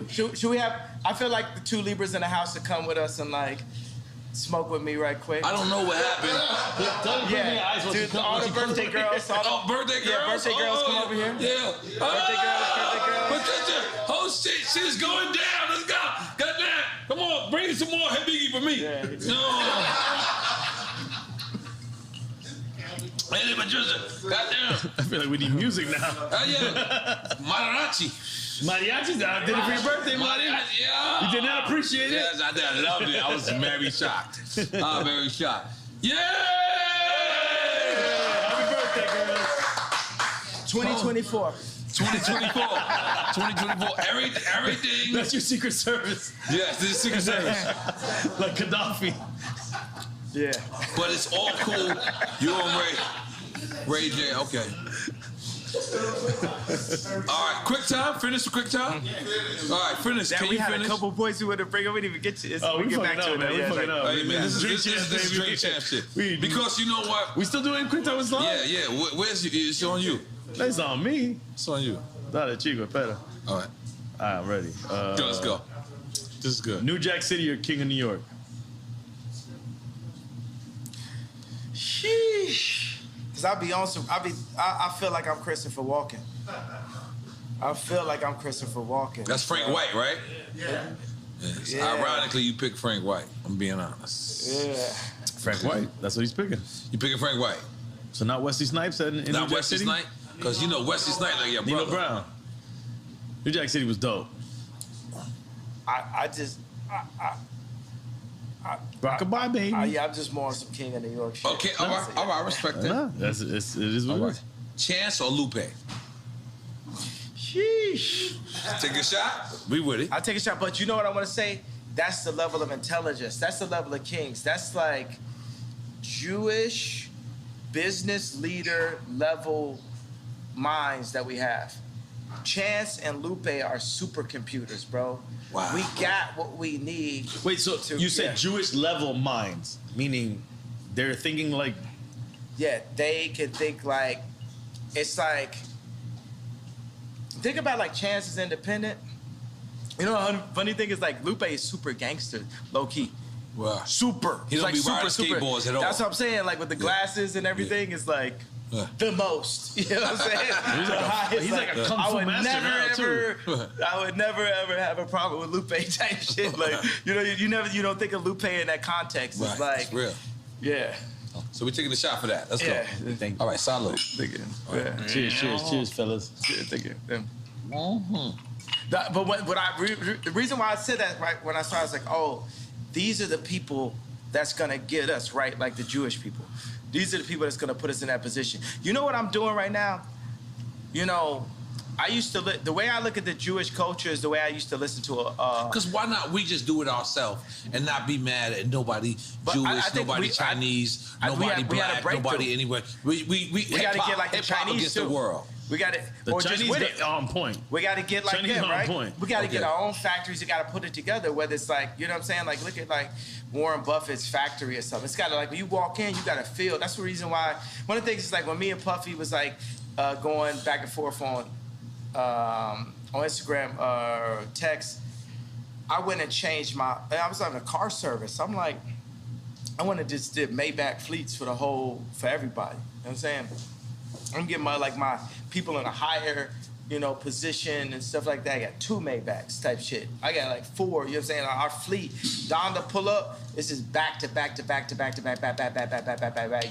Should we have, I feel like the two Libras in the house to come with us and like smoke with me right quick. I don't know what happened. Dude, all the birthday girls. Birthday girls? Yeah, birthday girls come over here. Yeah. Birthday girls. Patricia, oh shit, she's going down. Let's go. Goddamn. Come on, bring some more Hey Biggie for me. Yeah. No. Hey, Patricia, goddamn. I feel like we need music now. Yeah. Mariachi. Mariachi, I did it for your birthday, Marty. Yeah. You did not appreciate it? Yes, I did. I loved it. I was very shocked. Very shocked. Yay! Happy birthday, girls. 2024. 2024. Everything. That's your Secret Service. Yes, this is Secret Service. Like Gaddafi. Yeah. But it's all cool. You and Ray J. Okay. All right, quick time. Finish the quick time. All right, finish. Can we you had finish? a couple points we would have bring. We didn't even get to. We get back to it. We fucking up. Hey, man, this is Drink Champ shit. Because you know what? We still doing quick time with Islam? Yeah. Where's you? It's on you. It's on me. It's on you. Dale, chico, espera. All right. All right, I'm ready. Let's go. This is good. New Jack City or King of New York? Sheesh. Cause I feel like I'm Christopher Walken. That's Frank White, right? Yeah. Ironically, you picked Frank White. I'm being honest. Yeah. Frank White. That's what he's picking. You picking Frank White? So not Wesley Snipes in New Jack Wesley City? Snipes? Because you know Wesley Snipes like your brother. Nino Brown. New Jack City was dope. Rockabye, baby. I'm just more on some King of New York shit. Okay, all right, I respect that. It is what it is. Chance or Lupe? Sheesh. Take a shot? We with it. I'll take a shot, but you know what I want to say? That's the level of intelligence. That's the level of kings. That's like Jewish business leader level minds that we have. Chance and Lupe are supercomputers, bro. Wow. We got what we need. Wait, so you said Jewish level minds, meaning they're thinking like... Yeah, they can think like, it's like, think about like Chance is independent. You know, the funny thing is like Lupe is super gangster, low key. Wow. Super. He don't like be riding skateboards at all. That's what I'm saying. Like with the glasses and everything, it's like the most. You know what I'm saying? He's like a kung fu master now, too. I would never ever have a problem with Lupe type shit. Like you don't think of Lupe in that context. It's like it's real. Yeah. So we're taking a shot for that. Let's go. Thank you. All right, salute. Thank you. Right. Cheers, fellas. Cheers, thank you. But the reason why I said that right when I started, I was like, oh, these are the people that's gonna get us right, like the Jewish people. These are the people that's gonna put us in that position. You know what I'm doing right now? You know, I used to the way I look at the Jewish culture is the way I used to listen to a. Because why not we just do it ourselves and not be mad at nobody Jewish, nobody Chinese, nobody black, nobody anywhere. We gotta get like the Chinese against too. the world. We got it. The Chinese on point. We got to get like Chinese them, on right? point. We got to get our own factories. We got to put it together. Whether it's like, you know what I'm saying? Like, look at like Warren Buffett's factory or something. It's got to like when you walk in, you got to feel. That's the reason why. One of the things is like when me and Puffy was like going back and forth on Instagram or text. I went and changed I was on a car service. I'm like, I went and just did Maybach fleets for everybody. You know what I'm saying? I'm getting my people in a higher, position and stuff like that. I got 2 Maybachs type shit. I got like 4, you know what I'm saying? Our fleet, Don to pull up, this is back to back,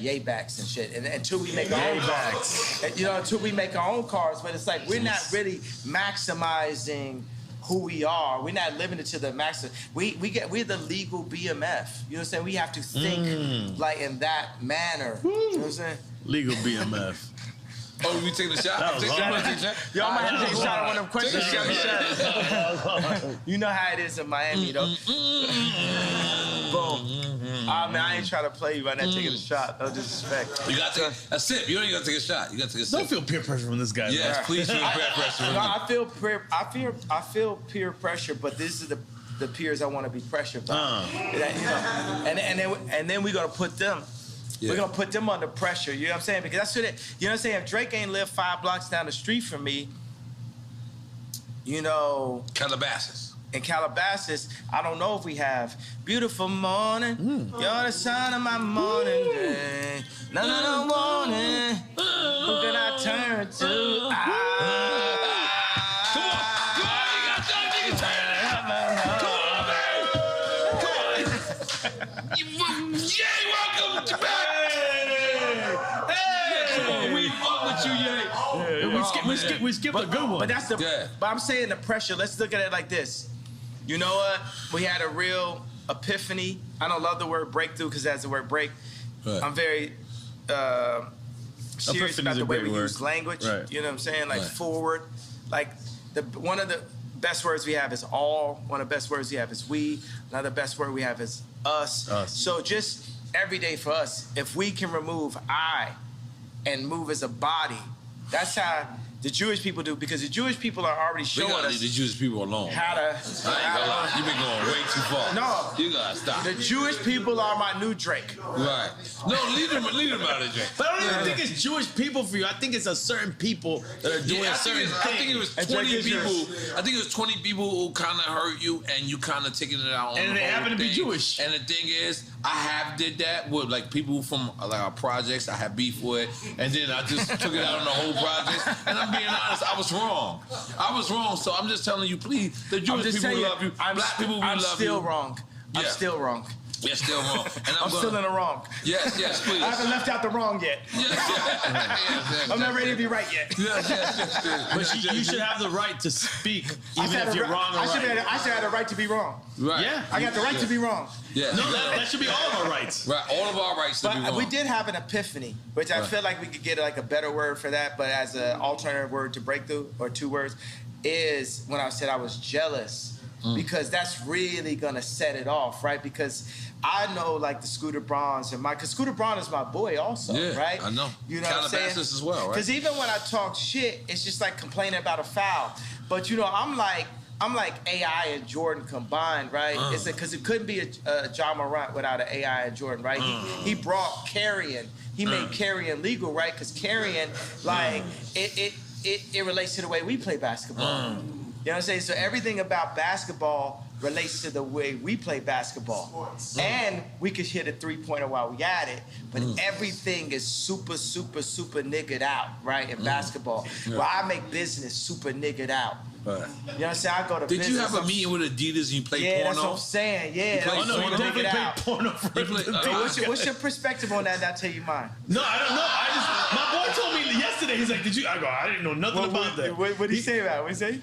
yay backs and shit. And until we make our own cars. Until we make our own cars, but it's like we're not really maximizing who we are. We're not living it to the maximum. We're the legal BMF. You know what I'm saying? We have to think like in that manner. You know what I'm saying? Legal BMF. Oh, we taking a shot? Y'all might have to take a shot on one of them questions. You know how it is in Miami, though. Boom. Man, I ain't trying to play you right now taking a shot. No disrespect. You got to take a sip. You ain't got to take a shot. You got to take a sip. Don't feel peer pressure from this guy. Yes, man. please feel peer pressure. I feel peer pressure, but this is the peers I want to be pressured by. And then we're gonna put them. Yeah. We're gonna put them under pressure. You know what I'm saying? Because that's what you know what I'm saying. If Drake ain't lived 5 blocks down the street from me, Calabasas. In Calabasas, I don't know if we have beautiful morning. You're the sun of my morning day. No warning. Who can I turn to? Come on, you got that nigga turn. Come on, Yay, welcome to back. We fuck with you, Yay. We skipped a good one. But that's But I'm saying the pressure. Let's look at it like this. You know what? We had a real epiphany. I don't love the word breakthrough because that's the word break. Right. I'm very serious about the way we use language. Right. You know what I'm saying? Like forward. Like one of the best words we have is all. One of the best words we have is we. Another best word we have is us. So just every day for us, if we can remove I and move as a body, that's how The Jewish people do, because the Jewish people are already showing us. Leave the Jewish people alone. How to. I ain't gonna lie. You've been going way too far. No. You gotta stop. The Jewish people are my new Drake. Right. No, leave them out of Drake. But I don't even think it's Jewish people for you. I think it's a certain people that are doing certain things. I think it was 20 people. I think it was 20 people who kind of hurt you, and you kind of taking it out on and the they whole happen to be thing. Jewish. And the thing is, I have did that with like people from like our projects. I have beef with, and then I just took it out on the whole project. And I'm being honest, I was wrong. So I'm just telling you, please, the Jewish people love you. Black people, we love you. I'm still wrong. I'm still wrong. You're still wrong. And I'm still in the wrong. Yes, please. I haven't left out the wrong yet. Yes. I'm not ready to be right yet. Yes. But you should have the right to speak, even if you're wrong or right. I should have the right to be wrong. Right. Yeah. I got the right to be wrong. Yeah. No, that should be all of our rights. Right. All of our rights to be wrong. We did have an epiphany, which I feel like we could get like a better word for that, but as an alternative word to breakthrough, or 2 words, is when I said I was jealous. Because that's really gonna set it off, right? Because I know like the Scooter Brauns because Scooter Braun is my boy also, right? I know. You know what I'm saying? as well, right? Because even when I talk shit, it's just like complaining about a foul. But you know, I'm like AI and Jordan combined, right? It's because it couldn't be a John Morant without an AI and Jordan, right? He brought carrying. He made carrying legal, right? Because carrying, like, it relates to the way we play basketball. You know what I'm saying? So everything about basketball relates to the way we play basketball. And we could hit a 3-pointer while we at it, but everything is super, super, super niggered out, right, in basketball. Well, I make business super niggered out. Right. You know what I'm saying? I go to Did business. you have a meeting with Adidas and you played porno? Yeah, that's what I'm saying. Yeah. You you definitely played porno for What's your perspective on that? And I'll tell you mine. No, I don't know. My boy told me yesterday, he's like, did you? I go, I didn't know nothing about that. What did he say about it? What did he say?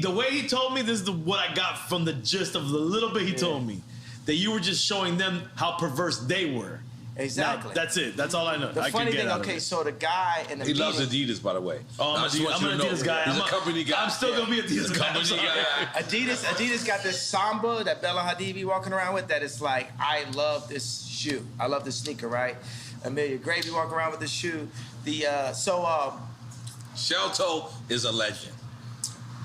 The way he told me, this is what I got from the gist of the little bit he told me. That you were just showing them how perverse they were. Exactly. Now, that's it. That's all I know. The funny thing, okay, so the guy in the He loves Adidas, by the way. Oh, I'm an Adidas guy. He's a company guy. I'm still going to be Adidas guy. Adidas got this Samba that Bella Hadid be walking around with that is like, I love this shoe. I love this sneaker, right? Amelia Gravy walking around with this shoe. Shelto is a legend.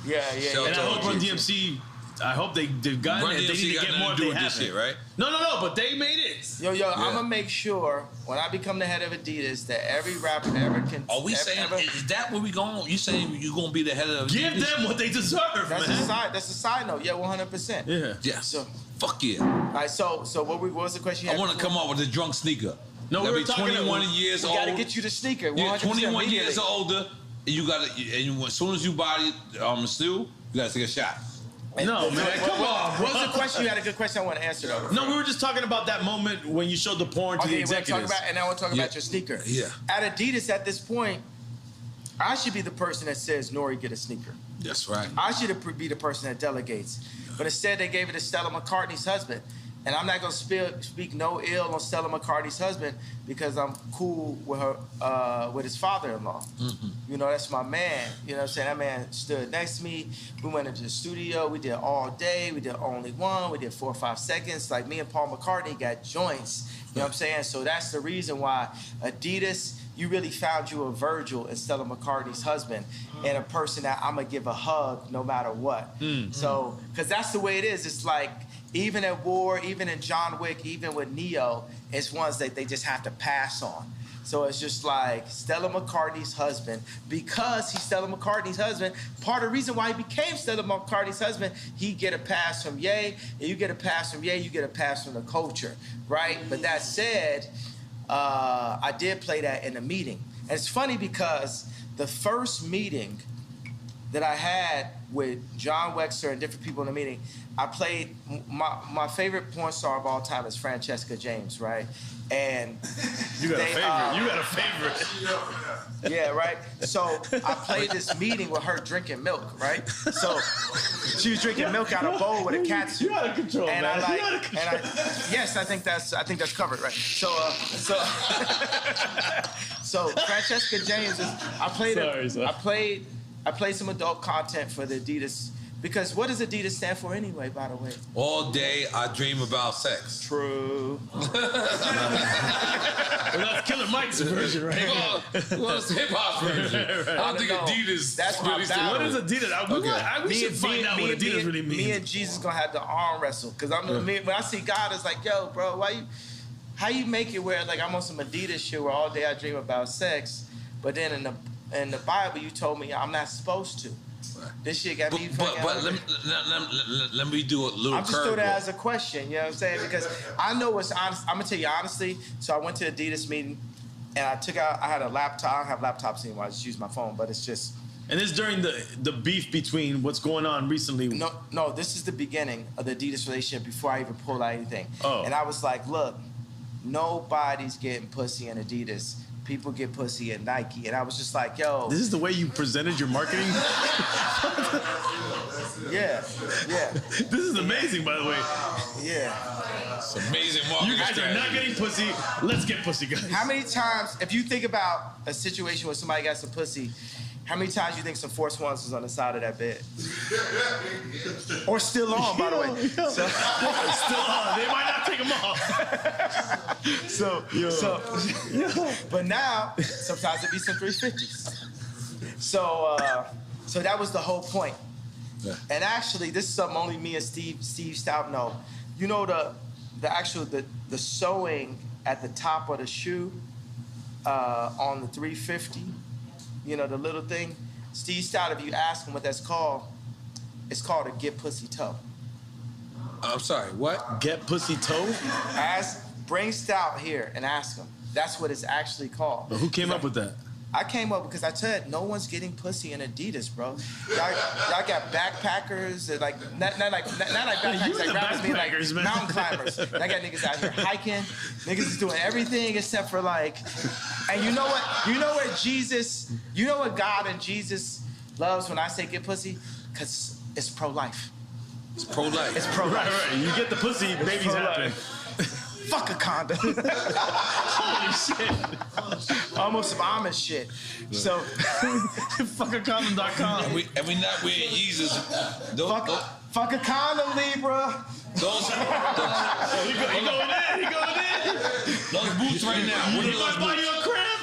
Yeah. And I hope Run DMC, I hope they've gotten it. They need to get more if they haven't. Shit, right? No, but they made it. Yo, I'm gonna make sure when I become the head of Adidas that every rapper ever can. Are we saying, is that where we going? You saying you gonna be the head of Adidas? Give them what they deserve, that's man. That's a side note. Yeah, 100%. Yeah. Yeah. So, fuck yeah. all right, so what was the question you had? I want to come up with a drunk sneaker. No, we were talking 21 years old. We gotta get you the sneaker. 100% 21 years older. You gotta, and as soon as you buy it, still, you gotta take a shot. No, man, come on. What was the question? You had a good question I want to answer, though. No, we were just talking about that moment when you showed the porn to the executives. And I want to talk about your sneaker. Yeah. At Adidas, at this point, I should be the person that says, Nori, get a sneaker. That's right. I should be the person that delegates. But instead, they gave it to Stella McCartney's husband. And I'm not going to speak no ill on Stella McCartney's husband because I'm cool with her, with his father-in-law. Mm-hmm. You know, that's my man. You know what I'm saying? That man stood next to me. We went into the studio. We did all day. We did only one. We did 4 or 5 seconds. Like me and Paul McCartney got joints. You know what I'm saying? So that's the reason why Adidas, you really found you a Virgil in Stella McCartney's husband and a person that I'm going to give a hug no matter what. Mm-hmm. So, because that's the way it is. It's like, even at war, even in John Wick, even with Neo, it's ones that they just have to pass on. So it's just like Stella McCartney's husband, because he's Stella McCartney's husband, part of the reason why he became Stella McCartney's husband, he get a pass from Ye, and you get a pass from Ye, you get a pass from the culture, right? But that said, I did play that in a meeting. And it's funny because the first meeting that I had with John Wexler and different people in the meeting, I played, my favorite porn star of all time is Francesca James, right? And you got a favorite. Yeah, right? So I played this meeting with her drinking milk, right? So she was drinking milk out of a bowl with a cat suit. You out of control, and man. Yes, I think that's covered, right? So Francesca James is, I played some adult content for the Adidas Because what does Adidas stand for anyway, by the way? All day I dream about sex. True. Well, that's Killer Mike's version, right? Well, it's hip hop version. I don't think Adidas. That's my battle. What is Adidas? We should find out what Adidas really means. Me and Jesus gonna have to arm wrestle because when I see God, it's like, yo, bro, how you make it where like I'm on some Adidas shit where all day I dream about sex, but then in the Bible you told me I'm not supposed to. This shit got me fucking. But let me do a little. I'm just throwing that as a question. You know what I'm saying? Because I know what's honest. I'm gonna tell you honestly. So I went to Adidas meeting, and I had a laptop. I don't have laptops anymore. I just use my phone. But it's just. And this is during the beef between what's going on recently. No. This is the beginning of the Adidas relationship before I even pulled out anything. Oh. And I was like, look, nobody's getting pussy in Adidas. People get pussy at Nike. And I was just like, yo. This is the way you presented your marketing? Yeah. This is amazing, by the way. Yeah. It's amazing marketing. You guys are not getting pussy. Let's get pussy, guys. How many times, if you think about a situation where somebody got some pussy, how many times do you think some Force Ones was on the side of that bed? Or still on, by the way. So, still on. They might not take them off. But now, sometimes it be some 350s. So that was the whole point. Yeah. And actually, this is something only me and Steve Stout know. You know the sewing at the top of the shoe on the 350. You know, the little thing. Steve Stout, if you ask him what that's called, it's called a get pussy toe. I'm sorry, what? Get pussy toe? Bring Stout here and ask him. That's what it's actually called. But who came up with that? I came up because I said no one's getting pussy in Adidas, bro. Y'all got backpackers, and like not like backpackers, like rappers being like man. Mountain climbers. I got niggas out here hiking. Niggas is doing everything except for like. And you know what? You know what Jesus? You know what God and Jesus loves when I say get pussy? Because it's pro-life. It's pro-life. It's pro-life. Right. You get the pussy, babies happen. Fuck a condom. Holy shit. Almost some Amish shit. So, fuckacondom.com. And we not wearing Yeezys. Fuck a condom, Libra. He going in. Those boots right now. You might buy you a crib.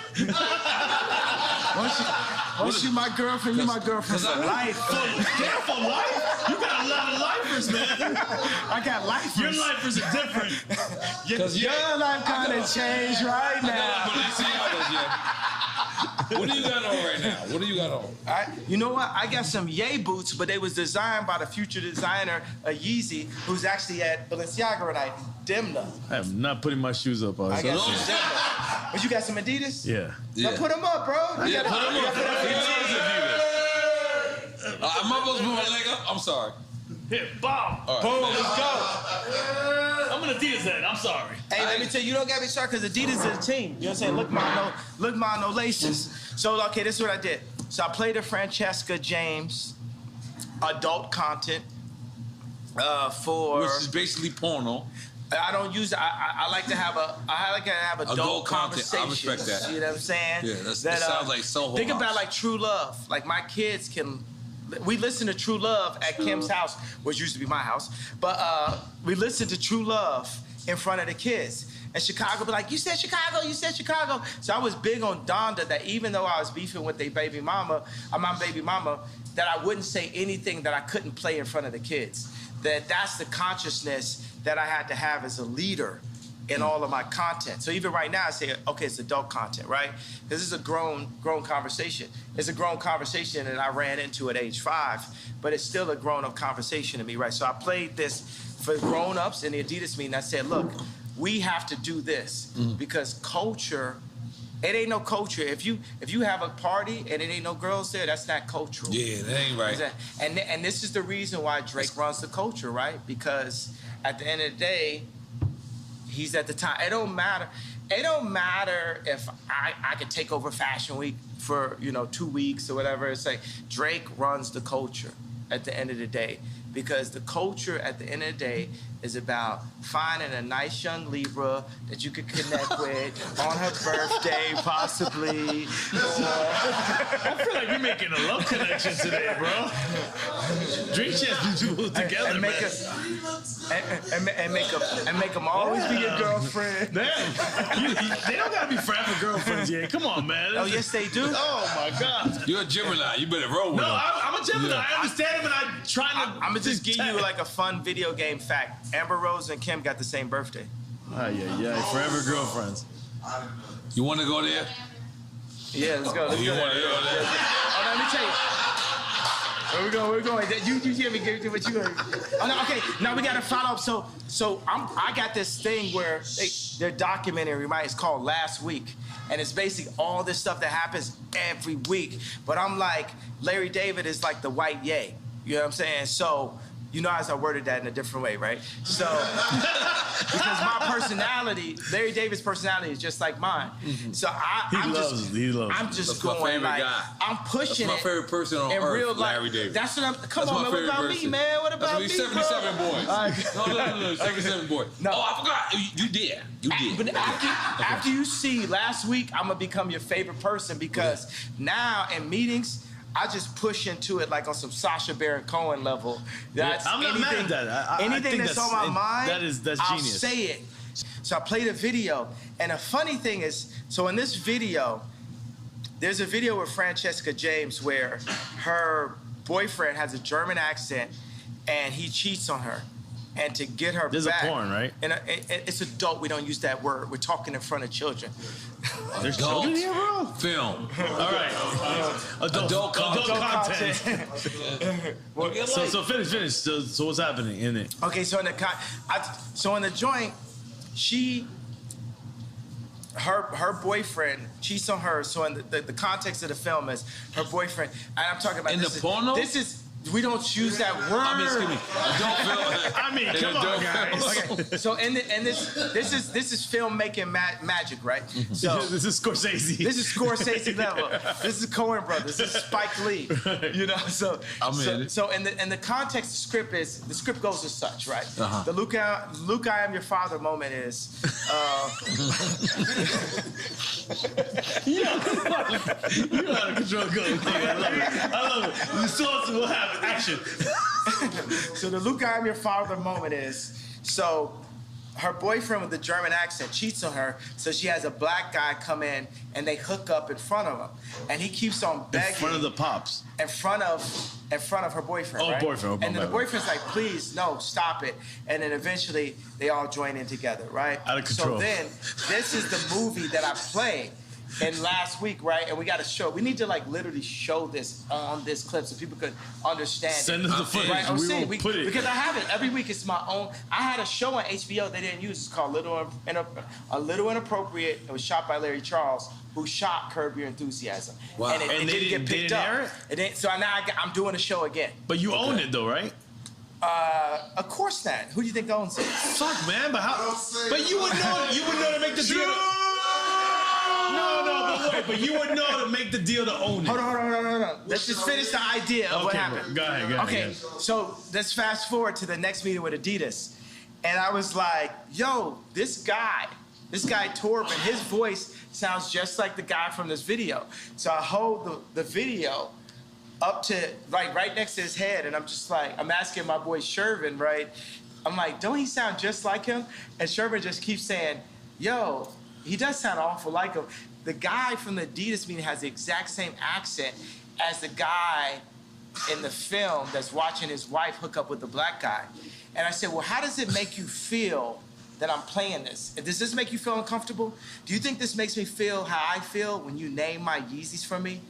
Once you my girlfriend, you my girlfriend for life. For life? You got a lot of lifers, man. I got lifers. Your lifers are different. Your life kind of changed right now. What do you got on right now? What do you got on? You know what? I got some Ye boots, but they was designed by the future designer, Yeezy, who's actually at Balenciaga tonight. Demna. I am not putting my shoes up. I got some Demna. But you got some Adidas? Yeah. Now put them up, bro. Put them up. Am I supposed to put my leg up? I'm sorry. Here, bomb. Right. Boom, let's go. I'm an Adidas head. I'm sorry. Hey, let me tell you, you don't got me started because Adidas is a team. You know what I'm saying? Look my no laces. So, okay, this is what I did. So I played a Francesca James adult content for... Which is basically porno. I don't use. I like to have adult conversation. I respect that. You know what I'm saying? Yeah, that sounds like Soho. Think about like True Love. Like my kids can. We listen to True Love at Kim's house, which used to be my house. But we listen to True Love in front of the kids. And Chicago be like, you said Chicago, you said Chicago. So I was big on Donda that even though I was beefing with my baby mama, that I wouldn't say anything that I couldn't play in front of the kids. That's the consciousness that I had to have as a leader in all of my content. So even right now I say, okay, it's adult content, right? Because this is a grown conversation. It's a grown conversation that I ran into at age 5, but it's still a grown-up conversation to me, right? So I played this for grown-ups in the Adidas meeting. I said, look, we have to do this because culture, it ain't no culture. If you have a party and it ain't no girls there, that's not cultural. Yeah, that ain't right. And this is the reason why Drake runs the culture, right? Because at the end of the day, he's at the time. It don't matter. It don't matter if I could take over Fashion Week for 2 weeks or whatever. It's like Drake runs the culture at the end of the day. because the culture at the end of the day is about finding a nice young Libra that you could connect with on her birthday, possibly. I feel like we're making a love connection today, bro. Dream Chance people together, and make them always be your girlfriend. Damn, they don't gotta be forever girlfriends, yeah. Come on, man. Oh yes, they do. Oh my God. You're a Gemini. You better roll with them. No, I'm a Gemini. Yeah. I understand him, and I'm trying to. I'm gonna just give you like a fun video game fact. Amber Rose and Kim got the same birthday. Yeah, forever girlfriends. You want to go there? Yeah, let's go. Let's go. Want to go there? Oh, let me tell you. Where we going? You hear me? Give what you heard. Oh, no, okay. Now we got to follow up. So I got this thing where they're documentary, right? It's called Last Week. And it's basically all this stuff that happens every week. But I'm like, Larry David is like the white Ye. You know what I'm saying? So, you know, as I worded that in a different way, right? So, because my personality, Larry David's personality is just like mine. Mm-hmm. So I'm just going like, guy. I'm pushing it. That's my favorite person on earth, real life. Larry David. Come on, man. What about me, man? What about me, 77 boy. No, 77 boy. No. Oh, I forgot. You did. But after you see Last Week, I'm going to become your favorite person because now in meetings, I just push into it like on some Sacha Baron Cohen level. I'm not mad at that. Anything that's on my mind, that's I'll genius. say it. So I played a video, and the funny thing is, so in this video, there's a video with Francesca James where her boyfriend has a German accent, and he cheats on her. And to get her There's back. There's a porn, right? And it's adult. We don't use that word. We're talking in front of children. There's children here, bro? Film. All right. Adult content. So finish. So what's happening in it? Okay, so in the joint, her boyfriend cheats on her. So in the context of the film is her boyfriend, and I'm talking about in the porno. This is. We don't choose that word. I mean, excuse me. I mean, come on, guys. Okay. So this is filmmaking magic, right? Mm-hmm. So this is Scorsese. This is Scorsese level. This is Coen Brothers. This is Spike Lee. You know, so in the context, the script goes as such, right? Uh-huh. The Luke, I am your father moment is. You know how to control good. I love it. The source will happen. Action. So the Luke, I am your father moment is, so her boyfriend with the German accent cheats on her, so she has a black guy come in and they hook up in front of him, and he keeps on begging. In front of the pops. In front of her boyfriend. Oh, right? boyfriend. And then the boyfriend's like, please, no, stop it. And then eventually they all join in together, right? Out of control. So then this is the movie that I played. And Last Week, right? And we got to show. We need to like literally show this on this clip so people could understand. Send us the footage. Right? We will put it. Because I have it every week. It's my own. I had a show on HBO they didn't use. It's called A Little Inappropriate. It was shot by Larry Charles, who shot Curb Your Enthusiasm. Wow. And it didn't get picked up. So now I'm doing a show again. But you own it though, right? Of course not. Who do you think owns it? Fuck, man. But how? But you would know. You would know to make the deal. But you would know to make the deal to own it. Hold on. Let's just finish the idea of what happened. Go ahead. Okay, so let's fast forward to the next meeting with Adidas. And I was like, yo, this guy Torben, his voice sounds just like the guy from this video. So I hold the video up to, like, right next to his head, and I'm just like, I'm asking my boy Shervin, right? I'm like, don't he sound just like him? And Shervin just keeps saying, yo, he does sound awful like him. The guy from the Adidas meeting has the exact same accent as the guy in the film that's watching his wife hook up with the black guy. And I said, well, how does it make you feel that I'm playing this? Does this make you feel uncomfortable? Do you think this makes me feel how I feel when you name my Yeezys for me?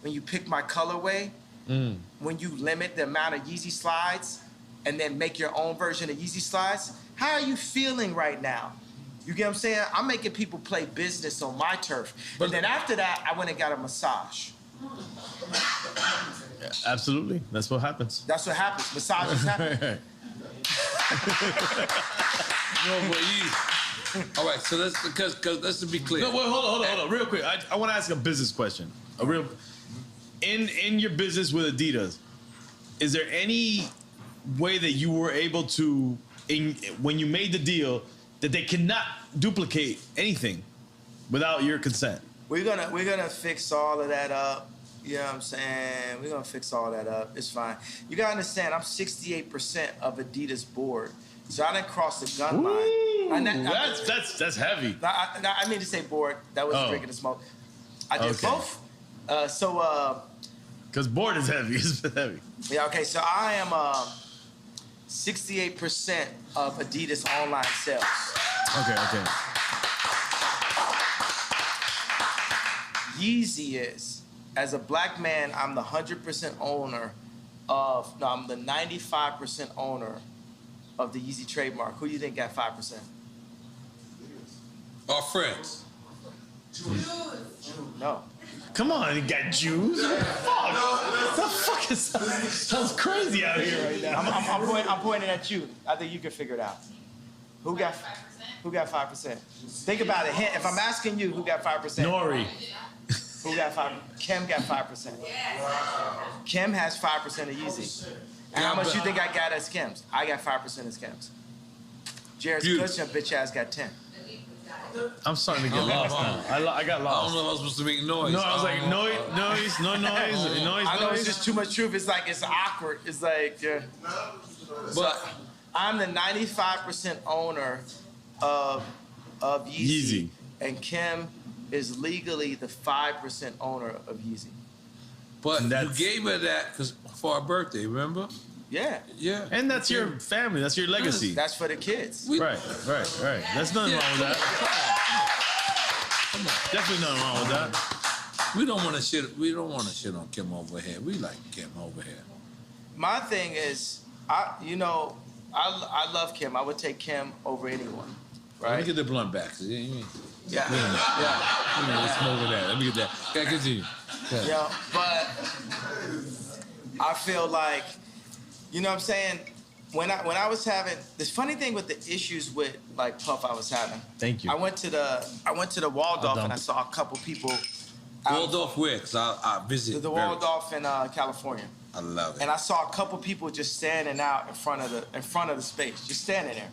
When you pick my colorway? When you limit the amount of Yeezy slides and then make your own version of Yeezy slides? How are you feeling right now? You get what I'm saying? I'm making people play business on my turf. And then after that, I went and got a massage. Yeah, absolutely. That's what happens. That's what happens. Massages happen. All right, so let's, because let's be clear. No, wait, hold on. Real quick, I want to ask a business question. In your business with Adidas, is there any way that you were able to, when you made the deal, that they cannot duplicate anything without your consent? We're gonna fix all of that up. You know what I'm saying? We're gonna fix all that up. It's fine. You gotta understand, I'm 68% of Adidas board. So I didn't cross the gun line. That's heavy. I mean to say board. That was drinking the smoke. I did both. Because board is heavy. It's heavy. Yeah, okay. So I am 68% of Adidas online sales. Okay. Yeezy is, as a black man, I'm the 100% owner of, no, I'm the 95% owner of the Yeezy trademark. Who do you think got 5%? Our friends. No. Come on, you got Jews. Fuck. The fuck is sounds crazy out here right now. I'm pointing at you. I think you can figure it out. Who got 5%? Think about it. If I'm asking you, who got 5%? Nori. Who got 5%? Kim got 5%. Kim has 5% of Yeezy. And how much you think I got as Kim's? I got 5% as Kim's. Jared's Kushner bitch ass got 10. I'm starting to get lost now. I got lost. I don't know if I was supposed to make noise. No, I was like, noise. I know it's just too much truth. It's like, it's awkward. It's like, yeah. But I'm the 95% owner of Yeezy. And Kim is legally the 5% owner of Yeezy. But you gave her that for her birthday, remember? Yeah. Yeah. And that's your family. That's your legacy. That's for the kids. Right. There's nothing wrong with that. Definitely nothing wrong with that. We don't want to shit on Kim over here. We like Kim over here. My thing is, I love Kim. I would take Kim over anyone. Right? Let me get the blunt back. Yeah. Let's move with that. Let me get that. Okay, continue. Yeah, but I feel like, you know what I'm saying? When I was having this funny thing with the issues with like Puff I was having. Thank you. I went to the Waldorf and I saw a couple people. Waldorf where? Because I visited the Waldorf in California. I love it. And I saw a couple people just standing out in front of the space, just standing there.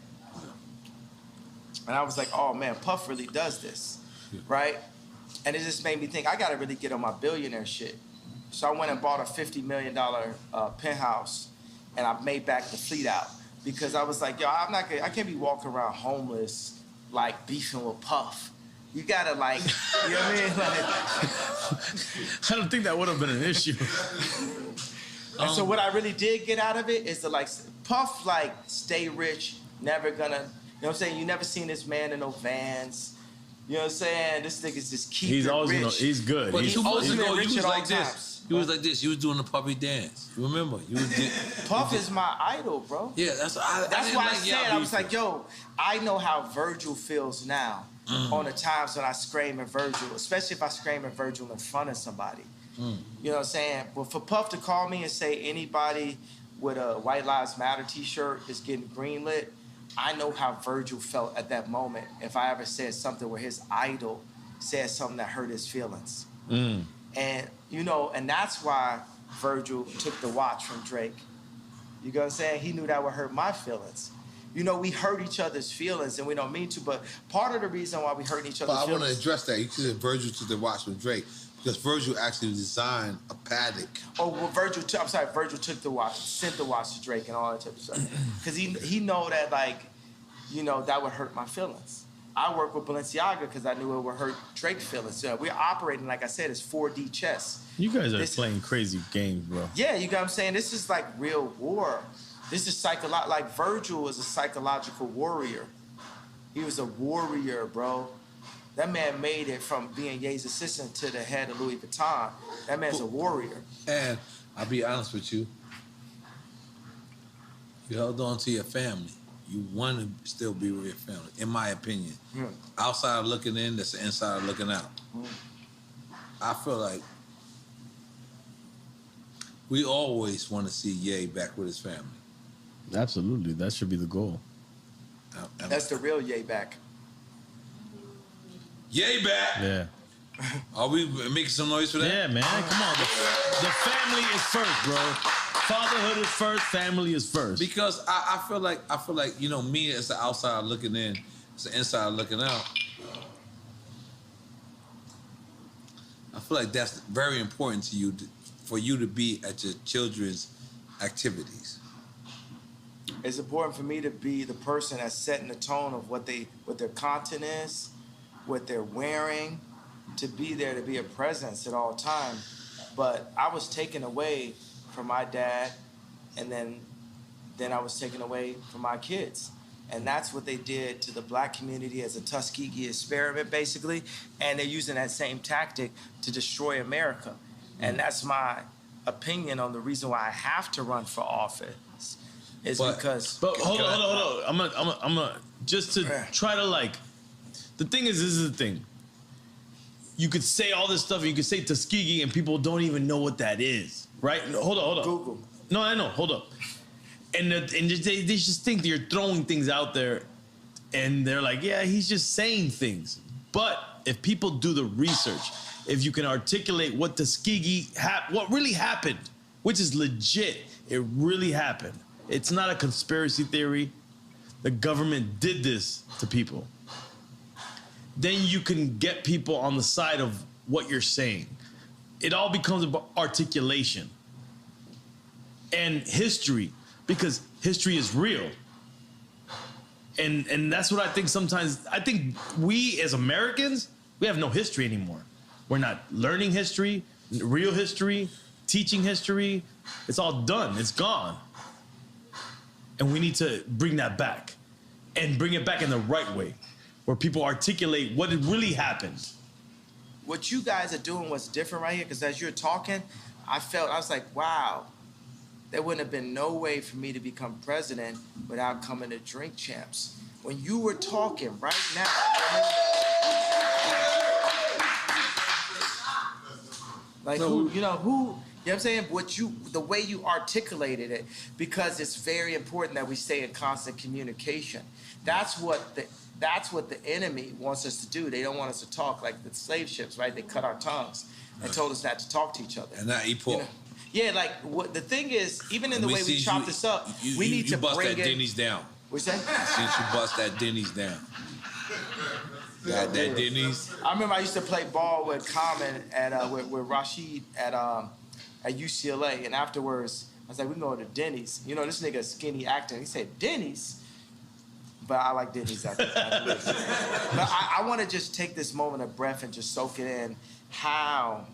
And I was like, oh man, Puff really does this, right? And it just made me think, I gotta really get on my billionaire shit. So I went and bought a $50 million penthouse, and I made back the fleet out because I was like, yo, I can't be walking around homeless, like beefing with Puff. You gotta like, you know what I mean? Like, I don't think that would have been an issue. And so what I really did get out of it is to like, Puff like stay rich, never gonna, you know what I'm saying? You never seen this man in no Vans. You know what I'm saying? This nigga's just keep He's it always rich. He's good. But He's 2 months ago, rich you was at all like this. times. You was like this. You was doing the puppy dance. You remember? Puff is my idol, bro. Yeah, that's why I said, I was like, yo, I know how Virgil feels now on the times when I scream at Virgil, especially if I scream at Virgil in front of somebody. You know what I'm saying? But for Puff to call me and say anybody with a White Lives Matter t-shirt is getting greenlit, I know how Virgil felt at that moment if I ever said something where his idol said something that hurt his feelings. And, you know, and that's why Virgil took the watch from Drake. You know what I'm saying? He knew that would hurt my feelings. You know, we hurt each other's feelings and we don't mean to, but part of the reason why we hurt each other's feelings... But I want to address that. You said Virgil took the watch from Drake because Virgil actually designed a Paddock. Oh, well, Virgil took the watch, sent the watch to Drake and all that type of stuff. Because he know that, like, you know, that would hurt my feelings. I work with Balenciaga because I knew it would hurt Drake's feelings. So we're operating, like I said, it's 4D chess. You guys are playing crazy games, bro. Yeah, you know what I'm saying? This is like real war. This is like Virgil was a psychological warrior. He was a warrior, bro. That man made it from being Ye's assistant to the head of Louis Vuitton. That man's a warrior. And I'll be honest with you. You held on to your family. You want to still be with your family, in my opinion. Outside looking in, that's the inside looking out. I feel like we always want to see Ye back with his family. Absolutely. That should be the goal. That's the real Ye back. Ye back! Yeah. Are we making some noise for that? Yeah, man. Come on. The family is first, bro. Fatherhood is first, family is first. Because I feel like, you know, me as the outsider looking in, as the insider looking out, I feel like that's very important to you, for you to be at your children's activities. It's important for me to be the person that's setting the tone of what their content is, what they're wearing, to be there, to be a presence at all time. But I was taken away from my dad, and then I was taken away from my kids. And that's what they did to the black community as a Tuskegee experiment, basically. And they're using that same tactic to destroy America. And that's my opinion on the reason why I have to run for office. Because... But hold on. I'm gonna just to try to like... The thing is, this is the thing. You could say all this stuff, and you could say Tuskegee, and people don't even know what that is, right? Hold on. Google. No, I know. Hold up. And they just think that you're throwing things out there, and they're like, yeah, he's just saying things. But if people do the research, if you can articulate what Tuskegee, what really happened, which is legit, it really happened. It's not a conspiracy theory. The government did this to people. Then you can get people on the side of what you're saying. It all becomes about articulation and history, because history is real. And that's what I think sometimes. I think we as Americans, we have no history anymore. We're not learning history, real history, teaching history. It's all done. It's gone. And we need to bring that back, and bring it back in the right way, where people articulate what really happened. What you guys are doing was different right here, because as you're talking, I was like, wow, there wouldn't have been no way for me to become president without coming to Drink Champs. When you were talking right now, like who, you know what I'm saying? The way you articulated it, because it's very important that we stay in constant communication. That's what the enemy wants us to do. They don't want us to talk like the slave ships, right? They cut our tongues and told us not to talk to each other. And not eat pork. You know? Yeah, like the thing is, even in the way we chop this up, we need to bust that Denny's down. What's that? Since you bust that Denny's down. Got that Denny's. I remember I used to play ball with Common with Rashid at UCLA, and afterwards I was like, we can go to Denny's. You know, this nigga skinny acting. He said Denny's, but I like Denny's after this. But I want to just take this moment of breath and just soak it in how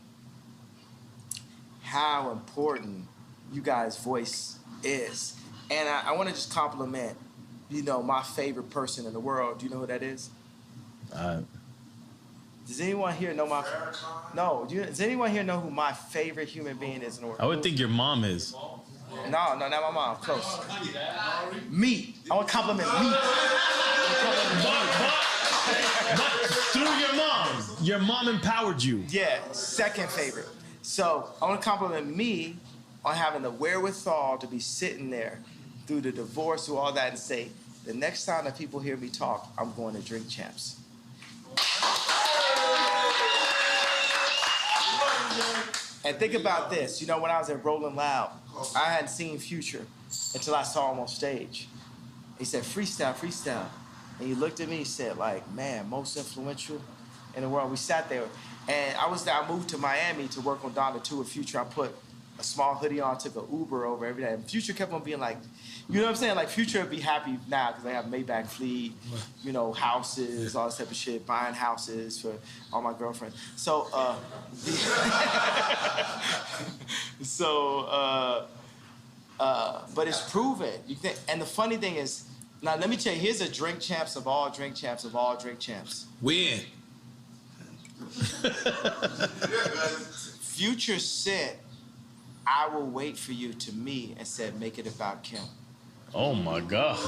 important you guys' voice is, and I want to just compliment, my favorite person in the world. Do you know who that is? Does anyone here know my... No. Does anyone here know who my favorite human being is in the world? I would think your mom is. No, not my mom. Close. Meek. I want to compliment Meek. But through your mom empowered you. Yeah, second favorite. So I want to compliment me on having the wherewithal to be sitting there through the divorce, through all that, and say, the next time that people hear me talk, I'm going to Drink Champs. And think about this. When I was at Rolling Loud, I hadn't seen Future until I saw him on stage. He said, freestyle, freestyle. And he looked at me, he said, man, most influential in the world. We sat there. And I moved to Miami to work on Donda 2 with Future. I put a small hoodie on, took an Uber over every day. And Future kept on being like, you know what I'm saying? Like, Future would be happy now because they have Maybach fleet, houses, all this type of shit, buying houses for all my girlfriends. So, but it's proven. And the funny thing is, now let me tell you, here's a Drink Champs of all Drink Champs of all Drink Champs. When? Future said, I will wait for you to me, and said, make it about Kim. Oh my God.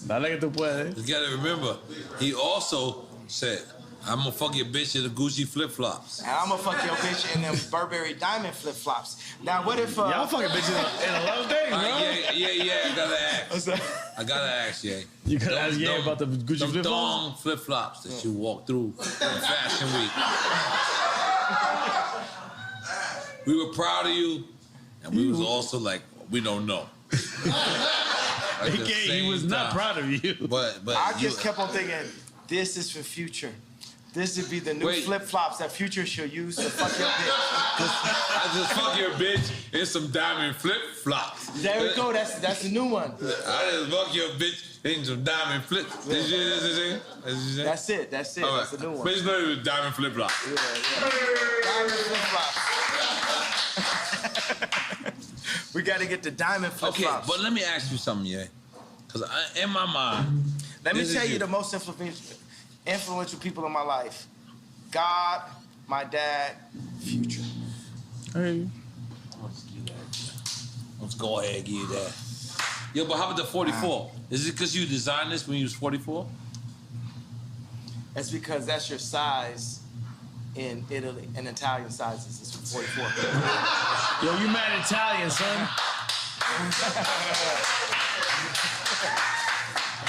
Dale que tú puedes. You gotta remember, he also said, I'm gonna fuck your bitch in the Gucci flip-flops. And I'm gonna fuck your bitch in them Burberry diamond flip-flops. Now, what if... Y'all fucking bitches in a love day, bro. Yeah, I gotta ask. I gotta ask, Ye. You gotta ask Ye about the Gucci flip-flops? Thong flip-flops that you walk through in Fashion Week. We were proud of you. And we was also like, we don't know. He was not proud of you. But I just kept on thinking, this is for Future. This would be the new flip-flops that Future should use to fuck your bitch. I just fuck your bitch in some diamond flip-flops. There we go. That's the new one. I just fuck your bitch in some diamond flip. That's it. That's it. Right. That's the new one. Bitch, know it was diamond flip-flops. Yeah. Diamond flip-flops. We got to get the diamond flip-flops. Okay, but let me ask you something, yeah. Because in my mind... Let me tell you the most influential people in my life. God, my dad, Future. Hey. Let's go ahead and give you that. Yo, but how about the 44? Is it because you designed this when you was 44? That's because that's your size in Italy, and Italian sizes is 44. Yo, you mad Italian, son?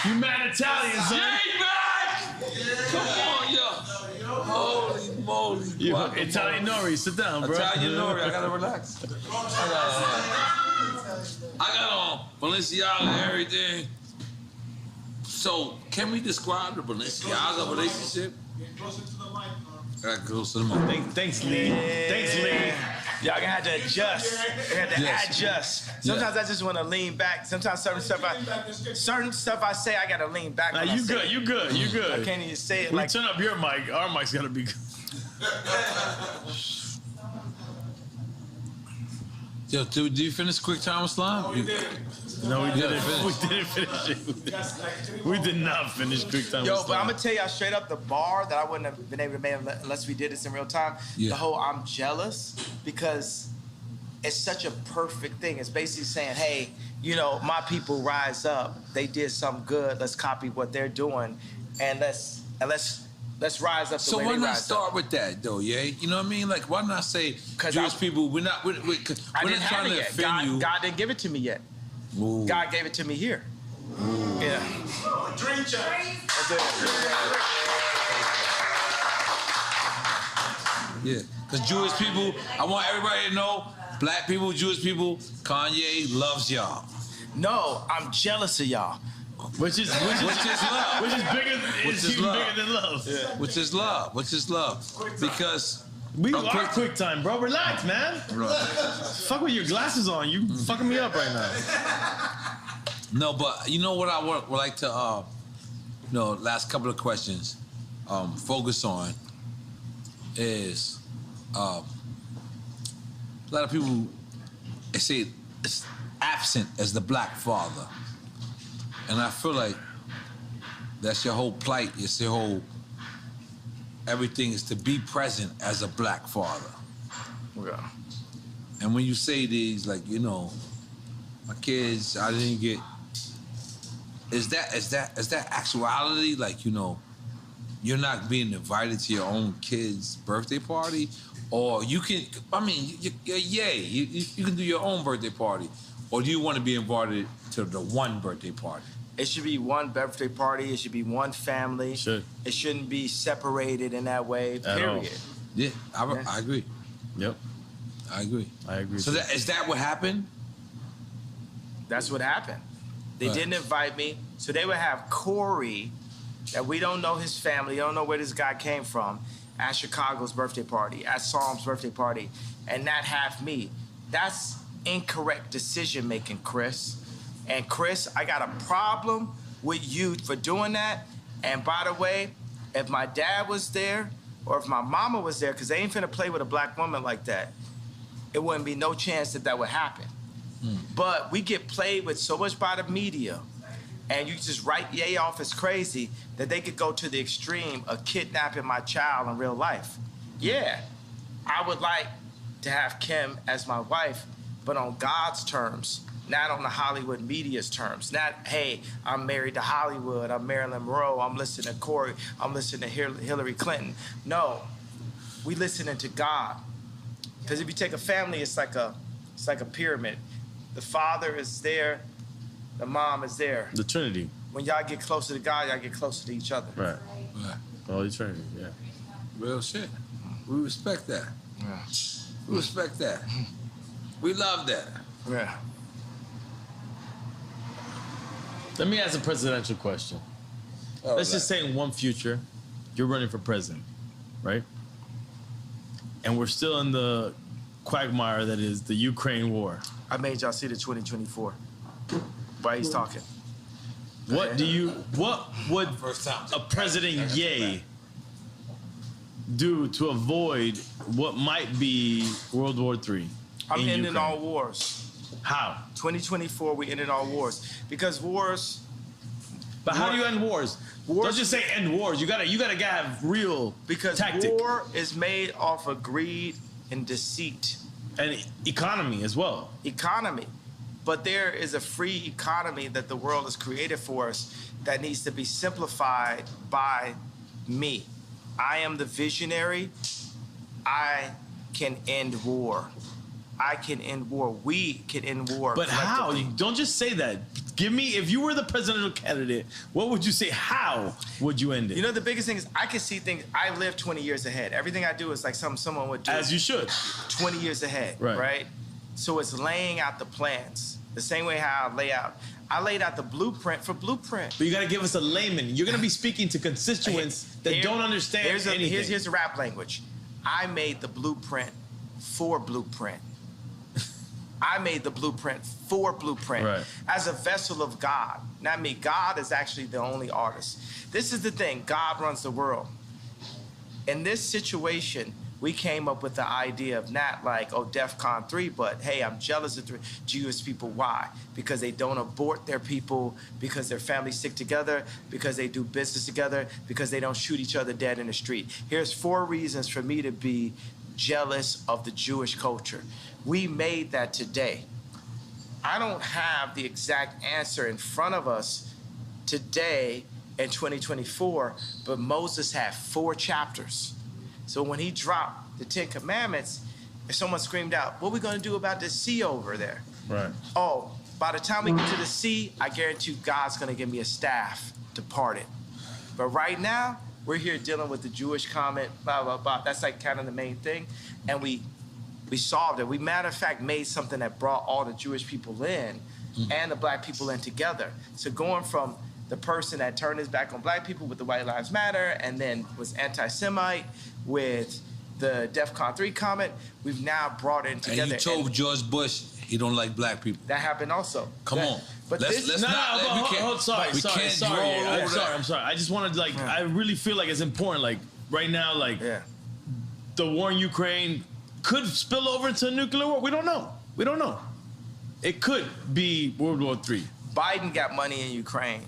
You mad Italian, son? Jay back! Come on, yo. Holy moly. Italian Nori, sit down, bro. Italian Nori, I gotta relax. I got on Balenciaga and everything. So, can we describe the Balenciaga relationship? Get closer to the mic, I got close to the mic. Thanks, Lee. Thanks, Lee. Y'all gonna have to adjust. Adjust. Sometimes I just want to lean back. Sometimes certain stuff I say I gotta lean back. Nah, you good. You good. I can't even say it. We turn up your mic. Our mic's gotta be good. Yo, did you finish Quick Time with Slime? No, we didn't. We didn't finish it. We did not finish Quick Time with Slime. But I'm gonna tell y'all straight up, the bar that I wouldn't have been able to make unless we did this in real time. Yeah. The whole I'm jealous because it's such a perfect thing. It's basically saying, hey, you know, my people rise up. They did something good. Let's copy what they're doing, and let's rise up. So why not start with that though, yeah? You know what I mean? Like, why not say Jewish people? We're not trying to offend you. God didn't give it to me yet. Ooh. God gave it to me here. Ooh. Yeah. Dream check. Yeah, because Jewish people, I want everybody to know, black people, Jewish people, Kanye loves y'all. No, I'm jealous of y'all. Which is love. Which is bigger. Bigger than love. Yeah. Which is love. Because we are Quick Time, bro. Relax, man. Right. Fuck with your glasses on. You fucking me up right now. No, but you know what I would like to, last couple of questions, focus on is a lot of people say it's absent as the black father. And I feel like that's your whole plight. It's your whole, everything is to be present as a black father. Yeah. And when you say these, like, you know, my kids, I didn't get, is that actuality? Like, you know, you're not being invited to your own kid's birthday party? Or you can, I mean, you can do your own birthday party. Or do you want to be invited to the one birthday party? It should be one birthday party. It should be one family. Sure. It shouldn't be separated in that way, period. Yeah, I agree. Yep. I agree. So is that what happened? That's what happened. They didn't invite me. So they would have Corey, that we don't know his family, don't know where this guy came from, at Chicago's birthday party, at Psalm's birthday party, and not have me. That's incorrect decision making, Chris. And Chris, I got a problem with you for doing that. And by the way, if my dad was there or if my mama was there, because they ain't finna play with a black woman like that, it wouldn't be no chance that would happen. But we get played with so much by the media, and you just write Ye off as crazy that they could go to the extreme of kidnapping my child in real life. Yeah, I would like to have Kim as my wife, but on God's terms, not on the Hollywood media's terms. Not, hey, I'm married to Hollywood, I'm Marilyn Monroe, I'm listening to Corey, I'm listening to Hillary Clinton. No, we listening to God. Because if you take a family, it's like a pyramid. The father is there, the mom is there. The Trinity. When y'all get closer to God, y'all get closer to each other. Right. Holy Trinity, yeah. Real shit. We respect that. Yeah. We respect that. We love that. Yeah. Let me ask a presidential question. Let's just say in one future, you're running for president, right? And we're still in the quagmire that is the Ukraine war. I made y'all see the 2024. Why he's talking? What would a President Ye do to avoid what might be World War III? I'm ending all wars. How? 2024, we ended all wars. Because wars... But how do you end wars? Don't just say end wars. You gotta have real tactic. War is made off of greed and deceit. And economy as well. Economy. But there is a free economy that the world has created for us that needs to be simplified by me. I am the visionary. I can end war. I can end war. We can end war. But how? Don't just say that. Give me, if you were the presidential candidate, what would you say? How would you end it? You know, the biggest thing is I can see things. I live 20 years ahead. Everything I do is like someone would do. As you should. 20 years ahead, right? So it's laying out the plans. The same way how I laid out the blueprint for Blueprint. But you got to give us a layman. You're going to be speaking to constituents that don't understand anything. Here's the rap language. I made the blueprint for Blueprint. I made the blueprint for Blueprint as a vessel of God. Not me. God is actually the only artist. This is the thing. God runs the world. In this situation, we came up with the idea of not like, oh, DEFCON 3, but hey, I'm jealous of the Jewish people. Why? Because they don't abort their people, because their families stick together, because they do business together, because they don't shoot each other dead in the street. Here's 4 reasons for me to be jealous of the Jewish culture. We made that today. I don't have the exact answer in front of us today in 2024, but Moses had 4 chapters. So when he dropped the 10 Commandments, if someone screamed out, what are we going to do about this sea over there? Right. Oh, by the time we get to the sea, I guarantee you God's going to give me a staff to part it. But right now, we're here dealing with the Jewish comment, blah, blah, blah. That's like kind of the main thing. And we solved it. We, matter of fact, made something that brought all the Jewish people in and the black people in together. So going from the person that turned his back on black people with the White Lives Matter and then was anti-Semite with the DEFCON 3 comment, we've now brought it together. And you told George Bush he don't like black people. That happened also. Come on. But I'm sorry. I just wanted to, like, I really feel like it's important, like, right now, like, the war in Ukraine could spill over into a nuclear war. We don't know. It could be World War III. Biden got money in Ukraine.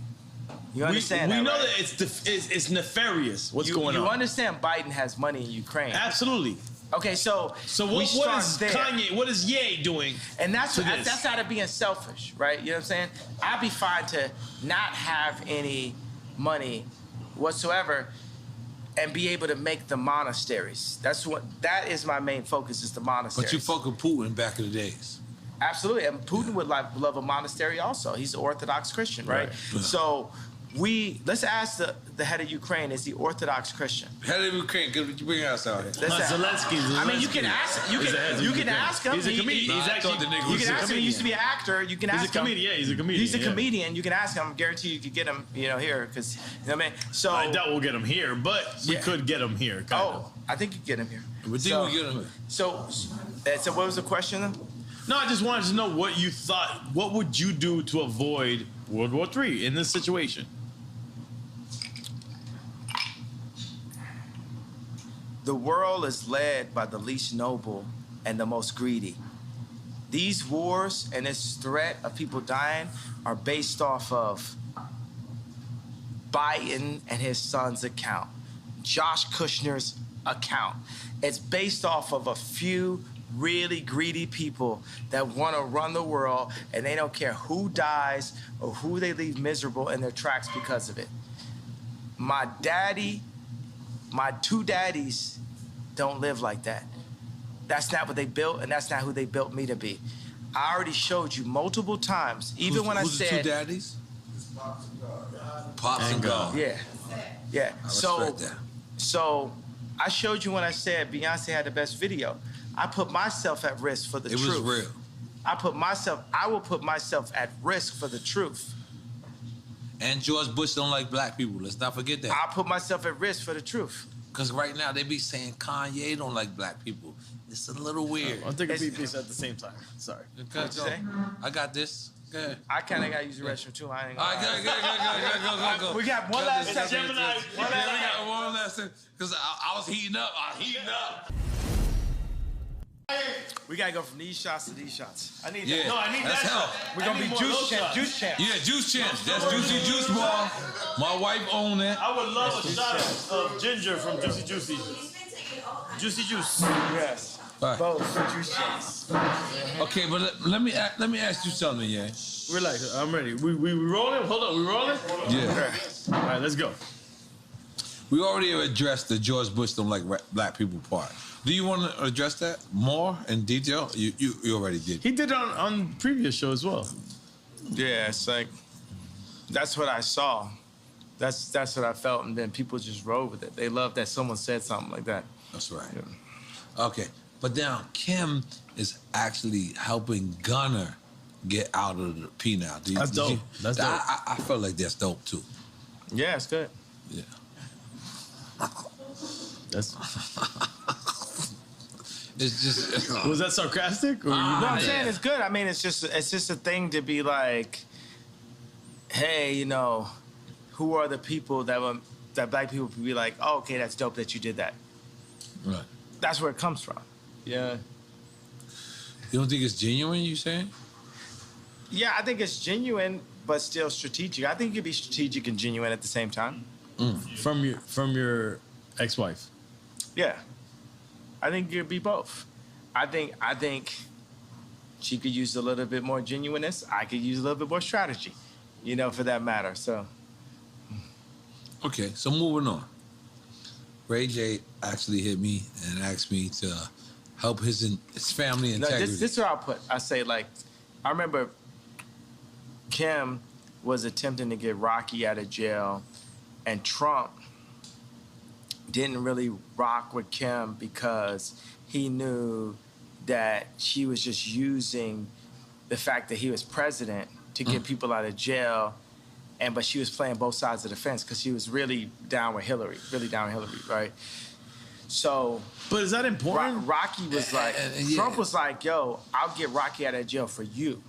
You understand we that, know right? that it's nefarious what's going on. You understand Biden has money in Ukraine. Absolutely. Okay, so what is Kanye, what is Ye doing? And that's out of being selfish, right? You know what I'm saying? I'd be fine to not have any money whatsoever and be able to make the monasteries. That is my main focus, is the monasteries. But you fuck with Putin back in the days. Absolutely, and Putin would love a monastery also. He's an Orthodox Christian, right? So let's ask the head of Ukraine, is he Orthodox Christian? Head of Ukraine, you bring us out here. Zelensky. I mean, you can ask him. He's a comedian. You can ask him. He used to be an actor. You can ask him. He's a comedian. He's a comedian. You can ask him. I guarantee you could get him, here, because, you know what I mean? So I doubt we'll get him here, but we could get him here. I think you get him here. We think we'll get him here. So what was the question then? No, I just wanted to know what you thought. What would you do to avoid World War III in this situation? The world is led by the least noble and the most greedy. These wars and this threat of people dying are based off of Biden and his son's account, Josh Kushner's account. It's based off of a few really greedy people that want to run the world, and they don't care who dies or who they leave miserable in their tracks because of it. My 2 daddies don't live like that. That's not what they built, and that's not who they built me to be. I already showed you multiple times, even when I said... Who's the 2 daddies? Pops and God. Yeah. So I showed you when I said Beyonce had the best video. I put myself at risk for the truth. It was real. I will put myself at risk for the truth. And George Bush don't like black people. Let's not forget that. I put myself at risk for the truth. Because right now they be saying Kanye don't like black people. It's a little weird. I'm taking PPs at the same time. Sorry. What'd you say? I got this. Go ahead. I kind of got to use the restroom too. I ain't gonna Go. We got one last time. Gemini. We got one last time. Because I was heating up. We gotta go from these shots to these shots. I need that. No, I need that's that. help. We're gonna be juice champs. Yeah, juice champs. That's Juicy Juice Bar. My wife owned that. I would love a shot of ginger from Juicy Juicy. Juicy Juice. Yes. Right. Both juice champs. Okay, but let me ask you something, yeah. Relax, I'm ready. We rolling? Hold on, we rolling? Yeah. All right, let's go. We already addressed the George Bush don't like black people part. Do you want to address that more in detail? You already did. He did it on previous show as well. Yeah, it's like that's what I saw. That's what I felt, and then people just rode with it. They loved that someone said something like that. That's right. Yeah. Okay, but now Kim is actually helping Gunner get out of the P now. That's dope. That's dope. I felt like that's dope too. Yeah, it's good. Yeah. That's. It's just. Was that sarcastic? Or No, I'm saying it's good. I mean, it's just a thing to be like, hey, you know, who are the people that black people would be like, oh, okay, that's dope that you did that. Right. That's where it comes from. Yeah. You don't think it's genuine? You saying? Yeah, I think it's genuine, but still strategic. I think you can be strategic and genuine at the same time. From your ex-wife. Yeah. I think you could be both. I think she could use a little bit more genuineness. I could use a little bit more strategy, you know, for that matter. So. Okay, so moving on. Ray J actually hit me and asked me to help his family integrity. No, this is what I'll put. I say, like, I remember Kim was attempting to get Rocky out of jail, and Trump didn't really rock with Kim because he knew that she was just using the fact that he was president to get people out of jail, but she was playing both sides of the fence because she was really down with Hillary, right? So, but is that important? Rocky was like, Trump was like, yo, I'll get Rocky out of jail for you.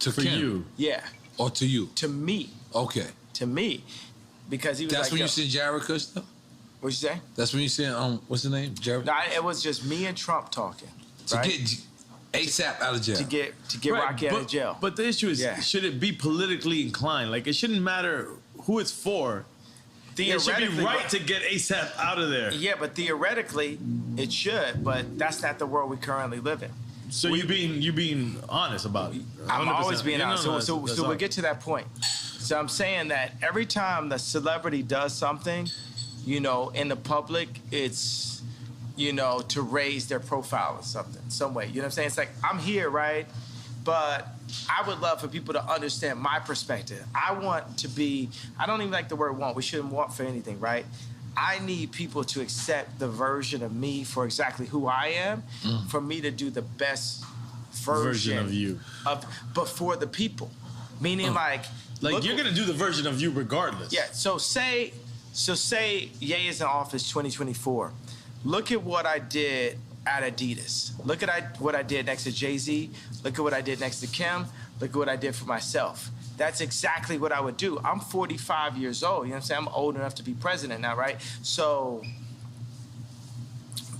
For you? Yeah. Or to you? To me. Okay. To me. Because he was That's when you seen Jared Kushner? What'd you say? That's when you seen, what's the name? Jared? No, it was just me and Trump talking. To get ASAP out of jail. To get Rocky out of jail. But the issue is, should it be politically inclined? Like, it shouldn't matter who it's for. It should be right to get ASAP out of there. Yeah, but theoretically, it should. But that's not the world we currently live in. So you being honest about it. 100%. I'm always being honest. So we'll get to that point. So I'm saying that every time the celebrity does something, you know, in the public, it's, you know, to raise their profile or something, some way. You know what I'm saying? It's like, I'm here, right? But I would love for people to understand my perspective. I want to be, I don't even like the word want. We shouldn't want for anything, right? I need people to accept the version of me for exactly who I am, for me to do the best version of you. But for the people. Meaning like you're going to do the version of you regardless. Yeah, so say Ye is in office 2024. Look at what I did at Adidas. Look at what I did next to Jay-Z. Look at what I did next to Kim. Look at what I did for myself. That's exactly what I would do. I'm 45 years old. You know what I'm saying? I'm old enough to be president now, right? So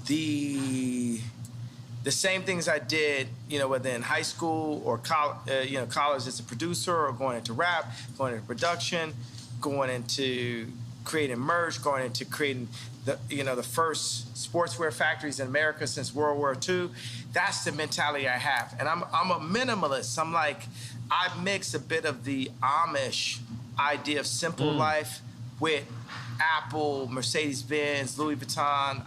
the same things I did, you know, whether in high school or college as a producer, or going into rap, going into production, going into creating merch, going into creating the first sportswear factories in America since World War II. That's the mentality I have. And I'm a minimalist. I'm like, I mix a bit of the Amish idea of simple life with Apple, Mercedes-Benz, Louis Vuitton.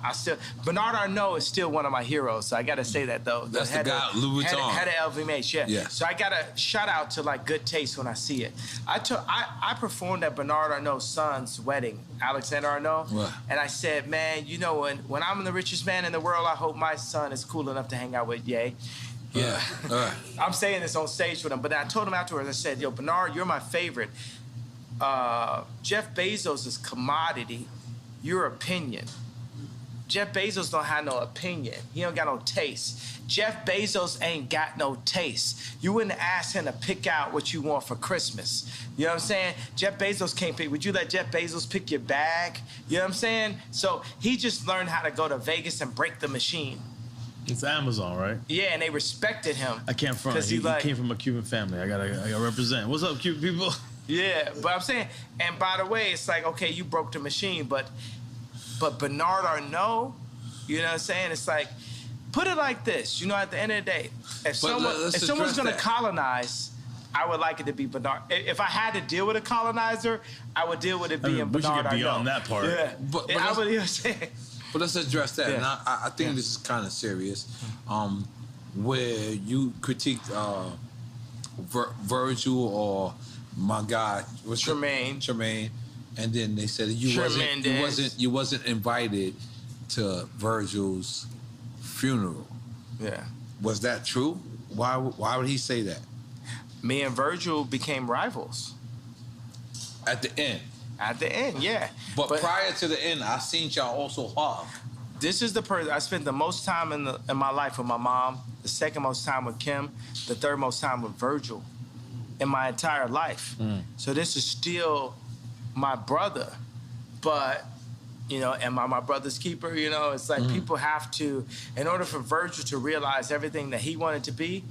Bernard Arnault is still one of my heroes, so I gotta say that though. That's the guy, Louis Vuitton. Head of LVMH, yeah. So I gotta shout out to like good taste when I see it. I performed at Bernard Arnault's son's wedding, Alexander Arnault, and I said, man, you know, when I'm the richest man in the world, I hope my son is cool enough to hang out with Ye. Yeah. I'm saying this on stage with him, but I told him afterwards, I said, yo, Bernard, you're my favorite. Jeff Bezos is commodity. Your opinion. Jeff Bezos don't have no opinion. He don't got no taste. Jeff Bezos ain't got no taste. You wouldn't ask him to pick out what you want for Christmas. You know what I'm saying? Jeff Bezos can't pick. Would you let Jeff Bezos pick your bag? You know what I'm saying? So he just learned how to go to Vegas and break the machine. It's Amazon, right? Yeah, and they respected him. I can't front. He came from a Cuban family. I gotta represent. What's up, Cuban people? Yeah, but I'm saying, and by the way, it's like, okay, you broke the machine, but Bernard Arnault, you know what I'm saying? It's like, put it like this, you know, at the end of the day, if someone's gonna colonize, I would like it to be Bernard. If I had to deal with a colonizer, I would deal with it being Bernard Arnault. We should get beyond that part. Yeah, but I would, you know what I'm saying? But let's address that. Yeah. And I think this is kind of serious, where you critiqued Virgil or my guy, Tremaine, and then they said you wasn't invited to Virgil's funeral. Yeah, was that true? Why would he say that? Me and Virgil became rivals at the end. At the end, yeah. But prior to the end, I seen y'all also hug. This is the person I spent the most time in my life with my mom, the second most time with Kim, the third most time with Virgil in my entire life. So this is still my brother. But, you know, am I my brother's keeper? You know, it's like people have to, in order for Virgil to realize everything that he wanted to be,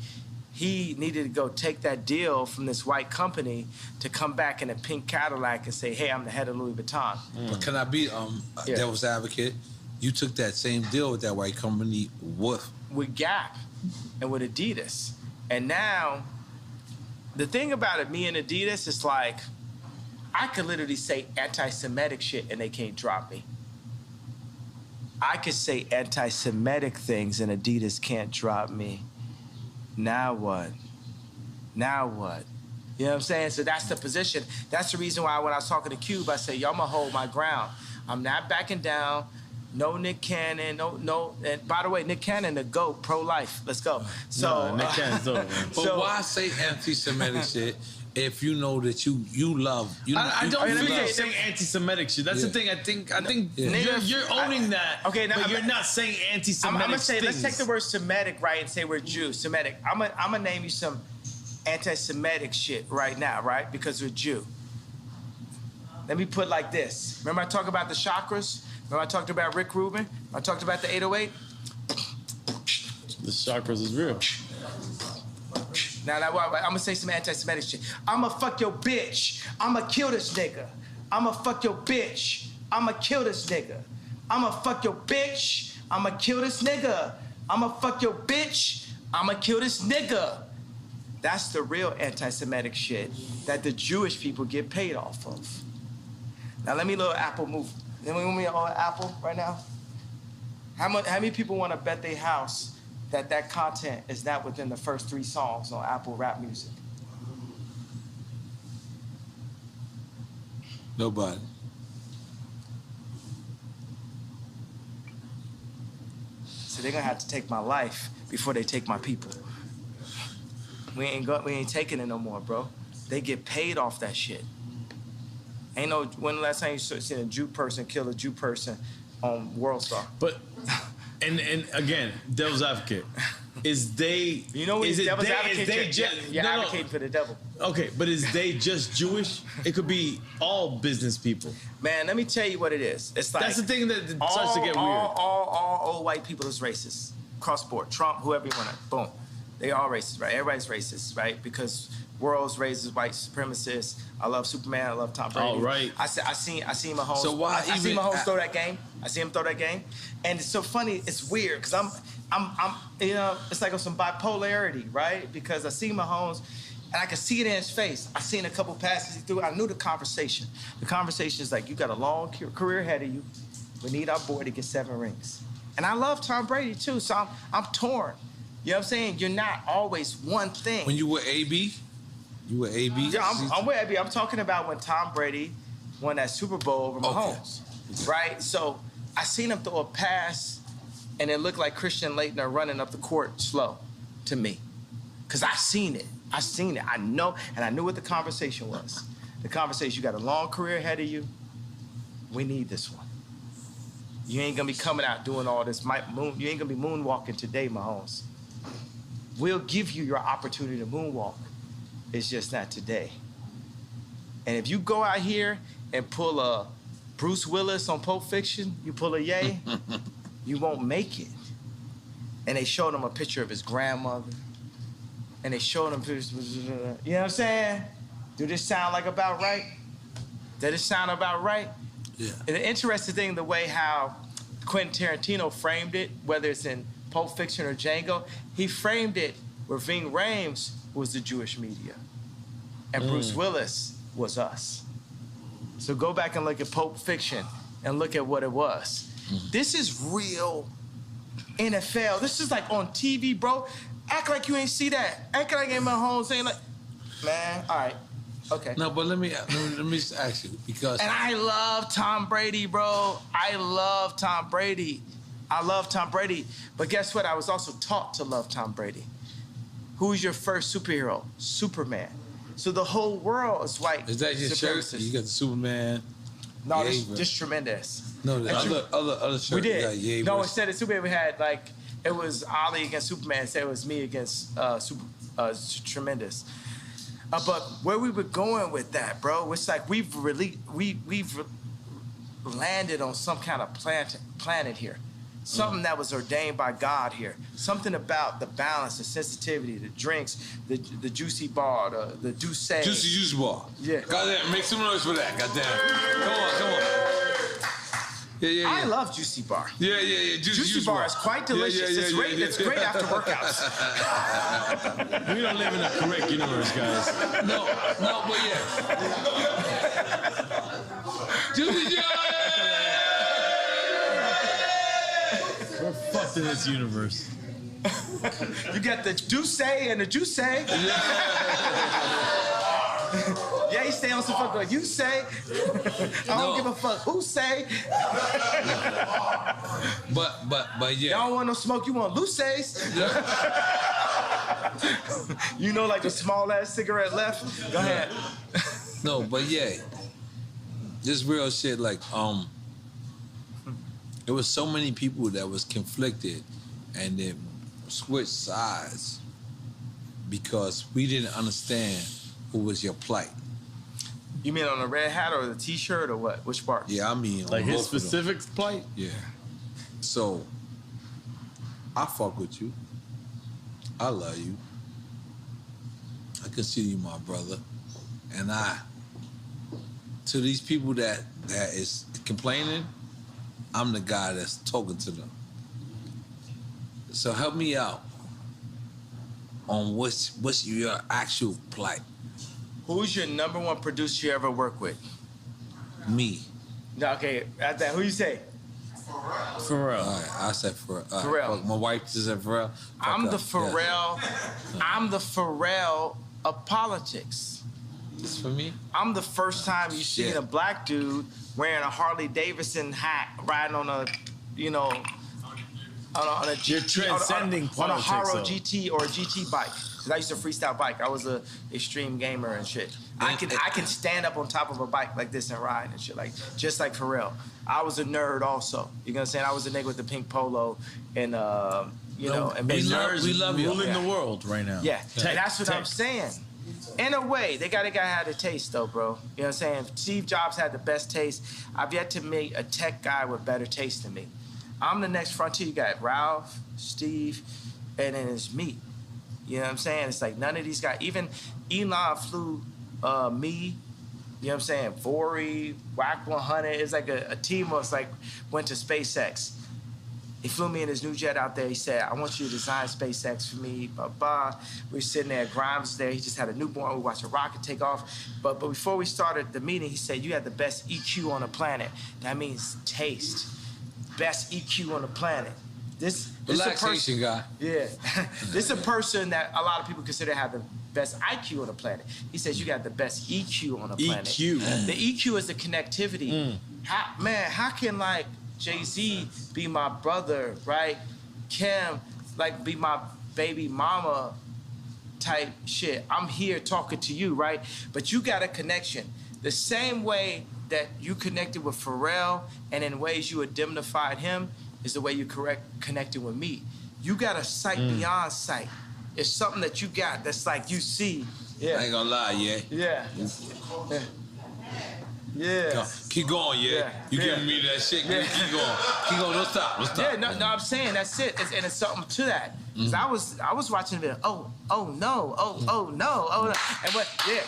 he needed to go take that deal from this white company to come back in a pink Cadillac and say, hey, I'm the head of Louis Vuitton. But can I be devil's advocate? You took that same deal with that white company with Gap and with Adidas. And now, the thing about it, me and Adidas, is like, I could literally say anti-Semitic shit and they can't drop me. I could say anti-Semitic things and Adidas can't drop me. Now what? Now what? You know what I'm saying? So that's the position. That's the reason why when I was talking to Cube, I said, yo, I'm gonna hold my ground. I'm not backing down. No Nick Cannon, no. And by the way, Nick Cannon, the GOAT, pro-life. Let's go. So Nick Cannon's over. But why say anti-Semitic shit if you know that you love? I don't feel like saying anti-Semitic shit. That's the thing. I think you're owning that. Okay, now, but you're not saying anti-Semitic. I'm gonna say, things. let's take the word Semitic, right, and say we're Jew. Semitic. I'm gonna name you some anti-Semitic shit right now, right? Because we're Jew. Let me put it like this. Remember I talked about the chakras? Remember I talked about Rick Rubin? I talked about the 808? The chakras is real. Now, I'm gonna say some anti-Semitic shit. I'ma fuck your bitch. I'ma kill this nigga. I'ma fuck your bitch. I'ma kill this nigga. I'ma fuck your bitch. I'ma kill this nigga. I'ma fuck your bitch. I'ma kill this nigga. That's the real anti-Semitic shit that the Jewish people get paid off of. Now let me little Apple move. Let me on Apple right now. How many people want to bet their house that content is not within the first 3 songs on Apple Rap Music? Nobody. So they're gonna have to take my life before they take my people. We ain't taking it no more, bro. They get paid off that shit. Ain't no, when the last time you seen a Jew person kill a Jew person on World Star? But, and again, devil's advocate. Is they, you know, is devil's advocate? You're advocating for the devil. Okay, but is they just Jewish? It could be all business people. Man, let me tell you what it is. It's like, that's the thing that starts to get weird. All old white people is racist. Cross board. Trump, whoever you want to, boom. They all racist, right? Everybody's racist, right? Because world's racist, white supremacists. I love Superman. I love Tom Brady. All right. I seen Mahomes. So why I see Mahomes throw that game. I see him throw that game, and it's so funny. It's weird because I'm you know, it's like on some bipolarity, right? Because I see Mahomes, and I can see it in his face. I seen a couple passes he threw. I knew the conversation. The conversation is like, you got a long career ahead of you. We need our boy to get 7 rings. And I love Tom Brady too, so I'm torn. You know what I'm saying? You're not always one thing. When you were AB? You were AB? Yeah, I'm with AB. I'm talking about when Tom Brady won that Super Bowl over Mahomes, right? So I seen him throw a pass, and it looked like Christian Laettner running up the court slow. to me. Because I seen it. I know, and I knew what the conversation was. The conversation, you got a long career ahead of you. We need this one. You ain't gonna be coming out doing all this. You ain't gonna be moonwalking today, Mahomes. We'll give you your opportunity to moonwalk. It's just not today. And if you go out here and pull a Bruce Willis on Pulp Fiction, you pull a Ye, you won't make it. And they showed him a picture of his grandmother. And they showed him pictures, you know what I'm saying? Do this sound like about right? Does this sound about right? Yeah. And the interesting thing, the way how Quentin Tarantino framed it, whether it's in Pulp Fiction or Django, he framed it where Ving Rhames was the Jewish media. And Bruce Willis was us. So go back and look at Pulp Fiction and look at what it was. This is real NFL. This is like on TV, bro. Act like you ain't see that. Act like ain't my home saying like, man, all right, okay. No, but let me just ask you because. And I love Tom Brady, bro. I love Tom Brady. But guess what? I was also taught to love Tom Brady. Who's your first superhero? Superman. So the whole world is white. Is that your shirt? You got the Superman. No, this just tremendous. No, the other shirt. We did. You got no, instead of Superman, we had like it was Ali against Superman. Instead, it was me against Tremendous. But where we were going with that, bro, it's like we've landed on some kind of planet here. Something that was ordained by God here. Something about the balance, the sensitivity, the drinks, the juicy bar, the douce. Juicy bar. Yeah. Goddamn, make some noise for that. Goddamn. Come on. Yeah. I love juicy bar. Yeah. Juicy bar is quite delicious. Yeah, it's great after workouts. We don't live in a correct universe, guys. No, but yeah. Juicy jar. We're fucked in this universe. You got the douce and the juice. Yeah, you stay on some fuck like you say. I don't give a fuck who say. But yeah. Y'all don't want no smoke, you want Luces. You know, like the small ass cigarette left. Go ahead. No, but yeah. Just real shit, like, there was so many people that was conflicted and then switched sides because we didn't understand what was your plight. You mean on the red hat or the t-shirt or what? Which part? Yeah, I mean like his specific plight? Yeah. So I fuck with you. I love you. I consider you my brother. And to these people that is complaining, I'm the guy that's talking to them. So help me out on what's your actual plight. Who's your number one producer you ever worked with? Me. No, okay, at that, who you say? Pharrell. All right, I said Pharrell. Pharrell. My wife just said Pharrell. I'm the Pharrell of politics. It's for me. I'm the first time you seen a black dude wearing a Harley Davidson hat, riding on a, on a GT, You're transcending on a Haro politics, GT or a GT bike. Cause I used to freestyle bike. I was a extreme gamer and shit. I can stand up on top of a bike like this and ride and shit, like just like Pharrell. I was a nerd also. You know what I'm saying? I was a nigga with the pink polo and and we love you. Ruling the world right now. Yeah, and that's what I'm saying. In a way, they got a guy had a taste though, bro. You know what I'm saying? Steve Jobs had the best taste. I've yet to meet a tech guy with better taste than me. I'm the next frontier. You got Ralph, Steve, and then it's me. You know what I'm saying? It's like none of these guys, even Elon flew me, you know what I'm saying? Vori, Wack 100. It's like a team of like went to SpaceX. He flew me in his new jet out there. He said, I want you to design SpaceX for me, blah, blah. We were sitting there, Grimes was there. He just had a newborn. We watched a rocket take off. But before we started the meeting, he said, you had the best EQ on the planet. That means taste. Best EQ on the planet. This relaxation guy. Yeah. This is a person that a lot of people consider have the best IQ on the planet. He says you got the best EQ on the planet. EQ. The EQ is the connectivity. How can like Jay-Z be my brother, right? Kim, like be my baby mama type shit. I'm here talking to you, right? But you got a connection. The same way that you connected with Pharrell and in ways you indemnified him is the way you connected with me. You got a sight beyond sight. It's something that you got that's like you see. Yeah. I ain't gonna lie, yeah. Yeah. Yeah. Keep going, yeah. You giving me that shit. Yeah. Keep going. Keep going. Don't stop. Don't stop. Yeah, no, I'm saying that's it. And it's something to that. Cause I was watching the video. Oh no. And what? Yeah.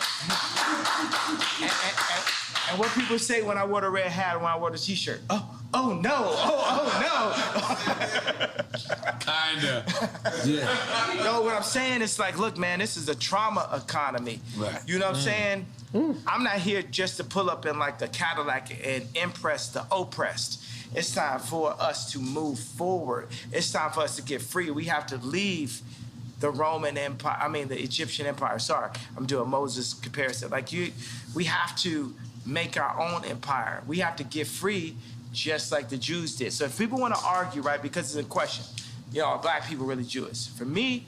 And what people say when I wore the red hat, when I wore the t-shirt. Oh no. Kinda. Yeah. No, what I'm saying is like, look, man, this is a trauma economy. Right. You know what I'm saying? I'm not here just to pull up in like the Cadillac and impress the oppressed. It's time for us to move forward. It's time for us to get free. We have to leave the Roman Empire, the Egyptian Empire. Sorry, I'm doing Moses comparison. We have to make our own empire. We have to get free just like the Jews did. So if people want to argue, right, because it's a question, are black people really Jewish? For me,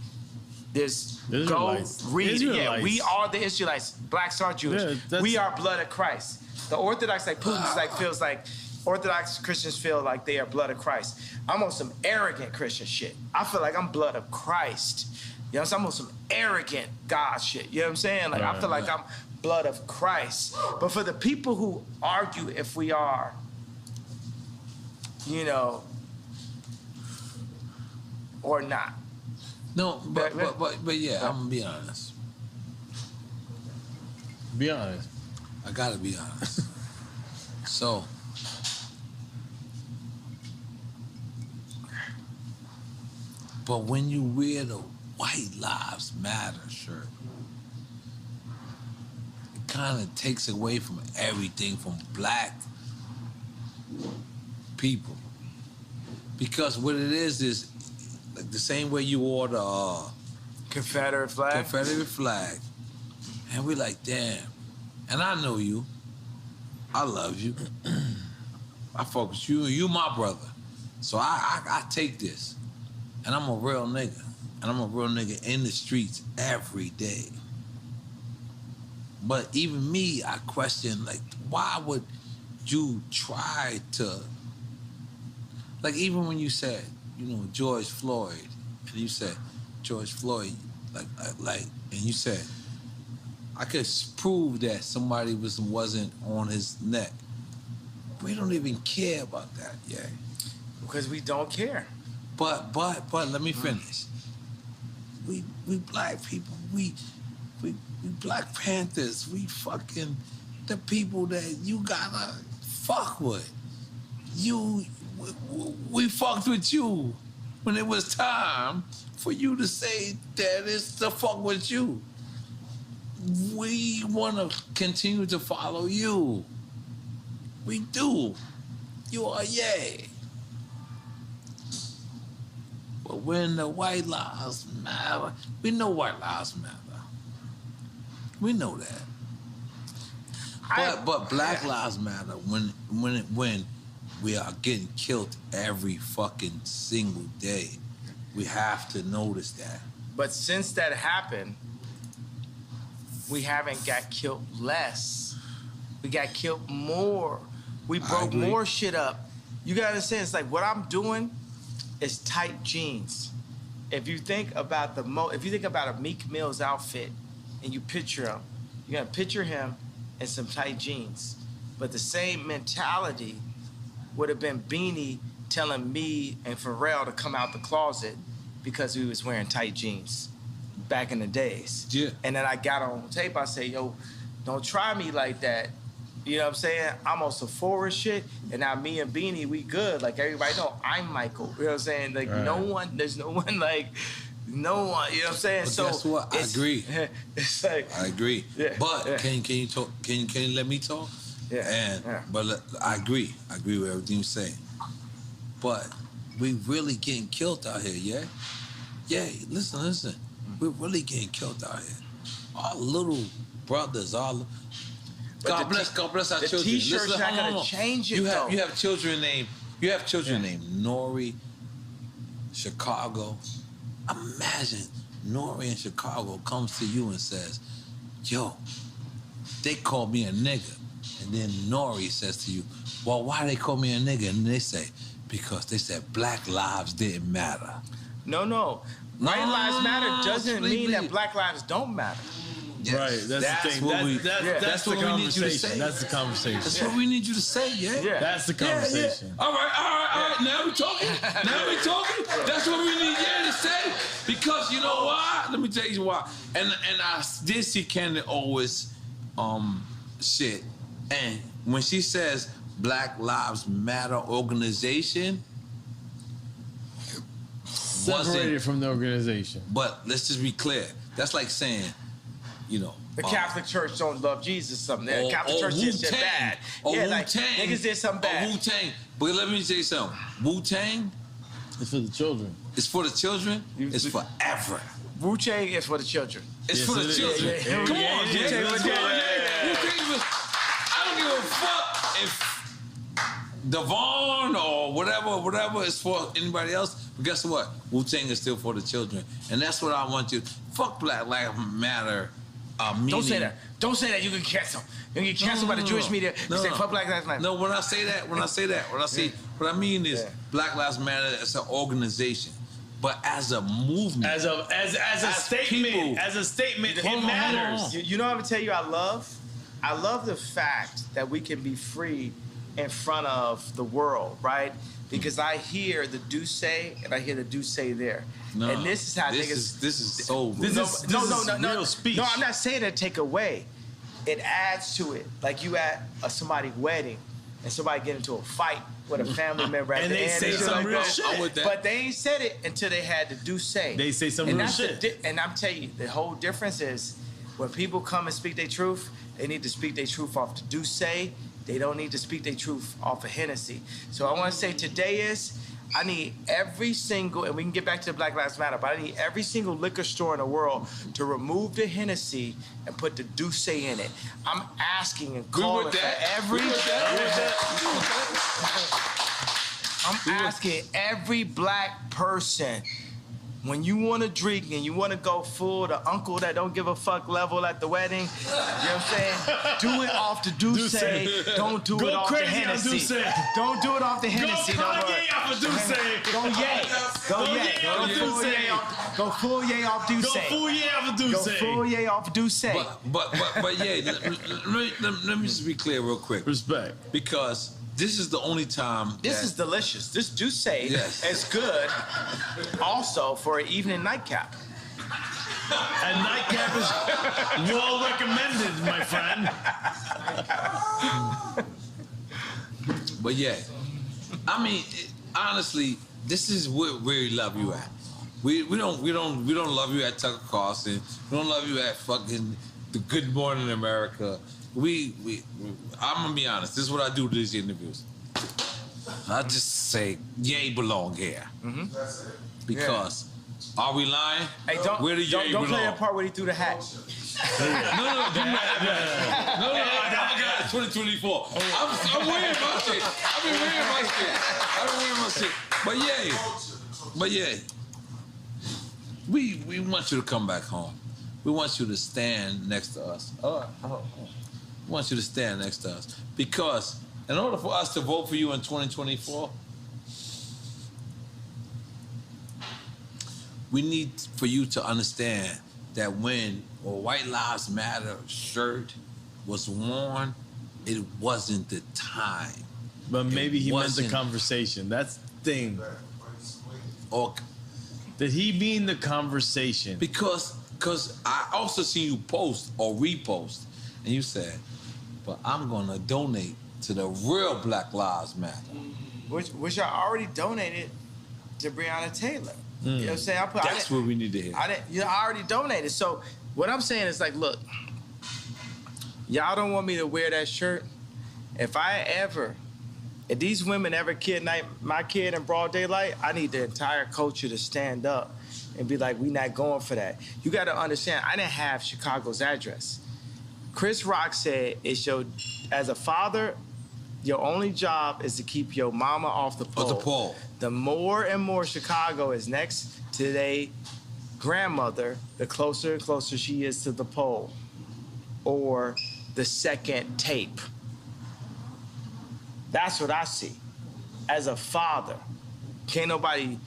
there's go read. Yeah, we are the Israelites. Blacks are Jewish. Yeah, we are blood of Christ. The Orthodox, like Putin's, feels like Orthodox Christians feel like they are blood of Christ. I'm on some arrogant Christian shit. I feel like I'm blood of Christ. You know what I'm saying? I'm on some arrogant God shit. You know what I'm saying? I feel like I'm blood of Christ. But for the people who argue if we are, or not. No, but yeah, I'm gonna be honest. Be honest. I gotta be honest. So, but when you wear the White Lives Matter shirt, it kind of takes away from everything from black people. Because what it is like the same way you wore the Confederate flag. And we're like, damn. And I know you. I love you. I fuck with you. You my brother. So I take this. And I'm a real nigga. And I'm a real nigga in the streets every day. But even me, I question, why would you try to... even when you said, George Floyd, and you said, George Floyd, and you said, I could prove that somebody wasn't on his neck. We don't even care about that, yeah. Because we don't care. But let me finish. We black people, we Black Panthers, we fucking the people that you gotta fuck with. We fucked with you when it was time for you to say that it's to fuck with you. We want to continue to follow you. We do. You are yay. But when the White Lives Matter, we know White Lives Matter. We know that. But Black Lives Matter when we are getting killed every fucking single day. We have to notice that. But since that happened, we haven't got killed less. We got killed more. We broke more shit up. You gotta understand, it's like what I'm doing is tight jeans. If you think about a Meek Mill's outfit and you picture him, you're gonna picture him in some tight jeans. But the same mentality would have been Beanie telling me and Pharrell to come out the closet because we was wearing tight jeans back in the days. Yeah. And then I got on tape, I say, yo, don't try me like that. You know what I'm saying? I'm on some forward shit, and now me and Beanie, we good. Like, everybody know I'm Michael. You know what I'm saying? Like, there's no one, you know what I'm saying? But so guess what? I agree. It's like... I agree. Yeah, but can you talk? Can you let me talk? Yeah. But I agree. I agree with everything you're saying. But we really getting killed out here, yeah? Yeah, listen. We're really getting killed out here. Our little brothers, God bless our children. The T-shirt's not gonna change it, though. You have children named Nori, Chicago, Imagine Nori in Chicago comes to you and says, yo, they call me a nigga. And then Nori says to you, well, why they call me a nigga? And they say, because they said black lives didn't matter. No. White lives matter doesn't mean that black lives don't matter. Yes. Right, that's the thing. That's the conversation. That's the conversation. That's what we need you to say, yeah? That's the conversation. All right. Now we talking. That's what we need to say. Because you know why? Let me tell you why. And I did see Candy always shit. And when she says Black Lives Matter organization, separated from the organization. But let's just be clear. That's like saying, you know, the Catholic Church don't love Jesus. Something. The Catholic Church did shit bad. Like niggas did something bad. Wu-Tang. But let me tell you something. Wu-Tang. It's for the children. It's for the children. It's forever. Wu-Tang is for the children. It's for the children. Come on, Wu-Tang. I don't give a fuck if Devon or whatever is for anybody else. But guess what? Wu-Tang is still for the children. And that's what I want you. Fuck Black Lives Matter. Don't say that. Don't say that. You can cancel. You can get canceled by the Jewish media. You say fuck Black Lives Matter. No, when I say that, what I mean is Black Lives Matter as an organization. But as a movement, as a statement, it matters. You know what I'm gonna tell you? I love the fact that we can be free in front of the world, right? Because I hear the do say and I hear the do say there. No, and this is how niggas. This is so real. This is real speech. No, I'm not saying that to take away. It adds to it. Like you at somebody's wedding and somebody get into a fight with a family member at and the they end. say some real shit. But they ain't said it until they had the do say. They say some real shit. And I'm telling you, the whole difference is when people come and speak their truth, they need to speak their truth off the do say. They don't need to speak their truth off of Hennessy. So I want to say today is, I need every single, and we can get back to the Black Lives Matter, but I need every single liquor store in the world to remove the Hennessy and put the Douce in it. I'm asking and calling for every... I'm asking every black person, when you want to drink and you want to go full, the uncle that don't give a fuck level at the wedding, you know what I'm saying? Do it off the Douce. Don't do it off the Hennessy. Don't do it off the Hennessy. Go Kanye off of Douce. Go yay. Go full yay off Douce. Go full yay off of Douce. Go full yay off Douce. But yeah, let me just be clear real quick. Respect. Because this is the only time. This is delicious. This Douce is good also for an evening nightcap. And nightcap is well recommended, my friend. But yeah, I mean, honestly, this is where we love you at. We don't love you at Tucker Carlson. We don't love you at fucking the Good Morning America. I'm gonna be honest. This is what I do to these interviews. I just say, Ye belong here. Mm-hmm. Because, are we lying? Hey, don't play the part where he threw the hat. No, I got it. 2024. I'm wearing my shit. I've been wearing my shit. But yeah, we want you to come back home. We want you to stand next to us. We want you to stand next to us. Because in order for us to vote for you in 2024, we need for you to understand that when a White Lives Matter shirt was worn, it wasn't the time. But maybe he meant the conversation. That's the thing. Or did he mean the conversation? Because I also see you post or repost, and you said, but I'm gonna donate to the real Black Lives Matter. Which I already donated to Breonna Taylor. You know what I'm saying? That's what we need to hear. I already donated. So what I'm saying is like, look, y'all don't want me to wear that shirt. If these women ever kidnap my kid in broad daylight, I need the entire culture to stand up and be like, we not going for that. You got to understand, I didn't have Chicago's address. Chris Rock said, as a father, your only job is to keep your mama off the pole. The more and more Chicago is next to their grandmother, the closer and closer she is to the pole, or the second tape. That's what I see. As a father, can't nobody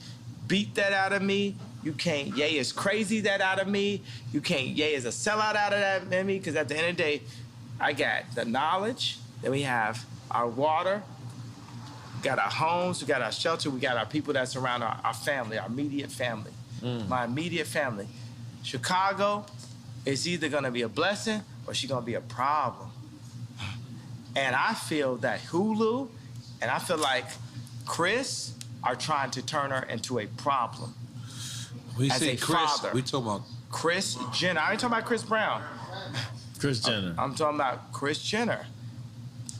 beat that out of me. You can't Ye is crazy that out of me. You can't Ye is a sellout out of that in me, because at the end of the day, I got the knowledge, then we have our water, we got our homes, we got our shelter, we got our people that surround our family, our immediate family. My immediate family. Chicago is either gonna be a blessing or she's gonna be a problem. And I feel that Hulu and I feel like Chris are trying to turn her into a problem. We say Chris, we talking about Kris Jenner. I ain't talking about Chris Brown. Kris Jenner. I'm talking about Kris Jenner.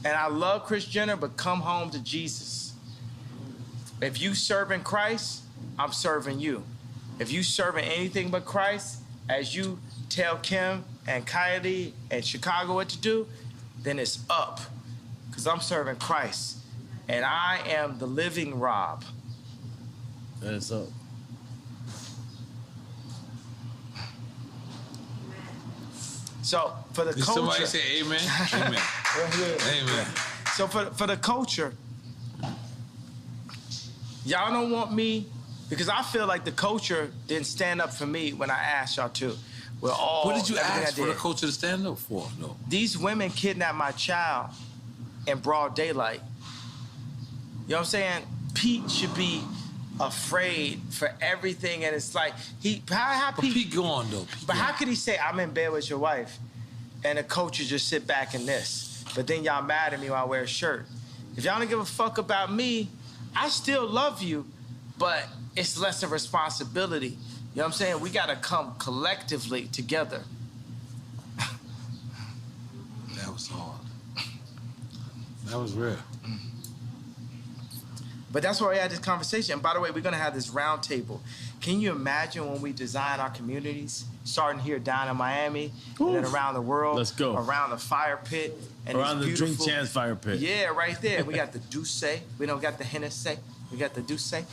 And I love Kris Jenner, but come home to Jesus. If you serving Christ, I'm serving you. If you serving anything but Christ, as you tell Kim and Kylie and Chicago what to do, then it's up. Because I'm serving Christ. And I am the living Rob. Then it's up. So for the Did culture. somebody say amen? Amen. Amen. So for the culture, y'all don't want me, because I feel like the culture didn't stand up for me when I asked y'all to. We're all. What did you ask for the culture to stand up for? No. These women kidnapped my child in broad daylight. You know what I'm saying? Pete should be afraid for everything, and it's like how Pete gone though. But how could he say I'm in bed with your wife, and the culture just sit back in this? But then y'all mad at me when I wear a shirt. If y'all don't give a fuck about me, I still love you, but it's less of a responsibility. You know what I'm saying? We gotta come collectively together. That was hard. That was real. But that's why we had this conversation. And by the way, we're gonna have this round table. Can you imagine when we design our communities, starting here down in Miami, and then around the world? Let's go. Around the fire pit. And around the Drink Chance fire pit. Yeah, right there. We got the Douce. We don't got the Hennessy. We got the Douce. We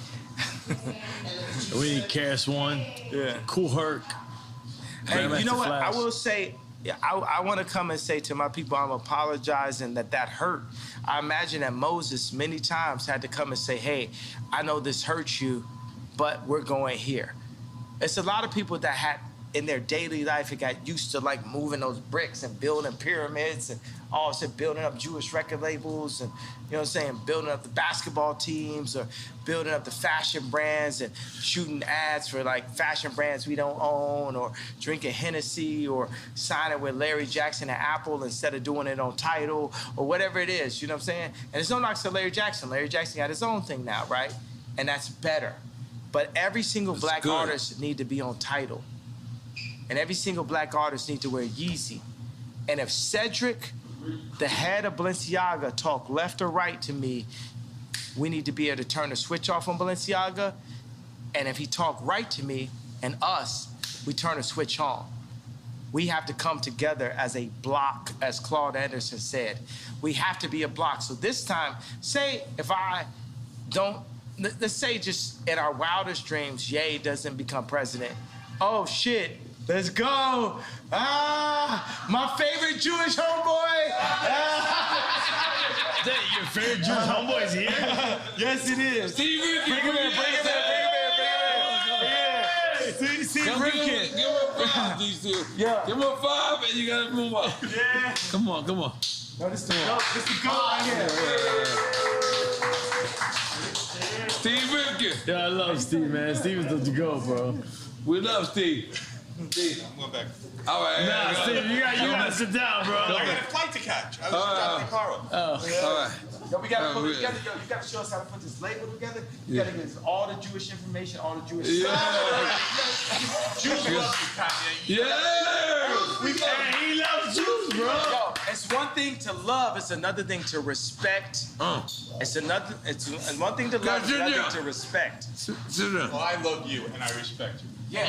need Karis One. Yeah. Cool Herc. And you know what? Flash. I will say, I want to come and say to my people, I'm apologizing that hurt. I imagine that Moses many times had to come and say, hey, I know this hurts you, but we're going here. It's a lot of people that had in their daily life, it got used to like moving those bricks and building pyramids and also building up Jewish record labels and, you know what I'm saying, building up the basketball teams or building up the fashion brands and shooting ads for like fashion brands we don't own or drinking Hennessy or signing with Larry Jackson and Apple instead of doing it on Tidal or whatever it is, you know what I'm saying? And it's no knocks to Larry Jackson. Larry Jackson got his own thing now, right? And that's better. But every single black artist need to be on Tidal. And every single black artist need to wear Yeezy. And if Cedric, the head of Balenciaga, talk left or right to me, we need to be able to turn the switch off on Balenciaga. And if he talk right to me and us, we turn the switch on. We have to come together as a block, as Claude Anderson said. We have to be a block. So this time, say if I don't, let's say just in our wildest dreams, Ye doesn't become president. Oh shit. Let's go. My favorite Jewish homeboy. Your favorite Jewish homeboy is here? Yes, it is. Steve Rifkin. Bring him in. Steve Rifkin. Give him a 5, these two. Yeah. Give him a 5 and you gotta move up. Yeah. Come on. No, this is the goat. This is the goat right here. Steve Rifkin. Yeah, I love Steve, man. Steve is the goat, bro. We love Steve. Steve. I'm going back. All right. Nah, Steve, you gotta sit down, bro. I got a flight to catch. I was dropping the car off. All right. Yo, we gotta put it together. Yo, you gotta show us how to put this label together. You gotta give us all the Jewish information, all the Jewish stuff. Jews love you, Kanye. Yeah. He loves Jews, bro. Yo, it's one thing to love, it's another thing to respect. It's one thing to love, it's another thing to respect. Sit down. Well, I love you and I respect you. Yeah.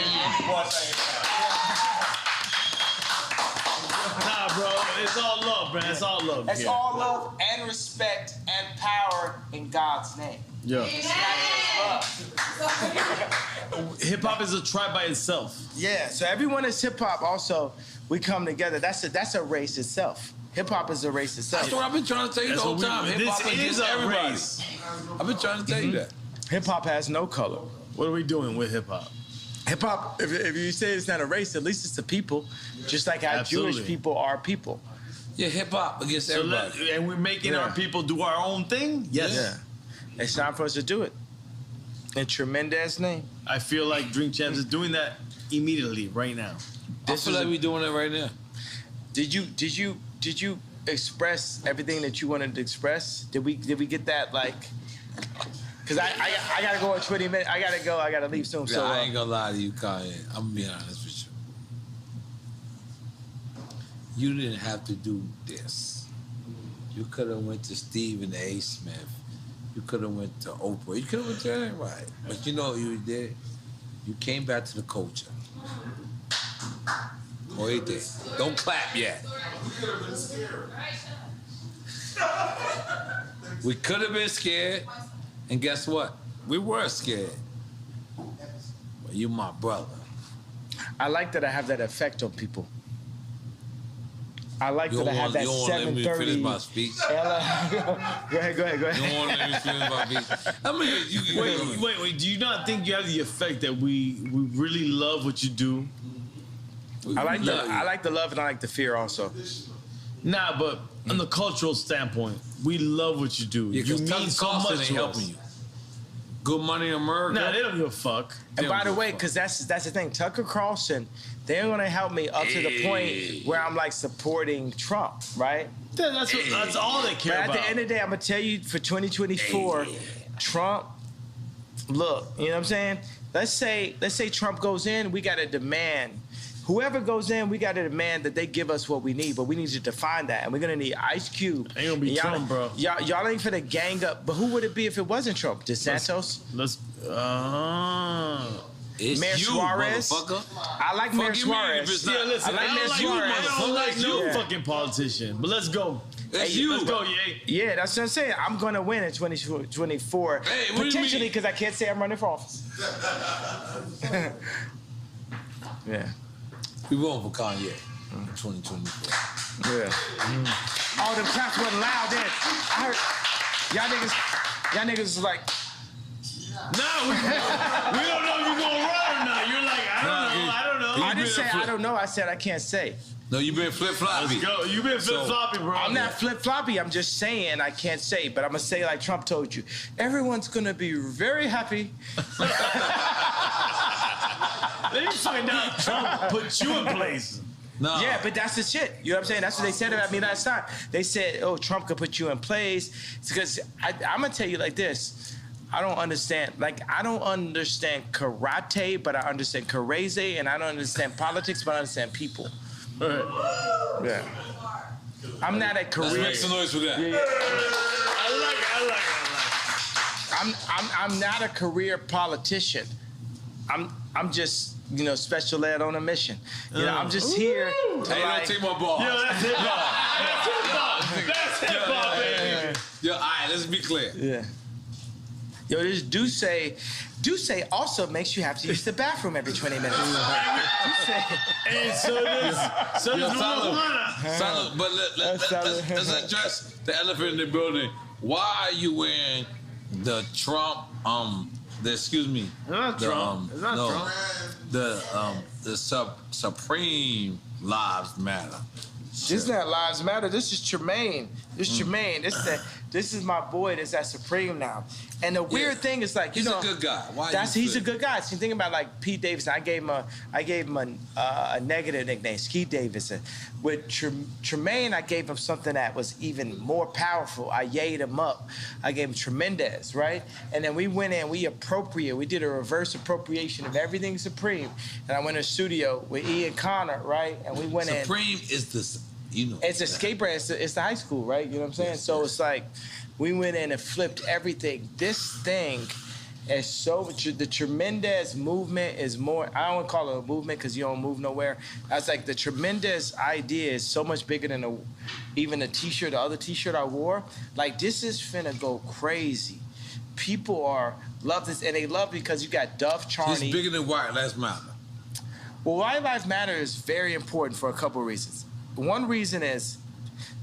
Nah, bro, it's all love, man. It's all love. It's all love and respect and power in God's name. Yeah. Hip hop is a tribe by itself. Yeah, so everyone is hip hop. Also, we come together. That's a race itself. Hip hop is a race itself. That's what I've been trying to tell you the whole time. Hip hop is everybody. Race. I've been trying to tell you that. Hip hop has no color. What are we doing with hip hop? Hip hop, if you say it's not a race, at least it's a people. Just like how Jewish people are people. Yeah, hip hop against everybody. And we're making our people do our own thing? Yes. Yeah. It's time for us to do it. In tremendous name. I feel like Drink Champs is doing that immediately, right now. I feel like we're doing it right now. Did you express everything that you wanted to express? Did we get that, like? Because I gotta go in 20 minutes. I gotta leave soon. Yeah, So I ain't gonna lie to you, Kanye. I'm gonna be honest with you. You didn't have to do this. You could have went to Stephen A. Smith. You could have went to Oprah. You could have went to anybody. But you know what you did? You came back to the culture. Oh, he did. Don't clap yet. We could have been scared. And guess what? We were scared. But you my brother. I like that I have that effect on people. I like that I have that 7:30. You don't want to let me finish my speech. Go ahead. You don't want to let me finish my speech. I mean, wait. Do you not think you have the effect that we really love what you do? I like the love and I like the fear also. Nah, but on the cultural standpoint, we love what you do. Yeah, you mean so much to us. You. Good Money America. Nah, they don't give a fuck. And by the way, because that's the thing, Tucker Carlson, they're gonna help me up to the point where I'm like supporting Trump, right? Yeah, that's all they care about. But at the end of the day, I'm gonna tell you for 2024, Trump. Look, you know what I'm saying? Let's say Trump goes in, we gotta demand. Whoever goes in, we got to demand that they give us what we need, but we need to define that. And we're going to need Ice Cube. Ain't going to be Trump, bro. Y'all ain't finna gang up. But who would it be if it wasn't Trump? DeSantos? It's Mayor you, Suarez? motherfucker. I like Mayor Suarez. Yeah, listen, I like Mayor Suarez. I don't like no fucking politician. But let's go. It's you. Let's go, Yeah, that's what I'm saying. I'm going to win in 2024. Hey, what potentially, because I can't say I'm running for office. Yeah. We voting for Kanye in 2024. Yeah. Oh, the claps wasn't loud then. I heard y'all niggas was like, no, we don't know if you're gonna run or not. You're like, I don't know. I didn't say I don't know. I said I can't say. No, you been flip-floppy. Let's go. You been flip-floppy, bro. I'm not flip-floppy. I'm just saying I can't say, but I'm gonna say like Trump told you. Everyone's gonna be very happy. Then you find out Trump put you in place. No. Yeah, but that's the shit. You know what I'm saying? That's what they said about me last time. They said, oh, Trump could put you in place. It's because I'm going to tell you like this. I don't understand karate, but I understand karate, and I don't understand politics, but I understand people. Yeah. I'm not a career. Let's make some noise for that. Yeah. I like it. I'm not a career politician. I'm just, special ed on a mission. I'm just here to hey, don't take my ball. Yo, that's hip hop. That's hip hop, baby. Yo, all right, let's be clear. Yeah. Yo, this Duce also makes you have to use the bathroom every 20 minutes. And so does Salud, but let's address the elephant in the building. Why are you wearing the Trump, It's not Trump. The Supreme Lives Matter. This is not Lives Matter. This is Tremaine. Tremaine. This is my boy that's at Supreme now. And the weird thing is like, he's a good guy. He's a good guy. So you think about like Pete Davidson. I gave him a negative nickname, Ski Davidson. With Tremaine, I gave him something that was even more powerful. I yayed him up. I gave him Tremendous, right? And then we went in, we did a reverse appropriation of everything Supreme. And I went in the studio with Ian Connor, right? And we went in. Supreme is this, it's a skateboard. It's the high school, right? You know what I'm saying? Yes, so it's like we went in and flipped everything. This thing is the Tremendous movement is more. I don't want to call it a movement because you don't move nowhere. That's like the Tremendous idea is so much bigger than even the other T-shirt I wore. Like this is finna go crazy. people love this, and they love because you got Dove Charney. It's bigger than White Lives Matter. Well, White Lives Matter is very important for a couple of reasons. One reason is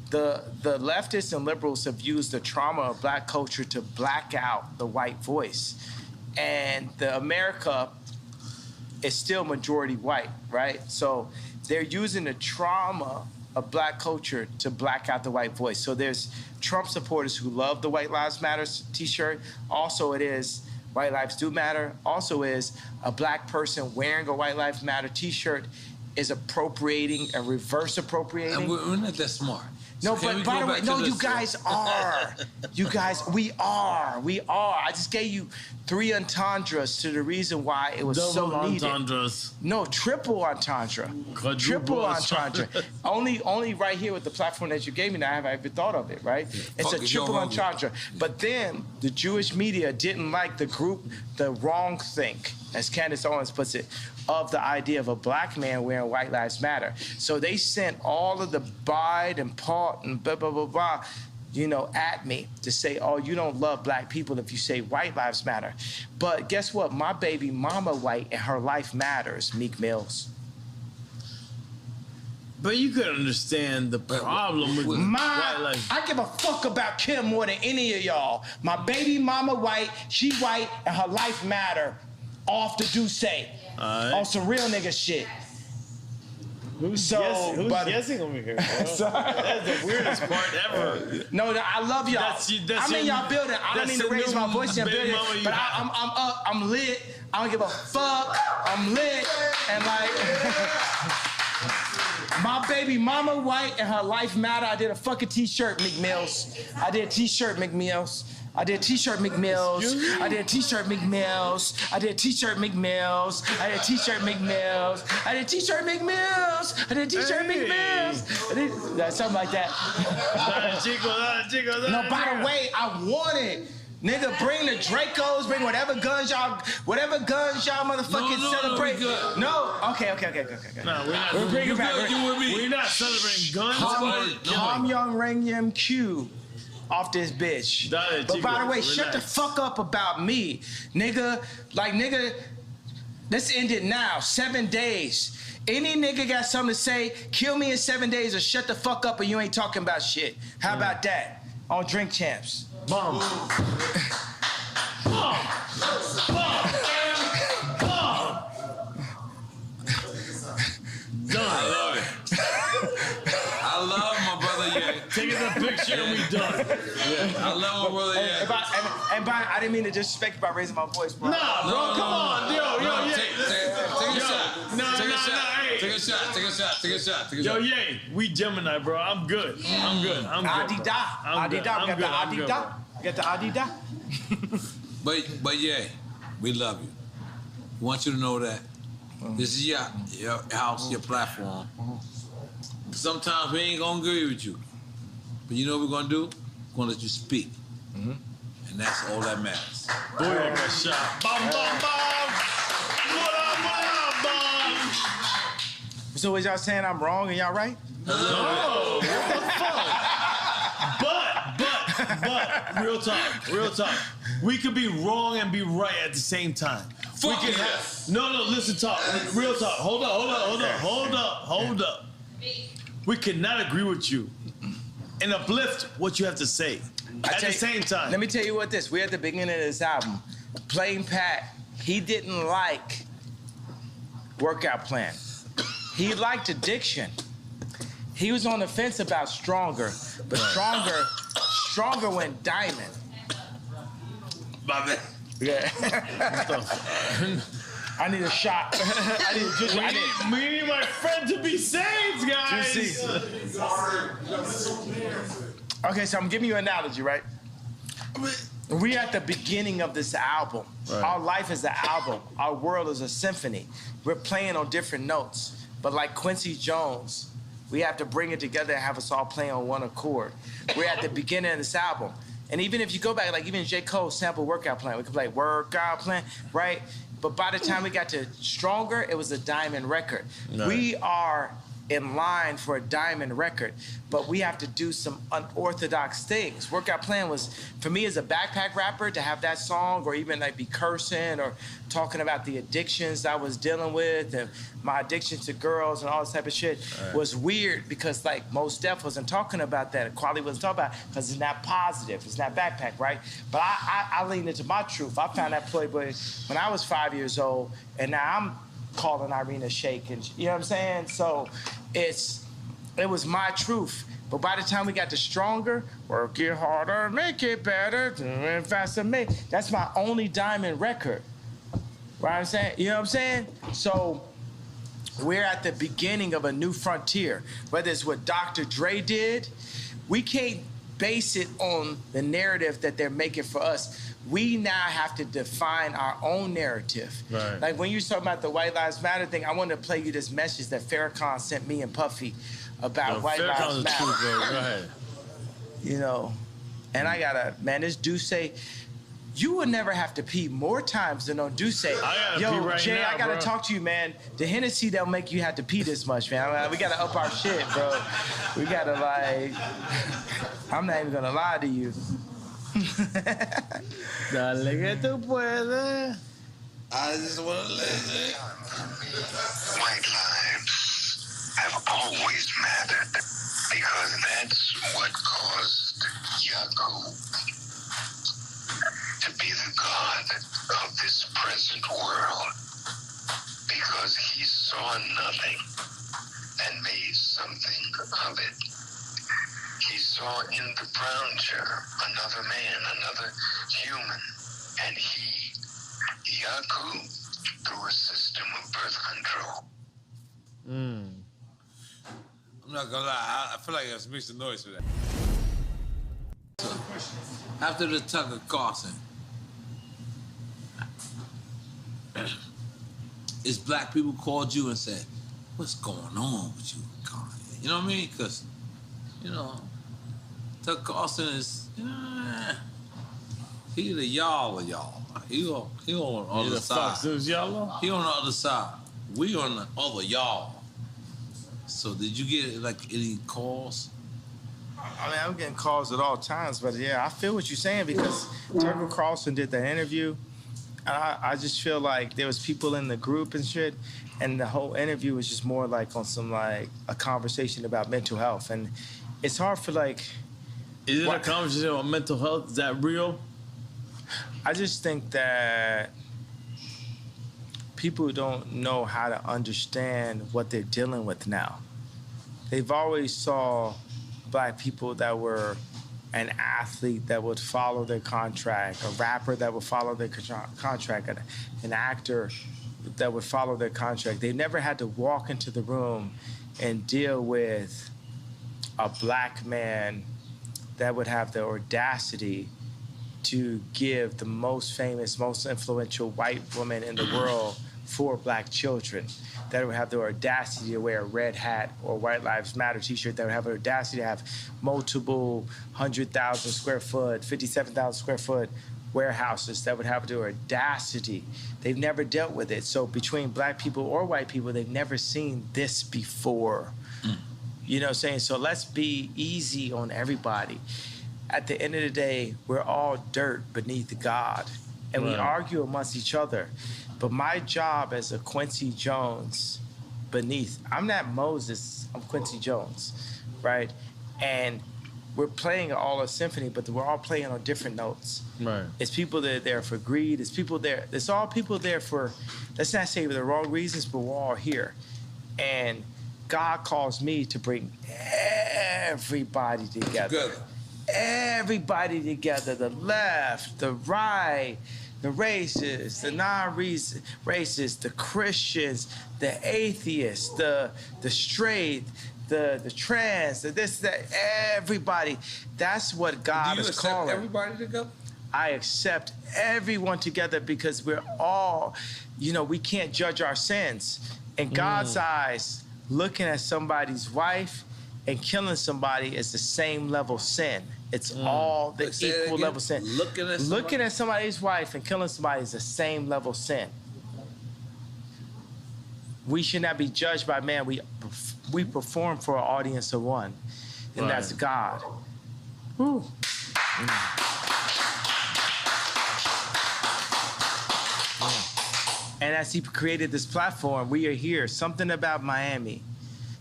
the leftists and liberals have used the trauma of black culture to black out the white voice. And the America is still majority white, right? So they're using the trauma of black culture to black out the white voice. So there's Trump supporters who love the White Lives Matter t-shirt. Also it is White Lives Do Matter. Also is a black person wearing a White Lives Matter t-shirt is appropriating and reverse appropriating. And we're not that smart. No, so but by the way, no, you guys are. You guys, we are. I just gave you 3 entendres to the reason why it was so needed. Double entendres. No, triple entendre. Triple entendre. only right here with the platform that you gave me, now I haven't even thought of it, right? Yeah, it's a triple entendre. But then the Jewish media didn't like the group, the wrong think, as Candace Owens puts it, of the idea of a black man wearing White Lives Matter. So they sent all of the Bide and Paul and blah, blah, blah, blah, you know, at me to say, oh, you don't love black people if you say White Lives Matter. But guess what? My baby mama white and her life matters, Meek Mills. But you could understand the problem with white life. I give a fuck about Kim more than any of y'all. My baby mama white, she white, and her life matter. Off the do say. On some real nigga shit. Who's guessing over here, bro? That's the weirdest part ever. No, I love y'all. I'm in y'all building. I don't mean to raise my voice in your building, but I'm up. I'm lit. I don't give a fuck. I'm lit. And like, my baby mama white and her life matter. I did a fucking t-shirt, Meek Mills. I did a t-shirt, Meek Mills. I did a t-shirt, Meek Mills. I did a t-shirt, Meek Mills. I did a t-shirt, Meek Mills. I did a t-shirt, Meek Mills. I did a t-shirt, Meek Mills. I did a t-shirt, Meek Mills. Something like that. No, by the way, I want it. Nigga, bring the Dracos, bring whatever guns y'all motherfucking celebrate. No, okay. No, we're not. We're bringing back. We're not celebrating guns. Tom Young Ring Yim Q. Off this bitch. But by the way, shut the fuck up about me. Nigga, let's end it now. 7 days. Any nigga got something to say, kill me in 7 days or shut the fuck up or you ain't talking about shit. How about that? On Drink Champs. Bomb. Bomb. Done. I love it. I love my brother, yeah. Taking the picture and we done. Yeah. I love my brother, yeah. And I didn't mean to disrespect you by raising my voice, bro. Nah, bro, come on. Yo, Take a shot. Yo, yay, we Gemini, bro. I'm good. Adida. We got the Adida. But yeah, we love you. We want you to know that this is your house, your platform. Sometimes we ain't gonna agree with you, but you know what we're gonna do? We're gonna let you speak, and that's all that matters. Boy, I got shot. Bum, bum, bum. What up, bum? So was y'all saying I'm wrong and y'all right? No, what the fuck? But, real talk. We could be wrong and be right at the same time. Fuck yes. No, listen, talk. Real talk. Hold up. We cannot agree with you and uplift what you have to say at the same time. Let me tell you what this. We're at the beginning of this album. Plain Pat, he didn't like Workout Plan. He liked Addiction. He was on the fence about Stronger, but Stronger went diamond. My man. Yeah. I need a shot. We need my friend to be saved, guys. Okay, so I'm giving you an analogy, right? We're at the beginning of this album. Right. Our life is an album. Our world is a symphony. We're playing on different notes. But like Quincy Jones, we have to bring it together and have us all play on one accord. We're at the beginning of this album. And even if you go back, like even J. Cole sample Workout Plan, we could play Workout Plan, right? But by the time we got to Stronger, it was a diamond record. Right. We are in line for a diamond record, but we have to do some unorthodox things. Workout Plan was, for me as a backpack rapper, to have that song or even like be cursing or talking about the addictions I was dealing with and my addiction to girls and all this type of shit was weird because like Mos Def wasn't talking about that. Quality wasn't talking about it because it's not positive. It's not backpack, right? But I leaned into my truth. I found that Playboy when I was 5 years old, and now I'm calling Irina Shayk, and you know what I'm saying? So it was my truth. But by the time we got to Stronger, work it harder, make it better, faster, that's my only diamond record. Right? I'm saying, you know what I'm saying? So we're at the beginning of a new frontier. Whether it's what Dr. Dre did, we can't base it on the narrative that they're making for us. We now have to define our own narrative. Right. Like when you talk about the White Lives Matter thing, I wanted to play you this message that Farrakhan sent me and Puffy about White Lives Matter. True, bro. Go ahead. You know, and I gotta, man, this Duce, you would never have to pee more times than on Duce. Yo, right Jay, now, I gotta talk to you, man. The Hennessy don't make you have to pee this much, man. I mean, we gotta up our shit, bro. We gotta like, I'm not even gonna lie to you. Dale que tú puedes. I just want to listen. White lives have always mattered because that's what caused Yaku to be the god of this present world, because he saw nothing and made something of it. He saw in the brown chair another man, another human, and he, Yaku, through a system of birth control. I'm not gonna lie, I feel like I was making noise for that. So, after the Tucker Carlson, is black people called you and said, "What's going on with you, Kanye?" You know what I mean? Because, you know, Tucker Carlson is, he the y'all of y'all. He on the other side. He on the other side. We on the other y'all. So did you get like any calls? I mean, I'm getting calls at all times, but yeah, I feel what you're saying because Tucker Carlson did that interview. And I just feel like there was people in the group and shit, and the whole interview was just more like on some like a conversation about mental health. And it's hard for like... Is it a conversation about mental health? Is that real? I just think that people don't know how to understand what they're dealing with now. They've always saw black people that were an athlete that would follow their contract, a rapper that would follow their contract, an actor that would follow their contract. They never had to walk into the room and deal with a black man that would have the audacity to give the most famous, most influential white woman in the world 4 black children, that would have the audacity to wear a red hat or White Lives Matter t-shirt, that would have the audacity to have multiple 100,000 square foot, 57,000 square foot warehouses, that would have the audacity. They've never dealt with it. So between black people or white people, they've never seen this before. You know what I'm saying? So let's be easy on everybody. At the end of the day, we're all dirt beneath God. And we argue amongst each other. But my job as a Quincy Jones beneath, I'm not Moses, I'm Quincy Jones, right? And we're playing all a symphony, but we're all playing on different notes. Right. It's people that are there for greed. It's people there. It's all people there for, let's not say for the wrong reasons, but we're all here. And God calls me to bring everybody together. Everybody together, the left, the right, the racists, the non-racists, the Christians, the atheists, the straight, the trans, the this, that, everybody. That's what God is calling. Do you accept everybody together? I accept everyone together because we're all, we can't judge our sins. In God's eyes, looking at somebody's wife and killing somebody is the same level sin. It's all the equal level sin. Looking at somebody's wife and killing somebody is the same level sin. we should not be judged by man. We perform for an audience of one, and that's God. Woo. And as he created this platform, we are here. Something about Miami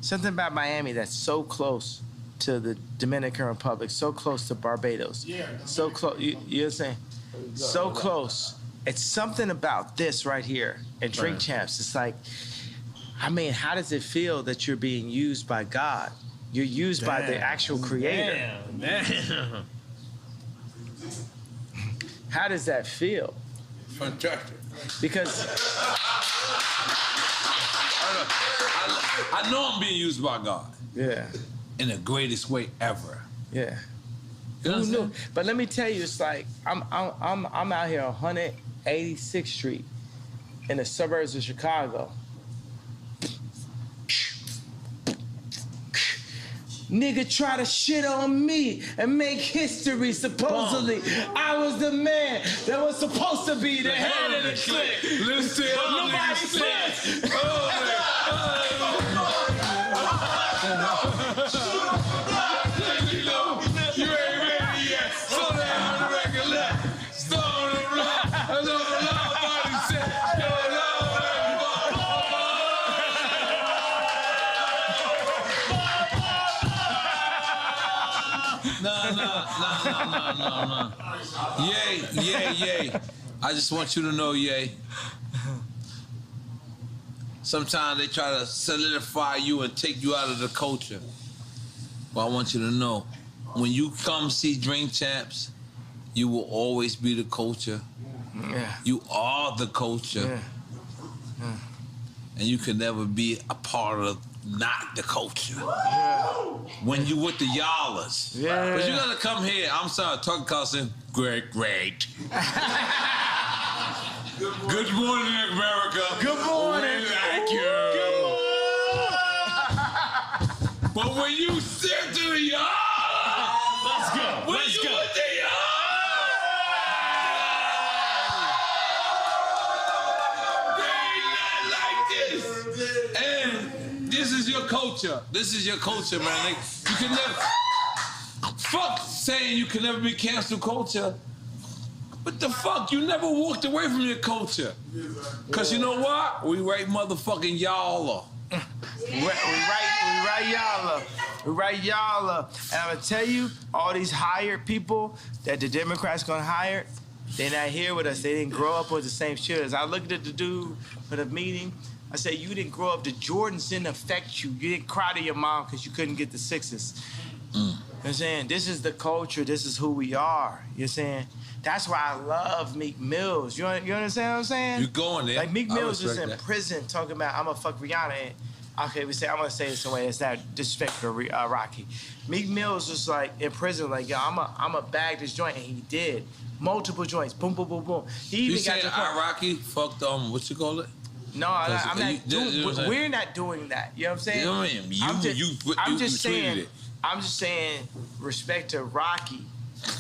that's so close to the Dominican Republic, so close to Barbados, so close. You know what I'm saying? So close. It's something about this right here and Drink Champs. It's like, I mean, how does it feel that you're being used by God? You're used by the actual creator. Damn. How does that feel? Fantastic. Because I know I'm being used by God. Yeah. In the greatest way ever. Yeah. You know Who knew? But let me tell you, it's like I'm out here on 186th Street in the suburbs of Chicago. Nigga try to shit on me and make history, supposedly. I was the man that was supposed to be the head of the clique. Listen, nobody says. You ain't ready yet. Slow down the record left. Stone the block. That's all the loud body said. Yo, No. Yay. I just want you to know, Yay. Sometimes they try to solidify you and take you out of the culture. But I want you to know, when you come see Drink Champs, you will always be the culture. Yeah. You are the culture. Yeah. And you can never be a part of not the culture. Yeah. When you with the y'allers. Yeah. But you gotta come here. I'm sorry, talking cousin. Great. Good morning, America. Good morning. Thank you. Good morning. But when you sit to the y'all, let's go. With the y'all, they ain't nothing like this. And this is your culture. This is your culture, man. You can never. Fuck saying you can never be cancel culture. What the fuck? You never walked away from your culture. Cause you know what? We right motherfucking y'all. We right y'all. And I'm gonna tell you, all these hired people that the Democrats gonna hire, they're not here with us. They didn't grow up with the same shit. As I looked at the dude for the meeting, I said, you didn't grow up. The Jordans didn't affect you. You didn't cry to your mom because you couldn't get the sixes. You know what I'm saying? This is the culture. This is who we are. You know what I'm saying? That's why I love Meek Mills. You understand what I'm saying? You going there. Like Meek Mills is in that. prison talking about, I'm gonna fuck Rihanna. And, okay, I'm gonna say this in a way that's not disrespectful to Rocky. Meek Mills was like in prison, like, yo, I'm a bag this joint, and he did. Multiple joints, boom. He even got to Rocky fucked what you call it? No, I'm not doing. We're not doing that. You know what I'm saying? You know what I mean? I'm just saying respect to Rocky.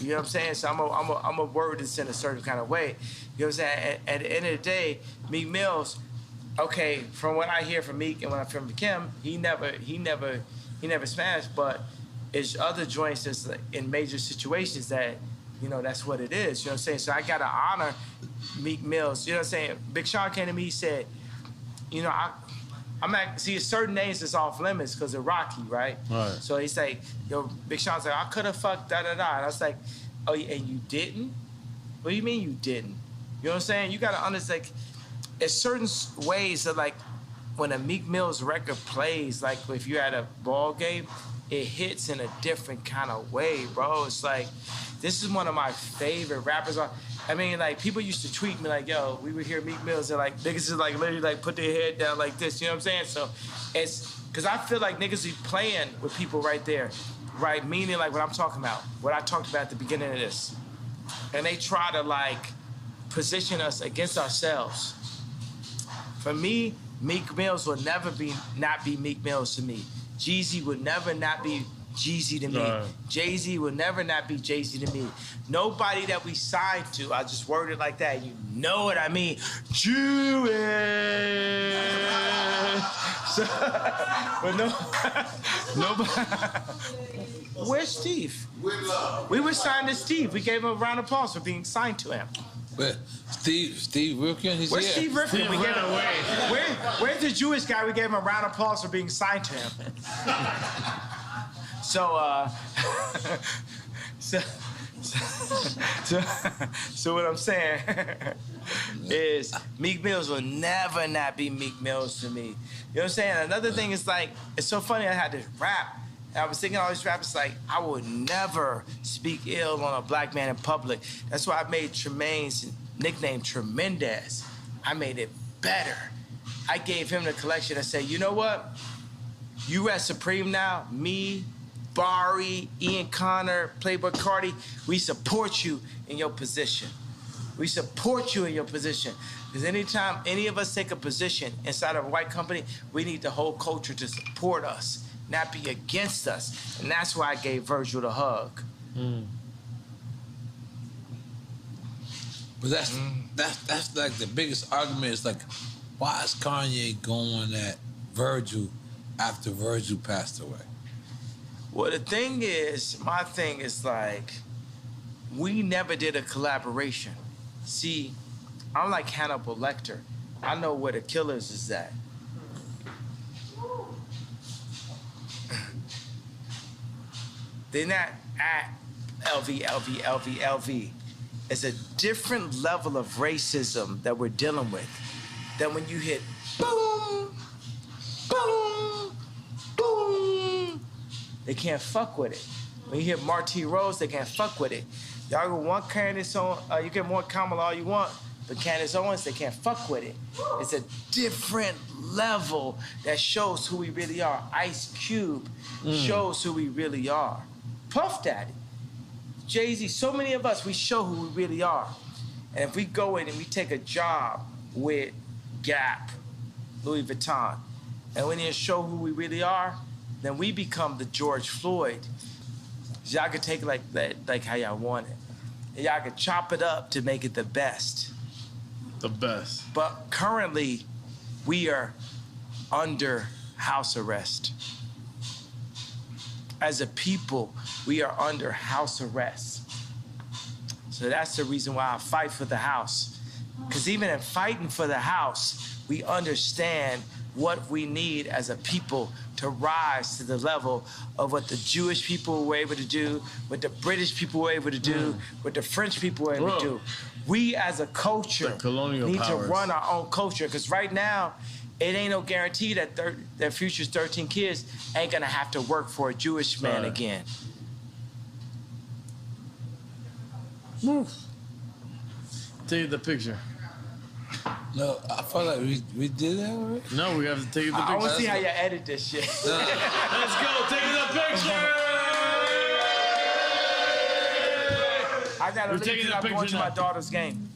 You know what I'm saying? So I'm a word this in a certain kind of way. You know what I'm saying? At the end of the day, Meek Mills, okay, from what I hear from Meek and when I from Kim, he never smashed, but it's other joints that's like in major situations that, you know, that's what it is. You know what I'm saying? So I gotta honor Meek Mills. You know what I'm saying? Big Sean came to me, he said, you know, I'm not, see, certain names is off limits because of Rocky, right? Right. So he's like, yo, Big Sean's like, I could have fucked da-da-da. And I was like, oh, and you didn't? What do you mean you didn't? You know what I'm saying? You got to understand, like, there's certain ways that, like, when a Meek Mill's record plays, like, if you're at a ball game, it hits in a different kind of way, bro. It's like, this is one of my favorite rappers. I mean, like, people used to tweet me like, yo, we would hear Meek Mills and like, niggas is like literally like put their head down like this, you know what I'm saying? So it's, cause I feel like niggas be playing with people right there, right? Meaning like what I'm talking about, what I talked about at the beginning of this. And they try to like position us against ourselves. For me, Meek Mills will never not be Meek Mills to me. Jeezy would never not be Jeezy to me. Jay-Z will never not be Jay-Z to me. Nobody that we signed to, I just word it like that, you know what I mean. Jewish. So, but nobody. Where's Steve? We were signed to Steve. We gave him a round of applause for being signed to him. Where? Steve Rifkin? He's Where's here. Steve Rifkin? Where's the Jewish guy? We gave him a round of applause for being signed to him. So what I'm saying is Meek Mills will never not be Meek Mills to me. You know what I'm saying? Another thing is like, it's so funny I had to rap. And I was thinking all these rappers like, I would never speak ill on a black man in public. That's why I made Tremaine's nickname Tremendez. I made it better. I gave him the collection and said, you know what? You at Supreme now, me, Barry, Ian Connor, Playboy Cardi, we support you in your position. We support you in your position. Because anytime any of us take a position inside of a white company, we need the whole culture to support us, not be against us. And that's why I gave Virgil the hug. But that's like the biggest argument is like, why is Kanye going at Virgil after Virgil passed away? Well, the thing is, my thing is like, we never did a collaboration. See, I'm like Hannibal Lecter. I know where the killers is at. They're not at LV. It's a different level of racism that we're dealing with than when you hit boom, boom, boom. They can't fuck with it. When you hit Marty Rose, they can't fuck with it. Y'all go want Candace Owens, you get more Kamala all you want, but Candace Owens, they can't fuck with it. It's a different level that shows who we really are. Ice Cube shows who we really are. Puff Daddy, Jay-Z, so many of us, we show who we really are. And if we go in and we take a job with Gap, Louis Vuitton, and we need to show who we really are, then we become the George Floyd. Y'all can take it like that, like how y'all want it. And y'all can chop it up to make it the best. The best. But currently, we are under house arrest. As a people, we are under house arrest. So that's the reason why I fight for the house. Because even in fighting for the house, we understand what we need as a people to rise to the level of what the Jewish people were able to do, what the British people were able to do, what the French people were able to do. We as a culture need to run our own culture, because right now, it ain't no guarantee that that Future's 13 kids ain't gonna have to work for a Jewish man again. Take the picture. No, I felt like we did that already. No, we have to take the picture. I want to see how you edit this shit. Let's go, take the picture! I gotta leave because I'm going to my daughter's game.